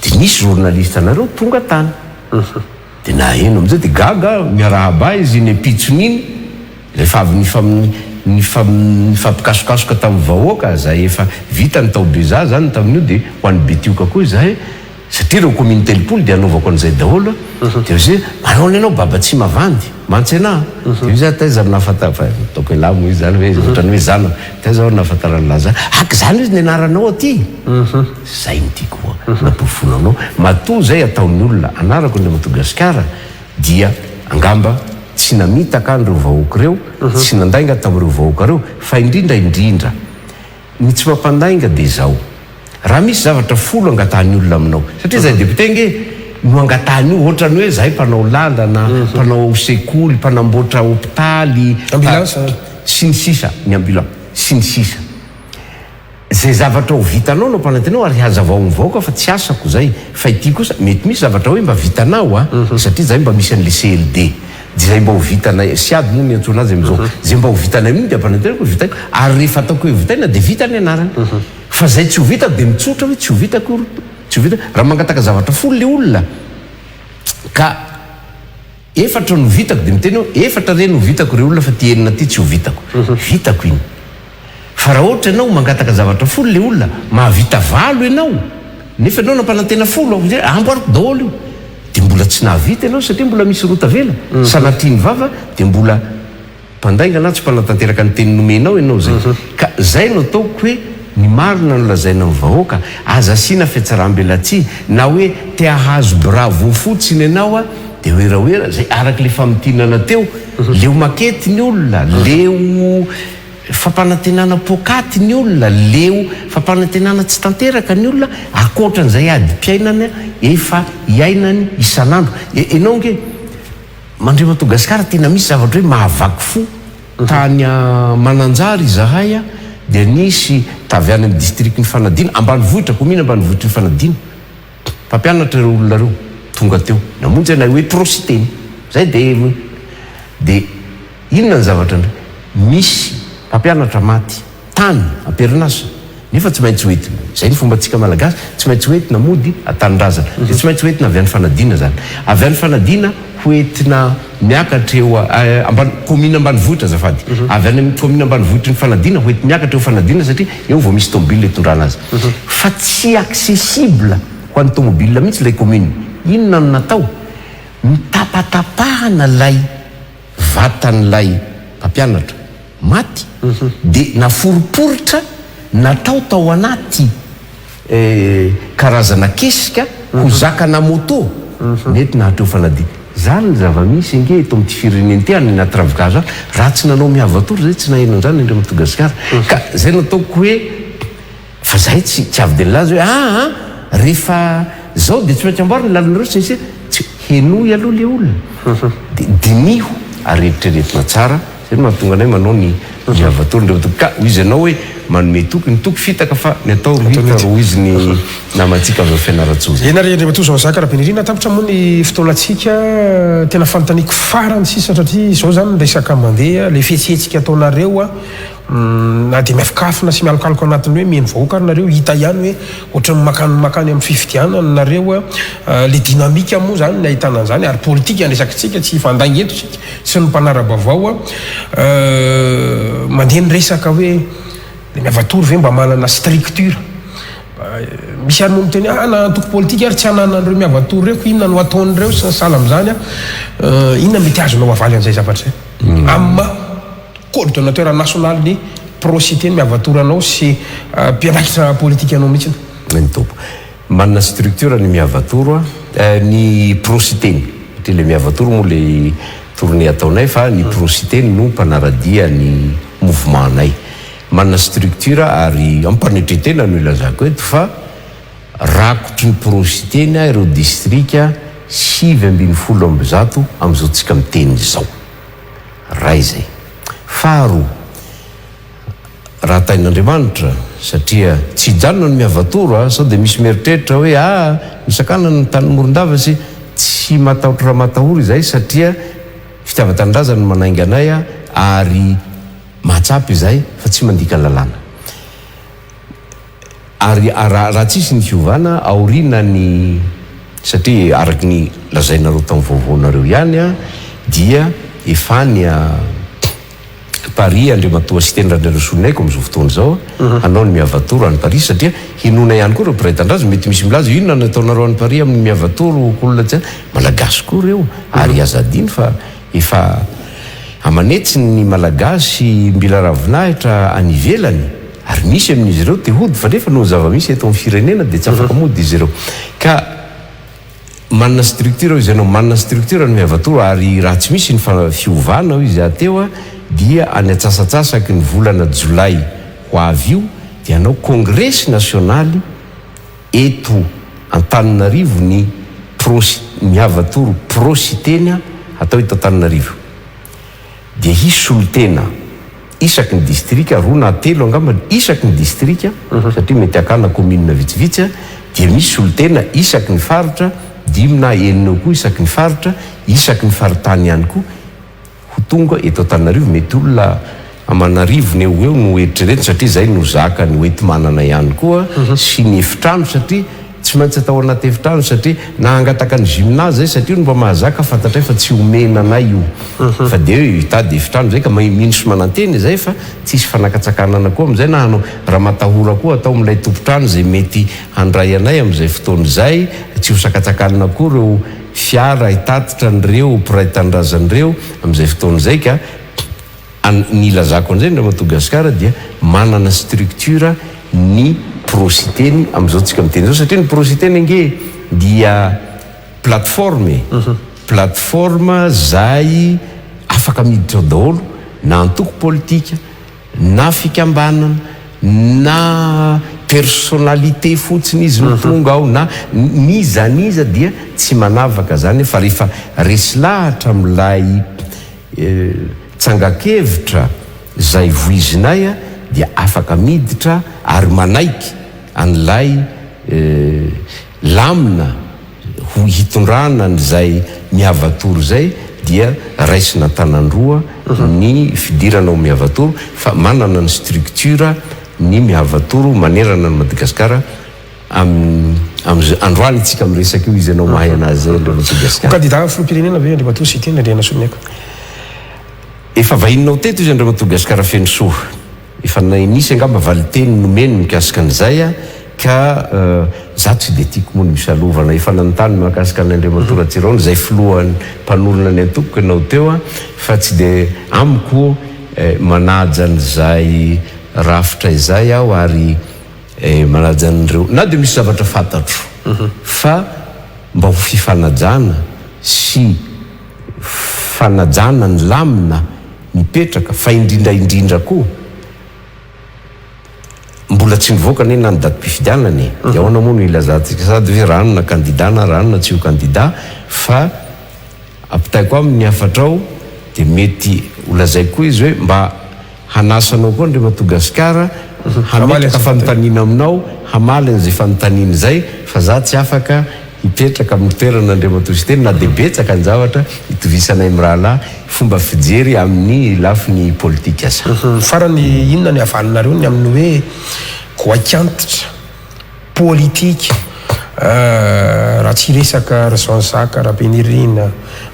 dia nisy journaliste anareo tonga tany dia naheno amizay dia gaga miarahaba izy ny apitson'iny rehefa avy ny fampikasokasoka tamin'ny vahoaka zay efa vita ny tao beza zany tamin'io dia ho an'ny Betioka koa izahay satria reo commune telopolo dia anaovako an'izay daholo dia zay manao ianao baba tsy mavandy mantsy anahy dia izy taiza nafatara ataoko elamo izy zany hoe ohatrany hoe zanako taiza ao nafatara laza ak zany izy ny anaranao aty zay ny tiako koa nampofonanao matoa zay ataon'ny olona anarako Andriamatoa Gasikara dia angamba tsy namitaka an'ireo vahoaka reo tsy nandainga tamin'ireo vahoaka reo fa indrindra ny tsy mampandainga dia zao raha misy zavatra folo angatahany olona aminao satria zay député nge no angatahany io ohatrany hoe zahay mpanao lalana mpanao sekoly mpanamboatra hôpitaly sy ny sisa ny ambulance sy ny sisa zay zavatra ho vitanao no mpanantenao ary hazavao ny vahoaka fa tsy asako zay fa ity kosa mety misy zavatra hoe mba vitanao satria zay mba misy an'le CLD zay mba ho vitanay sy ady moa ny antsona azy amizao zay mba ho vitanay miny dia mpanantenako vitako ary rehefa ataoko hoe vitaina dia vita ny anarany fa zay tsy ho vitako dia mitsotra hoe tsy ho vitako, tsy ho vita raha mangataka zavatra folo le olona ka efatra no vitako dia miteny hoe efatra reny ho vitako re olona fa ty enina ty tsy ho vitako. Vitako iny. Fa raha ohatra ianao mangataka zavatra folo le olona mahavita valo ianao nefa ianao nampanantena folo amboariko daholo io dia mbola tsy nahavita ianao satria mbola misy rota vela sanatriany vava dia mbola mpandainga na tsy mpanatanteraka ny teny nomenao ianao zay. Ka zay no ataoko hoe ny marina no lazaina ny vahoaka aza asiana fiatsaram-belatsia na hoe te hahazo bravo fotsiny ianao a dia hoerahoera zay araka le famitinana teo leo makety ny olona, leo fampanantenana pokaty ny olona, leo fampanantenana tsy tanteraka ny olona akoatran'izay adi-piainana efa iainany isan'andro. Ianao nge Mandriamato Gasikara tena misy zavatra hoe mahavaky fo tany Mananjary izahay a dia nisy tavy any amin'ny distrikty ny Fanadina ambanivohitra komina ambanivohitra ny Fanadina mpampianatra ireo olona reo tonga teo namonjy na hoe prositeny zay dia inona ny zavatra ndray misy mpampianatra maty tany amperinasa nefa tsy maintsy hoentina zay ny fombantsika malagasy tsy maintsy hoentina mody atany-drazana dia tsy maintsy hoentina avy any Fanadina zany avy any Fanadina hoentina miakatra eo komina ambanivohitra zafady avy any komina ambanivohitra ny Fanadina hoentina miakatra eo Fanadina satria eo vao misy tomobile itondrana azy fa tsy accessible ho an'ny tomobile mihitsy ilay komina. Inona no natao mitapatapahana lay vatan'lay mpampianatra maty dia naforiporitra natao tao anaty karazana kesika ho zakana moto nety nahatreo Fanadina. Zany ny zava-misy nge eto amin'ity fireneny ty any anaty ravikazo any raha tsy nanao mihavatory zay tsy nahenona zany Andriamato Gasikara ka zay nataoko hoe fa zay tsy avy de lazy hoe rehefa zao dia tsy maintsy amboary ny lalanareo tsy henoy aloha le olona dia diniho areritreretina tsara zay no mahatonga anay manao ny mihavatory Andriamato ka ho izy ianao hoe manome toky ny toky fitaka fa ny atao hita ro izy ny namantsika avy fianaratsoa ena re Andriamato Zaka Rabenirina tapitra moa ny fotoanantsika tena fanontaniako farany sisa satria izao zany resaka mandeha le fihetsihetsika ataonareo a na dia miafikafina sy mialokaloka anatiny hoe miheny vahoaka nareo hita ihany hoe ohatran'ny makany amin'ny fifidianana nareo a le dinamika moa zany ny ahitana an'izany ary politika andresakitsika tsy fandainga eto sika sy ny mpanarabavao a mandeha ny resaka hoe le miavatory ve mba manana structure misy ary moa miteny na antoko politika ary tsy hananan'ireo miavatory reo inona no ataon'ireo sy ny sala amin'izany a inona mety azonao avaly an'izay zavatra zay amin'ny coordonnateur national ny prositeny miavatory anao sy mpianakitra politika anao mihitsy ny topo manana structure ny miavatoro ny prositeny satria le miavatory moa le tourné ataonay fa ny prositeny no mpanaradia ny mouvement-nay manana structure ary ampanetretena no ilazako eto fa rakotry ny prositeny ireo distrika 720 am'izao tsika miteny zao ray zay faharoa raha tain'Andriamanitra satria tsy hijanona no miavatoro sao dia misy mieritreritra hoe misakana ny tany Morondava sy tsy matahotra raha matahory izay satria fitiavan-tanindrazana no manainga anay ary mahatsapy izay fa tsy mandika lalàna ary raha tsisy ny fiovana aoriana ny satria araky ny lazainareo tamin'ny vaovaonareo ihany dia efany Paris Andriamatoa sy teny randrarosonayko amin'izao fotoana zao hanao ny miavatoro any Paris satria hinona ihany koa reo mpiray-tandraza mety misy milaza inona nataonareo any Paris amin'ny miavatoro olona tsy malagasy koa reo ary azadiny fa efa amanetsy ny malagasy mbila ravinahitra any ivelany ary misy amin'izy ireo te hody fa nefa no zava-misy eto amin'ny firenena dia tsy afaka mody izy ireo ka manana structure izy ianao manana structure ny miavatoro ary raha tsy misy ny fiovana izy ateo dia any atsasatsasaky ny volana Jolay ho avy io dia anao congrès nationaly eto Antananarivo ny miavatoro prositeny atao eto Antananarivo dia hisy solotena isaky ny distrika roa na telo angamba isaky ny distrika satria mety akana commune vitsivitsy dia misy solotena isaky ny faritra 5 na 9 koa isaky ny faritra isaky ny faritany ihany koa ho tonga eto Antananarivo mety olona Amanarivony eo no eritreretina satria zay no zaka ny oety manana ihany koa sy ny efitrano satria tsy maintsy atao anaty efitrano satria na angataka ny gymnase zay satria no mba mahazaka fantatray fa tsy omena anay io fa de hoe hitady efitrano zay ka mino sy mananteny zay fa tsisy fanakatsakanana koa am'izay na hanao raha matahora koa atao am'ilay tompotrano zay mety handray anay am'izay fotoana zay tsy ho sakatsakanana koa reo fiara hitatitra an'ireo mpiraitanindrazan'ireo am'izay fotoana zay ka ny ilazako an'izay ndra Madagasikara dia manana structure ny prositeny am'izao tsika miteny zao satria ny prositeny ange dia plateforme zay afaka miditra daholo na antoko politika na fikambanana na personnalité fotsiny izy no tonga ao na nizaniza dia tsy manavaka zany fa rehefa resy lahatra am'ilay tsangakevitra zay voizinay dia afaka miditra ary manaiky an'ilay lamina ho hitondrana n'izay miavatoro zay dia raisina tanandroa ny fidirana ao miavatoro fa manana ny structure ny miavatoro manerana ny Madagasikara androany itsika miresaka io izy anao mahay anazy zay ndra Madagasikara candidat filoham-pirenena ve Andriamatoa sy teny Andriana Sonineko efa vahininao teto izy Andriamatoa Madagasikara feno soa efa nisy angamba valiteny nomeny mikasika an'izay ka za tsy de tiako moa ny misalovana efa nanontany mahakasika ny Andriamatoa Ratsirahona zay filohan'ny mpanorona ny antokoko ianao teo fa tsy de amiko manaja an'izay rafitra izay aho ary manaja an'ireo na de misy zavatra fantatro fa mba ho fifanajana sy fanajana ny lamina mipetraka fa indrindraindrindra koa mbola tsy nivoaka ne na ny datim-pifidianany dia ahoana moa no ilazantsika sady hoe ranona candidat na ranona tsy ho candidat fa ampitaiko amin'ny hafatrao dia mety olazay koa izy hoe mba hanasanao koa Andriamatoa Madagasikara hametraka fanontaniana aminao hamaly an'izay fanontaniana zay fa za tsy afaka hipetraka amin'ny toerana Andriamatoa sy teny na dia betsaka ny zavatra hitovisanay amin'ny rahalahy fomba fijery amin'ny lafiny politika asa farany inona ny havalinareo ny amin'ny hoe goakantitra politika raha tsy resaka Razanzaka Rabenirina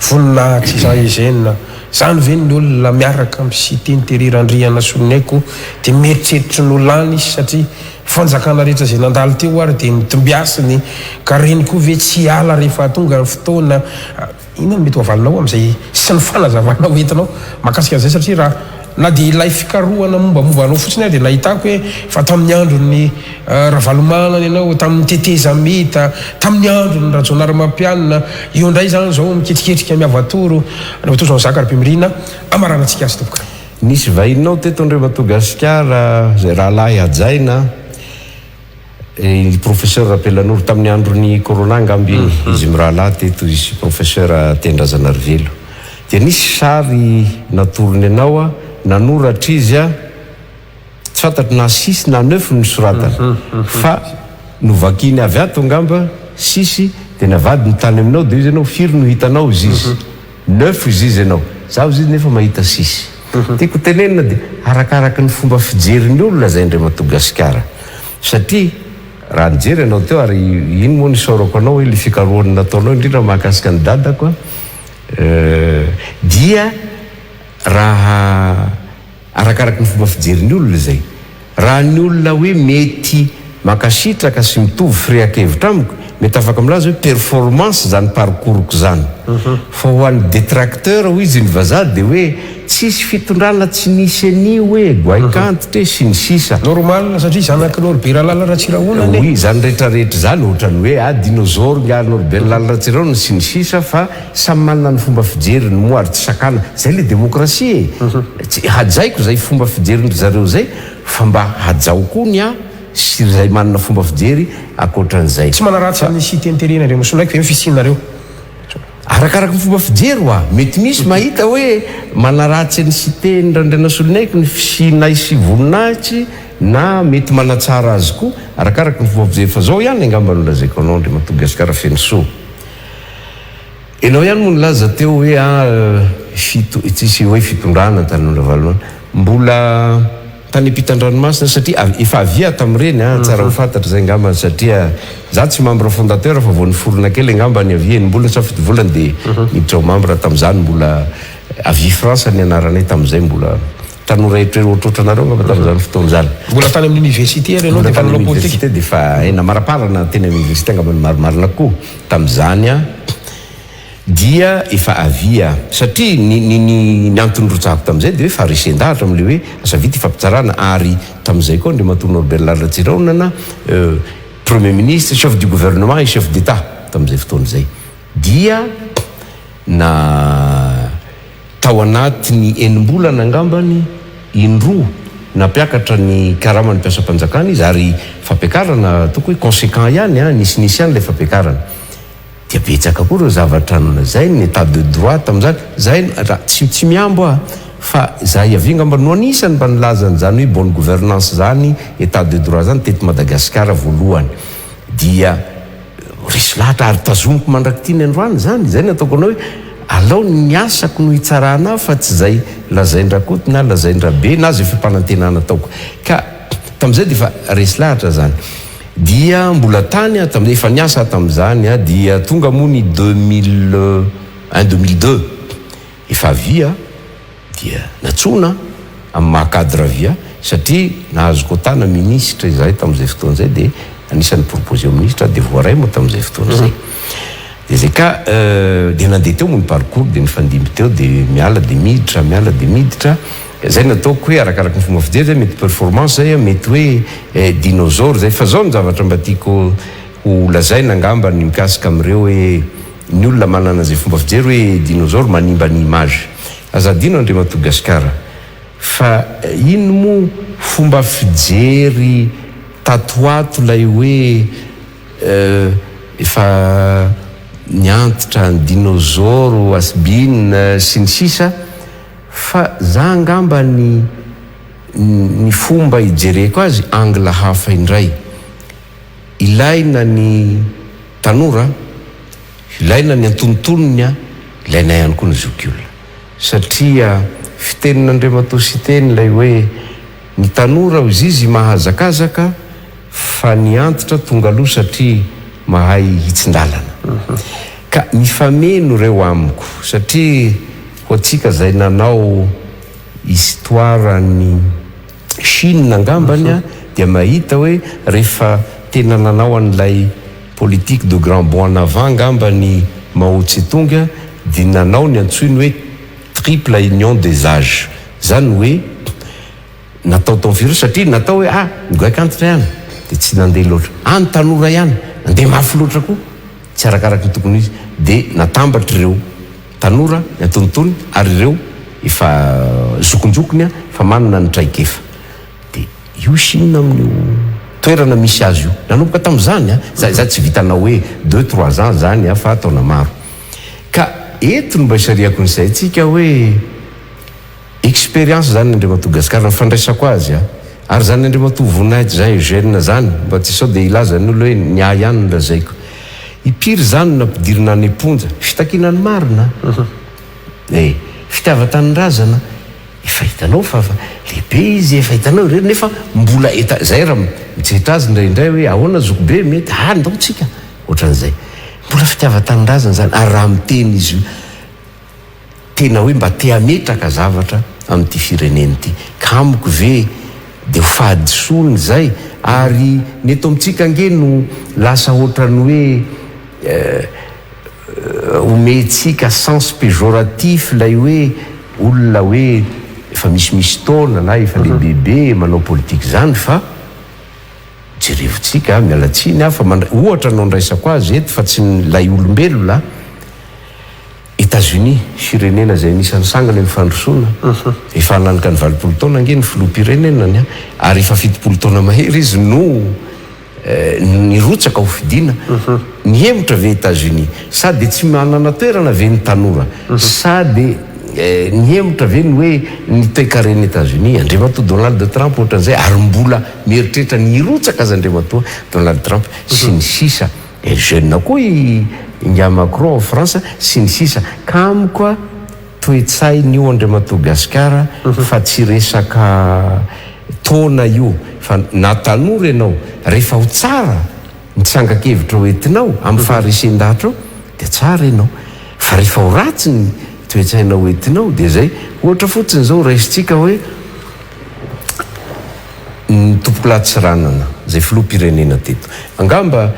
voninahitsy Jean Eugène zany ve ny olona miaraka amin'ny cité intérieure Andriana Sonineko dia mieritreritra ny olany izy satria fanjakana rehetra zay nandalo teo ary dia mitombiasiny ka reny koa ve tsy ala rehefa tonga fotoana inona mety havalinao am'izay sy ny fanazavana hoentinao mahakasika an'izay satria raha na dia ilay fikarohana mombamomba anao fotsiny ary dia nahitako hoe fa tamin'ny androny Ravalomanana ianao tamin'ny teteza mita tamin'ny androny Rajaonarimampianina io ndray zany zao miketriketrika miavatoro Andriamatoa Razanzaka Rabenirina amaranantsika azy topoka nisy vahinao teto Andriamatoa Madagasikara zay rahalahy hajaina professeur Rapelanoro tamin'ny androny corona ngamby izy mirahalahy teto izy professeur Tendrazanarivelo dia nisy sary natorony anao nanoratra izy tsy fantatro na 6 na 9 ny soratana fa novakiny avy ato angamba 6 dia navady ny tany aminao dia izy ianao firy no hitanao izy izy 9 izy izy ianao zaho izy nefa mahita 6 tiako tenenina dia arakaraka ny fomba fijerin'ny olona zay Andriamatoa Madagasikara satria raha nijery anao teo ary ino moa ny saorako anao hoe le fikarohany nataonao indrindra mahakasika ny dadako dia raha arakaraka ny fomba fijerin'ny olona zay raha ny olona hoe mety makasitraka sy mitovy fireakevitra amiko mety afaka milaza hoe performance zany parcouroko zany fa ho an'ny détracteur ho izy ny vazaha dia hoe tsisy fitondrana tsy nisy anio hoe goaikantitra sy ny sisa normal satria zanaky Norbert Lala Ratsirahona oui zany rehetrarehetra zany ohatrany hoe dinosaure nga Norbert Lala Ratsirahona sy ny sisa fa samy manana ny fomba fijeriny moary tsy sakana zay le démocratie hajaiko zay fomba fijeriny zareo zay fa mba hajao koa ny sy zay manana fomba fijery akoatran'izay tsy manaratsy amin'ny cité intérieure Andriana Sonineko fa fisinareo arakaraka ny fomba fijery hoa mety misy mahita hoe manaratsy ny cité Andriana Sonineko ny fisinay sy voninahitsy na mety manatsara azy koa arakaraka ny fomba fijery fa zao ihany angamba nolazaiko anao Andriamatoa Madagasikara feno soa enao ihany moa nilaza teo hoe tsisy hoe fitondrana tany Ravalona mbola tany ampitan-dranomasina satria efa avia tamin'ireny tsara ho fantatra zay angambany satria za tsy membre fondateur fa vao niforona kely angambany avieny mbola safidy volany dia miditra ho membre tamin'izany mbola avia France ny anaranay tamin'izay mbola tanora ohatrohatranareo ngamba tamin'izany fotoana zany mbola tany amin'ny université ary anao dia mpanao politique dia fa ena maraparana teny amin'ny université angambany maromarina koa tamin'izany dia efa avia satria ny antony rotsahako tamin'izay dia hoe fa resendahatra amin'le hoe asa vita ifampitsarana ary tamin'izay koa ndre matona Bernard Ratsironana premier ministre chef du gouvernement et chef d'état tamin'izay fotoana zay dia na tao anatiny enimbolana angambany indroa nampiakatra ny karamany mpiasa-panjakana izy ary fampiakarana toko hoe conséquent ihany nisy ihany ilay fampiakarana dia betsaka koa reo zavatra zay ny état de droit tamin'izany zay tsy miambo fa zahay avy ngamba no anisany mba nilazany zany hoe bonne gouvernance zany état de droit zany teto Madagasikara voalohany dia resy lahatra ary tazomiko mandrakity ny androany zany zay nataoko anao hoe alao ny asako no hitsarana fa tsy zay lazaindrakoty na lazaindrabe na zay fampanantenana ataoko ka tamin'izay dia fa resy lahatra zany dia mbola tany tamin'izay efa niasa tamin'izany dia tonga moa ny 2001-2002 efa avia dia natsona amin'ny mahakadre avia satria nahazoko tana ministre izahay tamin'izay fotoana zay dia anisan'ny proposé au ministre dia voaray moa tamin'izay fotoana zay dia zay ka dia nandeha teo moa ny parcours dia nifandimby teo dia miala dia miditra zay nataoko hoe arakaraka ny fomba fijery zay mety performance zay mety hoe dinosaure zay fa zao ny zavatra mba tiako ho lazaina angamba ny mikasika amin'ireo hoe ny olona manana zay fomba fijery hoe dinosaure manimba ny image azadino andre Madagasikara fa ino moa fomba fijery tatoato lay hoe efa niantitra ny dinosaure asbine sy ny sisa fa za angamba ny fomba ijereko azy angle hafa indray ilaina ny tanora ilaina ny antonontonony ilaina ihany koa ny zokiolona satria fitenin'Andriamantoa sy teny lay hoe ny tanora izy izy mahazakazaka fa ny antitra tonga aloha satria mahay hitsindalana ka mifameno reo amiko satria ho atsika zay nanao histoire ny Chine angambany dia mahita hoe rehefa tena nanao an'ilay politique de grand bond en avant angambany Mao Tse-tung dia nanao ny antsoiny hoe triple union des âges zany hoe natao tao firy satria natao hoe migaika antitra ihany dia tsy nandeha loatra ny tanora ihany nandeha mafy loatra koa tsy arakaraky ny tokony izy dia natambatra ireo tanora ny antonotony ary ireo efa zokonjokony fa manana ny traikefa dia io Chine amin'io toerana misy azy io nanomboka tamin'izany za tsy vitanao hoe 2-3 ans zany fa ataona maro ka eto no mba isariako n'izay tsika hoe expérience zany Andriamantoa Gasikara fandraisako azy ary zany Andriamantoa voninahitra zay jeune zany mba tsy sao dia ilaza ny olo hoe niay ihany no lazaiko ipiry zany nampidirina any amponja fitakinany marina fitiava-tanindrazana efa hitanao fa lehibe izy efa hitanao ireny nefa mbola zay raha mitsetra azy indraindray hoe ahoana zokobe mety ndao tsika ohatran'izay mbola fitiava-tanindrazana zany ary raha miteny izy io tena hoe mba te hametraka zavatra amin'ity fireneny ity ka amiko ve dia ho fahadisolony zay ary ny eto amintsika nge no lasa ohatrany hoe omentsika sens péjoratif lay hoe olona hoe efa misimisy taona na efa lehibebe manao politique zany fa jerevotsika mialatsiny fa ohatra anao ndraisako azy eto fa tsy lay olombelona États-Unis firenena zay anisan'ny sangana ny fandrosoana efa nanika ny 20 taona nge ny filoham-pirenenany ary efa 70 taona mahery izy no nirotsaka ho fidiana ny hemotra ve États-Unis sady tsy manana toerana ve ny tanora sady ny hemotra ve ny hoe ny toe-karen'ny États-Unis Andriamantoa Donald Trump ohatran'izay ary mbola mieritreritra nirotsaka azy Andriamantoa Donald Trump sy ny sisa jeune koa inga Macron en France sy ny sisa ka amiko toetsainy io Andriamatogasikara fa tsy resaka taona io fa na tanora ianao rehefa ho tsara mitsangakevitra hoentinao amin'ny faharesendahatra dia tsara ianao fa rehefa ho ratsy ny toetsainao hoentinao dia zay ohatra fotsiny zao raisitsika hoe ny tompokolatsiranana zay filoha-pirenena teto angamba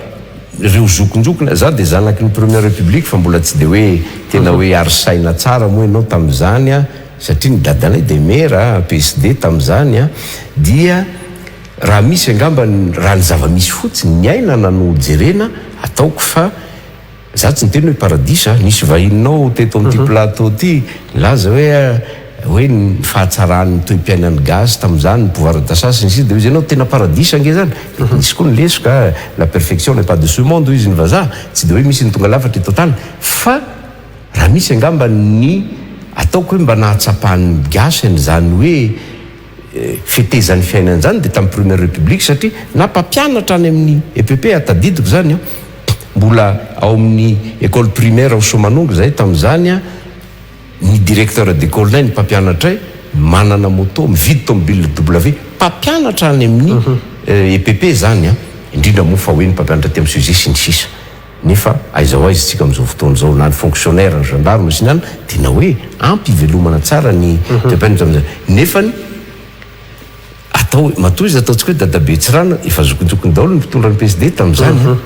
reo zokonjokona za dia zanaky ny première république fa mbola tsy dia hoe tena hoe arisaina tsara moa ianao tamin'izany a satria ny dadanay dia mera PSD tamin'izany a dia raha misy angamba raha ny zava-misy fotsiny ny ainana no jerena ataoko fa za tsy niteny hoe paradisa nisy vahininao teto amin'ity plateau ty laza hoe ny fahatsarany toe-piainany gaz tamin'izany ny pouvoir d'assassin izy dia izy ianao tena paradisa nge zany nisy koa ny lesoka la perfection n'est pas de ce monde izy ny vazaha tsy dia hoe misy ny tonga lafatra totaly fa raha misy angamba ny ataoko hoe mba nahatsapahany gasany zany hoe fetezan'ny fiainany zany dia tamin'ny première république satria nampampianatra any amin'ny EPP atadidiko zany a mbola ao amin'ny école primaire ao Somanongo zay tamin'izany a ny directeur d'école nay ny mpampianatra manana moto mividy tomobile W mpampianatra any amin'ny EPP zany a indrindra moa fa hoe ny mpampianatra ty amin'ny sujet sy ny sisa nefa aiza ho aiza tsika amin'izao fotoana zao na ny fonctionnaire ny gendarme sy ny any tena hoe ampy hivelomana tsara ny toe-piainatra amin'izany nefany atao matoa izy ataontsika hoe dadabe tsy rana efa zokonjokony daholo ny mpitondra ny PSD tamin'izany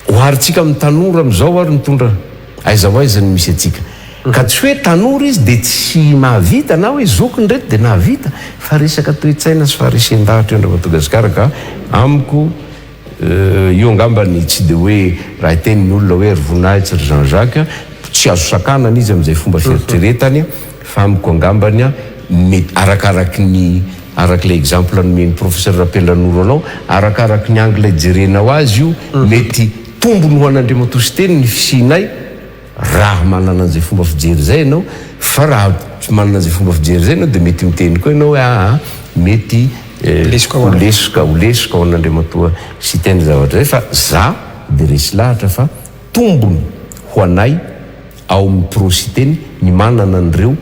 oharitsika amin'ny tanora amin'izao ary mitondra aiza ho aiza ny misy atsika ka tsy hoe tanora izy dia tsy mahavita na hoe zokony reto dia nahavita fa resaka toe-tsaina sy faharesendahatra io Andriamatogasikara ka amiko io angambany tsy dia hoe raha teniny olona hoe ry Voninahitra ry Jean-Jacques tsy azo sakanana izy amin'izay fomba fieritreretany fa amiko angambany a mety arakaraky ny arak'ilay exemple nomeny professeur Rapellanoro anao arakaraky ny angle jerenao azy io mety tombony ho an'Andriamatoa sy teny ny fisinay raha manana an'izay fomba fijery zay ianao fa raha tsy manana an'izay fomba fijery zay ianao dia mety miteny koa ianao hoe mety ho lesoka ho an'Andriamatoa sy teny zavatra zay fa za dia resy lahatra fa tombony ho anay ao amin'ny pro sy teny ny manana an'ireo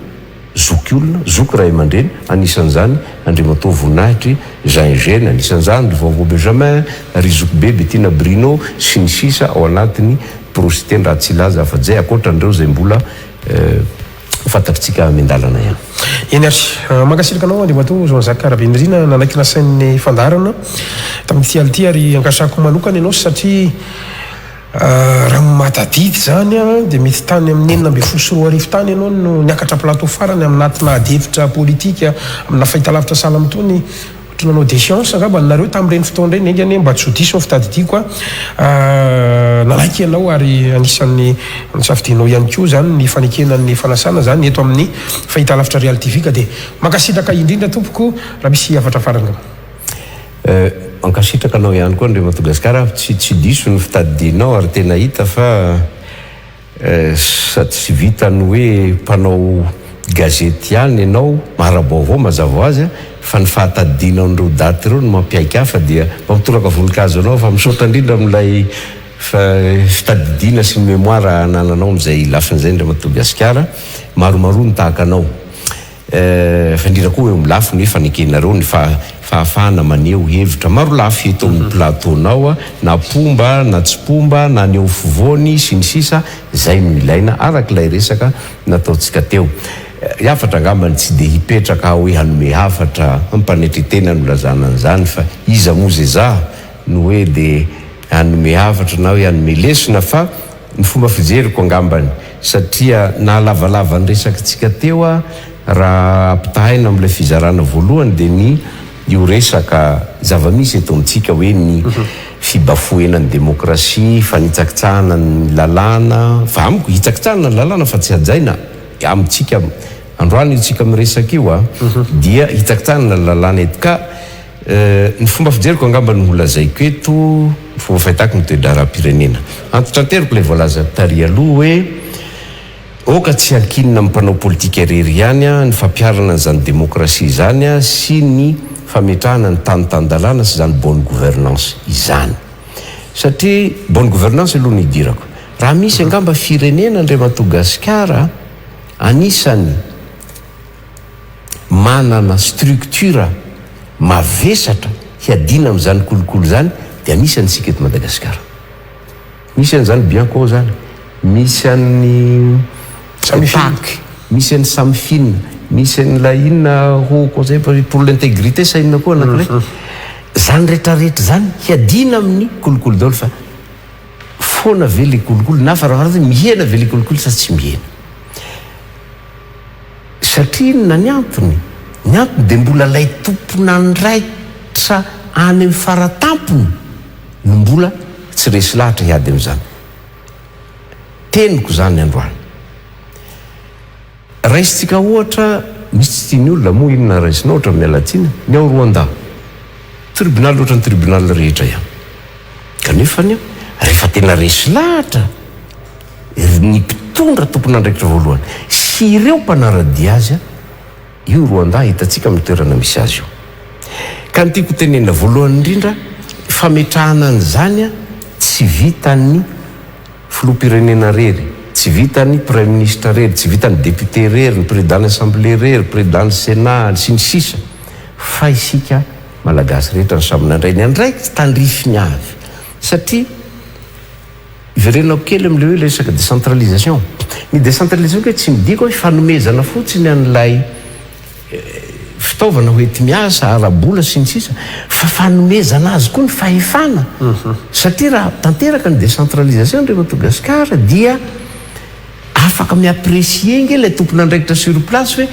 zoky olona zoky ray aman-dreny anisan'izany Andriamatoa Voninahitry Jean Eugène anisan'izany ry Vaovao Benjamin ry zoky bebe Tina Brino sy ny sisa ao anatiny prositeny raha tsy laza afa-jay akoatran'ireo zay mbola fantatritsika mendalana ihany enery mankasirika anao Andriamatoa Jean-Jacques Rabendrina nanaiky nasain'ny fandarana tamin'ity ality ary ankasako manokana ianao satria raha matadidy zany a dia mety tany amin'ny enina ambe folo sy roa arivo tany ianao no niakatra plateau farany aminatina adevitra politika amina fahitalavitra sahala amitony ohatry nanao déchéance angamba nareo tamin'ireny fotoana ireny engany mba tsy ho diso fitadidiko a nanaiky ianao ary anisan'ny nisafidinao ihany koa zany ny fanekenan'ny fanasana zany eto amin'ny fahitalavitra Real TV ka dia mankasitraka indrindra tompoko raha misy afatra farany ankasitraka anao ihany koa Andriamatogasikara tsy diso ny fitadidinao ary tena hita fa sady tsy vitany hoe mpanao gazety ihany ianao marabaovao mazava azy fa ny fahatadidinao n'ireo daty ireo no mampiaiky hafa dia mampitoraka voninkazo anao fa misaotra indrindra amin'ilay fitadidina sy ny mémoire anananao amin'izay lafin'izay Andriamatogasikara maromaro ny tahaka anao fa indrindra koa hoe milafo nefa nekenareo ny fahafahana maneho hevitra maro lafy eto amin'ny plateaunao na pomba na tsy pomba na ny eo fovoany sy ny sisa zay no ilaina arak'ilay resaka nataontsika teo hafatra angambany tsy dia hipetraka hoe hanome hafatra mpanetritena no lazana an'izany fa iza moa zay za no hoe dia hanome hafatra na hoe hanome lesona fa ny fomba fijeriko angambany satria nahalavalava ny resakatsika teo a raha ampitahaina amin'ilay fizarana voalohany dia ny io resaka zava-misy eto amintsika hoe ny fibafoenan'ny demokrasia fa nitsakitsahana ny lalàna fa amiko hitsakitsahana ny lalàna fa tsy hajaina amintsika androany io tsika miresaka io a dia hitsakitsahana ny lalàna eto ka ny fomba fijeriko angamba ny holazaiko eto ny fomba fahitako ny toe-dara-pirenena antotrateriko ilay voalaza tary aloha hoe oka tsy hankinina mpanao politika irery ihany a ny fampiarana n'izany demokrasia zany a sy ny fametrahana ny tanotan-dalàna sy zany bonne gouvernance izany satria bonne gouvernance aloha ny idirako raha misy angamba firenena Andriamatogasikara anisany manana structura mavesatra hiadina amin'izany kolokolo zany dia anisany sika eto Madagasikara. Misy an'izany Bianco zany, misy an'ny Pâques, misy an'ny Samfine, misy an'ilay inona conseil pour l'intégrité sa inona koa anankiray. Zany rehetrarehetra zany hiadina amin'ny kolokolo daholo fa foana ve le kolokolo na farafara mihena ve le kolokolo sa tsy mihena. Satria inona ny antony? Ny antony dia mbola lay tompona andraitra any amin'ny faratampony no mbola tsy resy lahatra hiady amin'izany. Teniko zany androany. Raisitsika ohatra misy tsy tiany olona moa inona raisina ohatra mialatsina ny ao Rwanda. Tribunal ohatra ny tribunal rehetra ihany. Kanefa ny rehefa tena resy lahatra ny mpitondra tompon'andraikitra voalohany sy ireo mpanaradia azy io Rwanda hitatsika amin'ny toerana misy azy io. Ka ny tiako tenena voalohany indrindra fametrahana an'izany tsy vitan'ny filoham-pirenena rery, tsy vitan'ny premier ministre rery, tsy vitan'ny député rery, ny président l'assemblée rery, président ny sénat sy ny sisa fa isika malagasy rehetra ny saminandray ny andraikitra tandrifiny avy. Satria iverenako kely amin'le hoe resaka décentralisation. Ny décentralisation ke tsy midiko hoe fanomezana fotsiny an'ilay fitaovana hoety miasa arabola sy ny sisa fa fanomezana azy koa ny fahefana. Satria raha tanteraka ny décentralisation ndre Madagasikara dia afaka miapprécier nge ilay tompon'andraikitra sur place hoe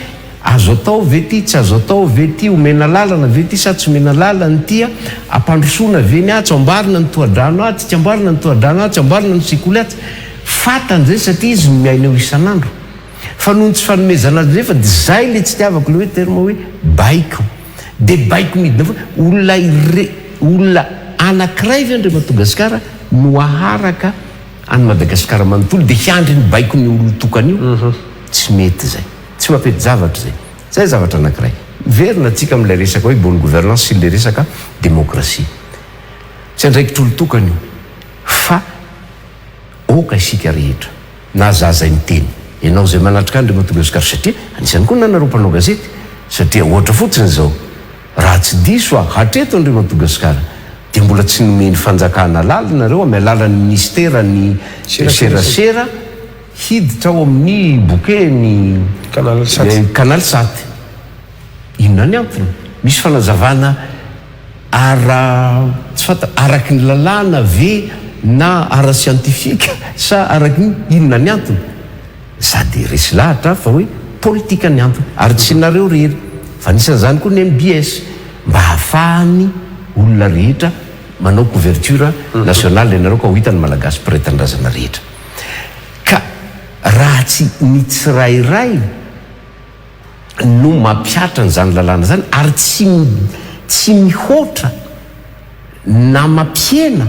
azo atao ve ty, tsy azo atao ve ty, omena lalana ve ty sa tsy omena lalana tia, ampandrosoana ve ny tsy amboarina ny toadrano aty, tsy amboarina ny toadrano aty, tsy amboarina ny sikoly aty. Fatany zay satria izy miaina eo isan'andro. Fa noho tsy fanomezana azy rehefa dia zay le tsy tiavako le hoe terme hoe baiko. Dia baiko midina foana olona anankiray ve andre Madagasikara no aharaka any Madagasikara manontolo dia hiandry ny baiko ny olona tokany io. Tsy mety zay. Tsy mampety zavatra zay. Zay zavatra anankiray. Verina atsika amin'ilay resaka hoe bonne gouvernance sy le resaka démocratie. Tsy andraikitra olo tokany io. Fa oka isika rehetra na zaza miteny ianao zay manatrika andre Madagasikara satria anisany koa nanareo mpanao gazety satria ohatra fotsiny zao raha tsy diso hatreto andre Madagasikara dia mbola tsy nomeny fanjakana lalanareo amin'ny alalan'ny ministera ny serasera hiditra ao amin'ny bouquet ny canal sat. Inona ny antony? Misy fanazavana tsy fanta araky ny lalàna ve na ara scientifique sa araky ny inona ny antony? Sady resy lahatra fa hoe politika ny antony ary tsy nareo rery fa nisan'izany koa ny MBS mba hahafahany olona rehetra manao couverture nationale ianareo ka ho hitany malagasy mpiray-tanindrazana rehetra. Ka raha tsy ny tsirairay no mampiatra n'izany lalàna zany ary tsy mihoatra na mampiena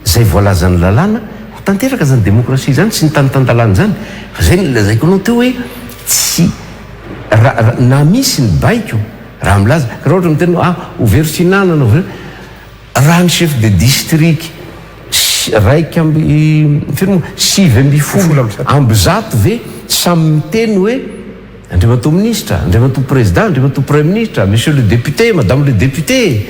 zay voalazany lalàna ho tanteraka zany démocratie zany sy ny tanitandalana zany. Fa zay ny lazaiko anao teo hoe tsy na misy ny baiko raha milaza ka raha ohatra miteny overt finanana raha ny chef de district raiky sivy amby folo amby zato ve samy miteny hoe andriamato ministre, andriamato président, andriamato premier ministre, monsieur le député, madame le député.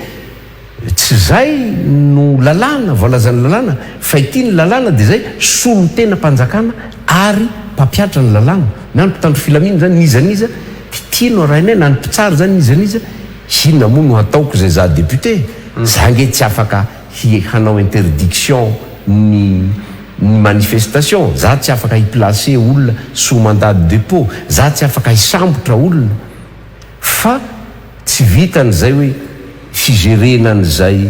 Tsy zay no lalàna voalazany lalàna fa ity ny lalàna dia zay solo tena mpanjakana ary mpampiatra ny lalàna na ny mpitandro filamina zany nizaniza tiano arahinay na ny mpitsara zany nizaniza inona moa no hataoko zay za député za nge tsy afaka hanao interdiction ny manifestation, za tsy afaka hiplacer olona sous mandat de dépôt, za tsy afaka hisambotra olona fa tsy vitan'izay hoe figerena n'izay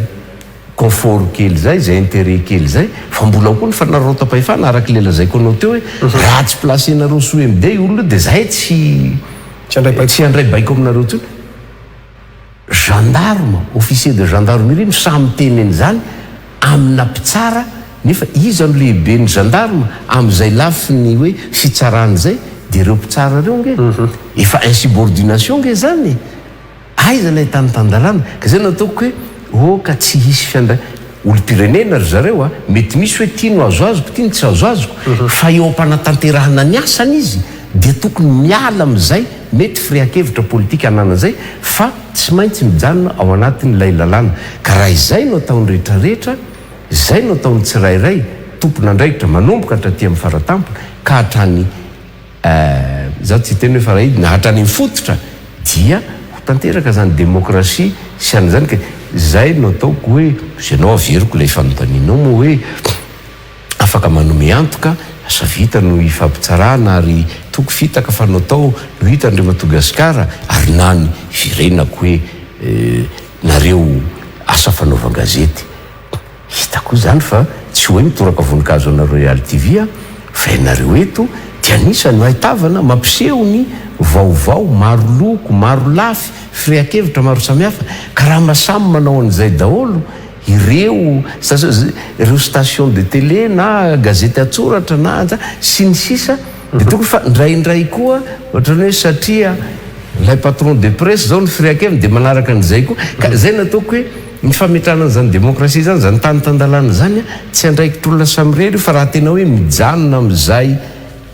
confort kely zay, zay intérêt kely zay fa mbola koa ny fanarotapahefana araky lela zaiko anao teo hoe raha tsy placenareo sous MD olona dia zahay tsy andray baiko aminareo tsony. Gendarme, officier de gendarmerie no samy teneny zany amina mpitsara nefa izy amy lehibe ny gendarme am'izay lafiny hoe fitsarany zay dia ireo mpitsara reo nge efa insubordination nge zany aiza lay tanitandalana ka zay nataoko hoe ka tsy hisy fiandray olo-pirenena ry zareo mety misy hoe tiano azo azoko tiany tsy azo azoko fa eo ampanatanterahana ny asany izy dia tokony miala amin'izay mety firian-kevitra politika ananan'izay fa tsy maintsy mijanona ao anatin'ilay lalàna ka raha izay no ataony rehetrarehetra izay no ataony tsirairay tompona andraikitra manomboka hatraty amin'ny faratampona ka hatrany za tsy teny hoe farahidina hatrany mifototra dia ho tanteraka zany demokrasia sy an'izany ka zay no ataoko hoe zanao averiko ilay fanontanianao moa hoe afaka manome antoka asa vita no ifampitsarana ary toko fitaka fa no atao no hita Andria Madagasikara ary nany firenako hoe nareo asa fanaovan-gazety hitako zany fa tsy hoe mitoraka voninkazo ana Royal TV fa ianareo eto dia anisany mahitavana mampiseho ny vaovao maro loko maro lafy firian-kevitra maro samihafa ka raha masamy manao an'izay daholo ireo station de télé na gazety atsoratra na sy ny sisa dia tokony fa ndraindray koa ohatrany hoe satria lay patron de presse zao ny firian-kevitra dia manaraka an'izay koa ka zay nataoko hoe ny fametrahana zany demokrasia zany zany tany tandalana zany tsy andraikitr'olona samirery fa raha tena hoe mijanona amin'izay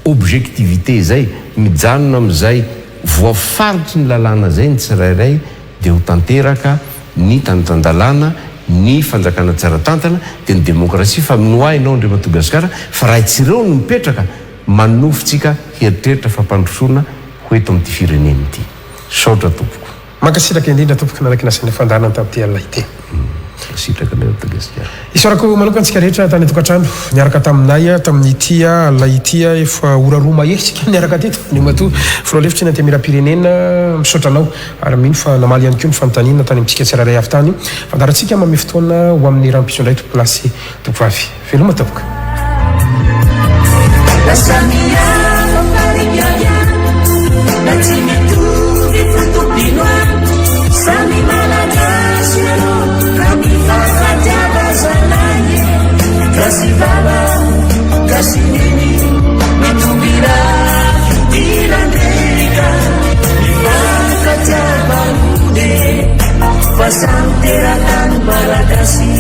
objectivité zay mijanona amin'izay voafaritry ny lalàna zay ny tsirairay dia ho tanteraka ny tany tandalana ny fanjakana tsara tantana dia ny demokrasia fa minoa ianao Andria Madagasikara fa raha itsireo no mipetraka manofotsika heritreritra fampandrosoana ho eto amin'ity fireneny ity saotra tompoko mankasitraka indrindra tompoko nanaky nasan'ny fandarana tamin'ity alina ity sitraka ilay Madagasikara isorako manokana antsika rehetra tany tokantrano niaraka taminay tamin'ity alina ity efa ora roa mahetsika niaraka teto ny mato firoalefitra ny antemira-pirenena misaotranao ary mino fa namaly ihany koa ny fanontaniana tany amintsika tsirairay avy tany fandarantsika mamy fotoana ho amin'ny rahampiso indray tomplasy tompavy veloma topoka Kasih baba, kasih nini, mitumbira, dilandeka, dimana jabarude, pasang terakan barakasi.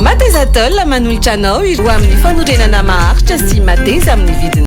Mateza Tol manolotra anao ireo amin'ny fanorenana maharitra sy mateza amin'ny vidiny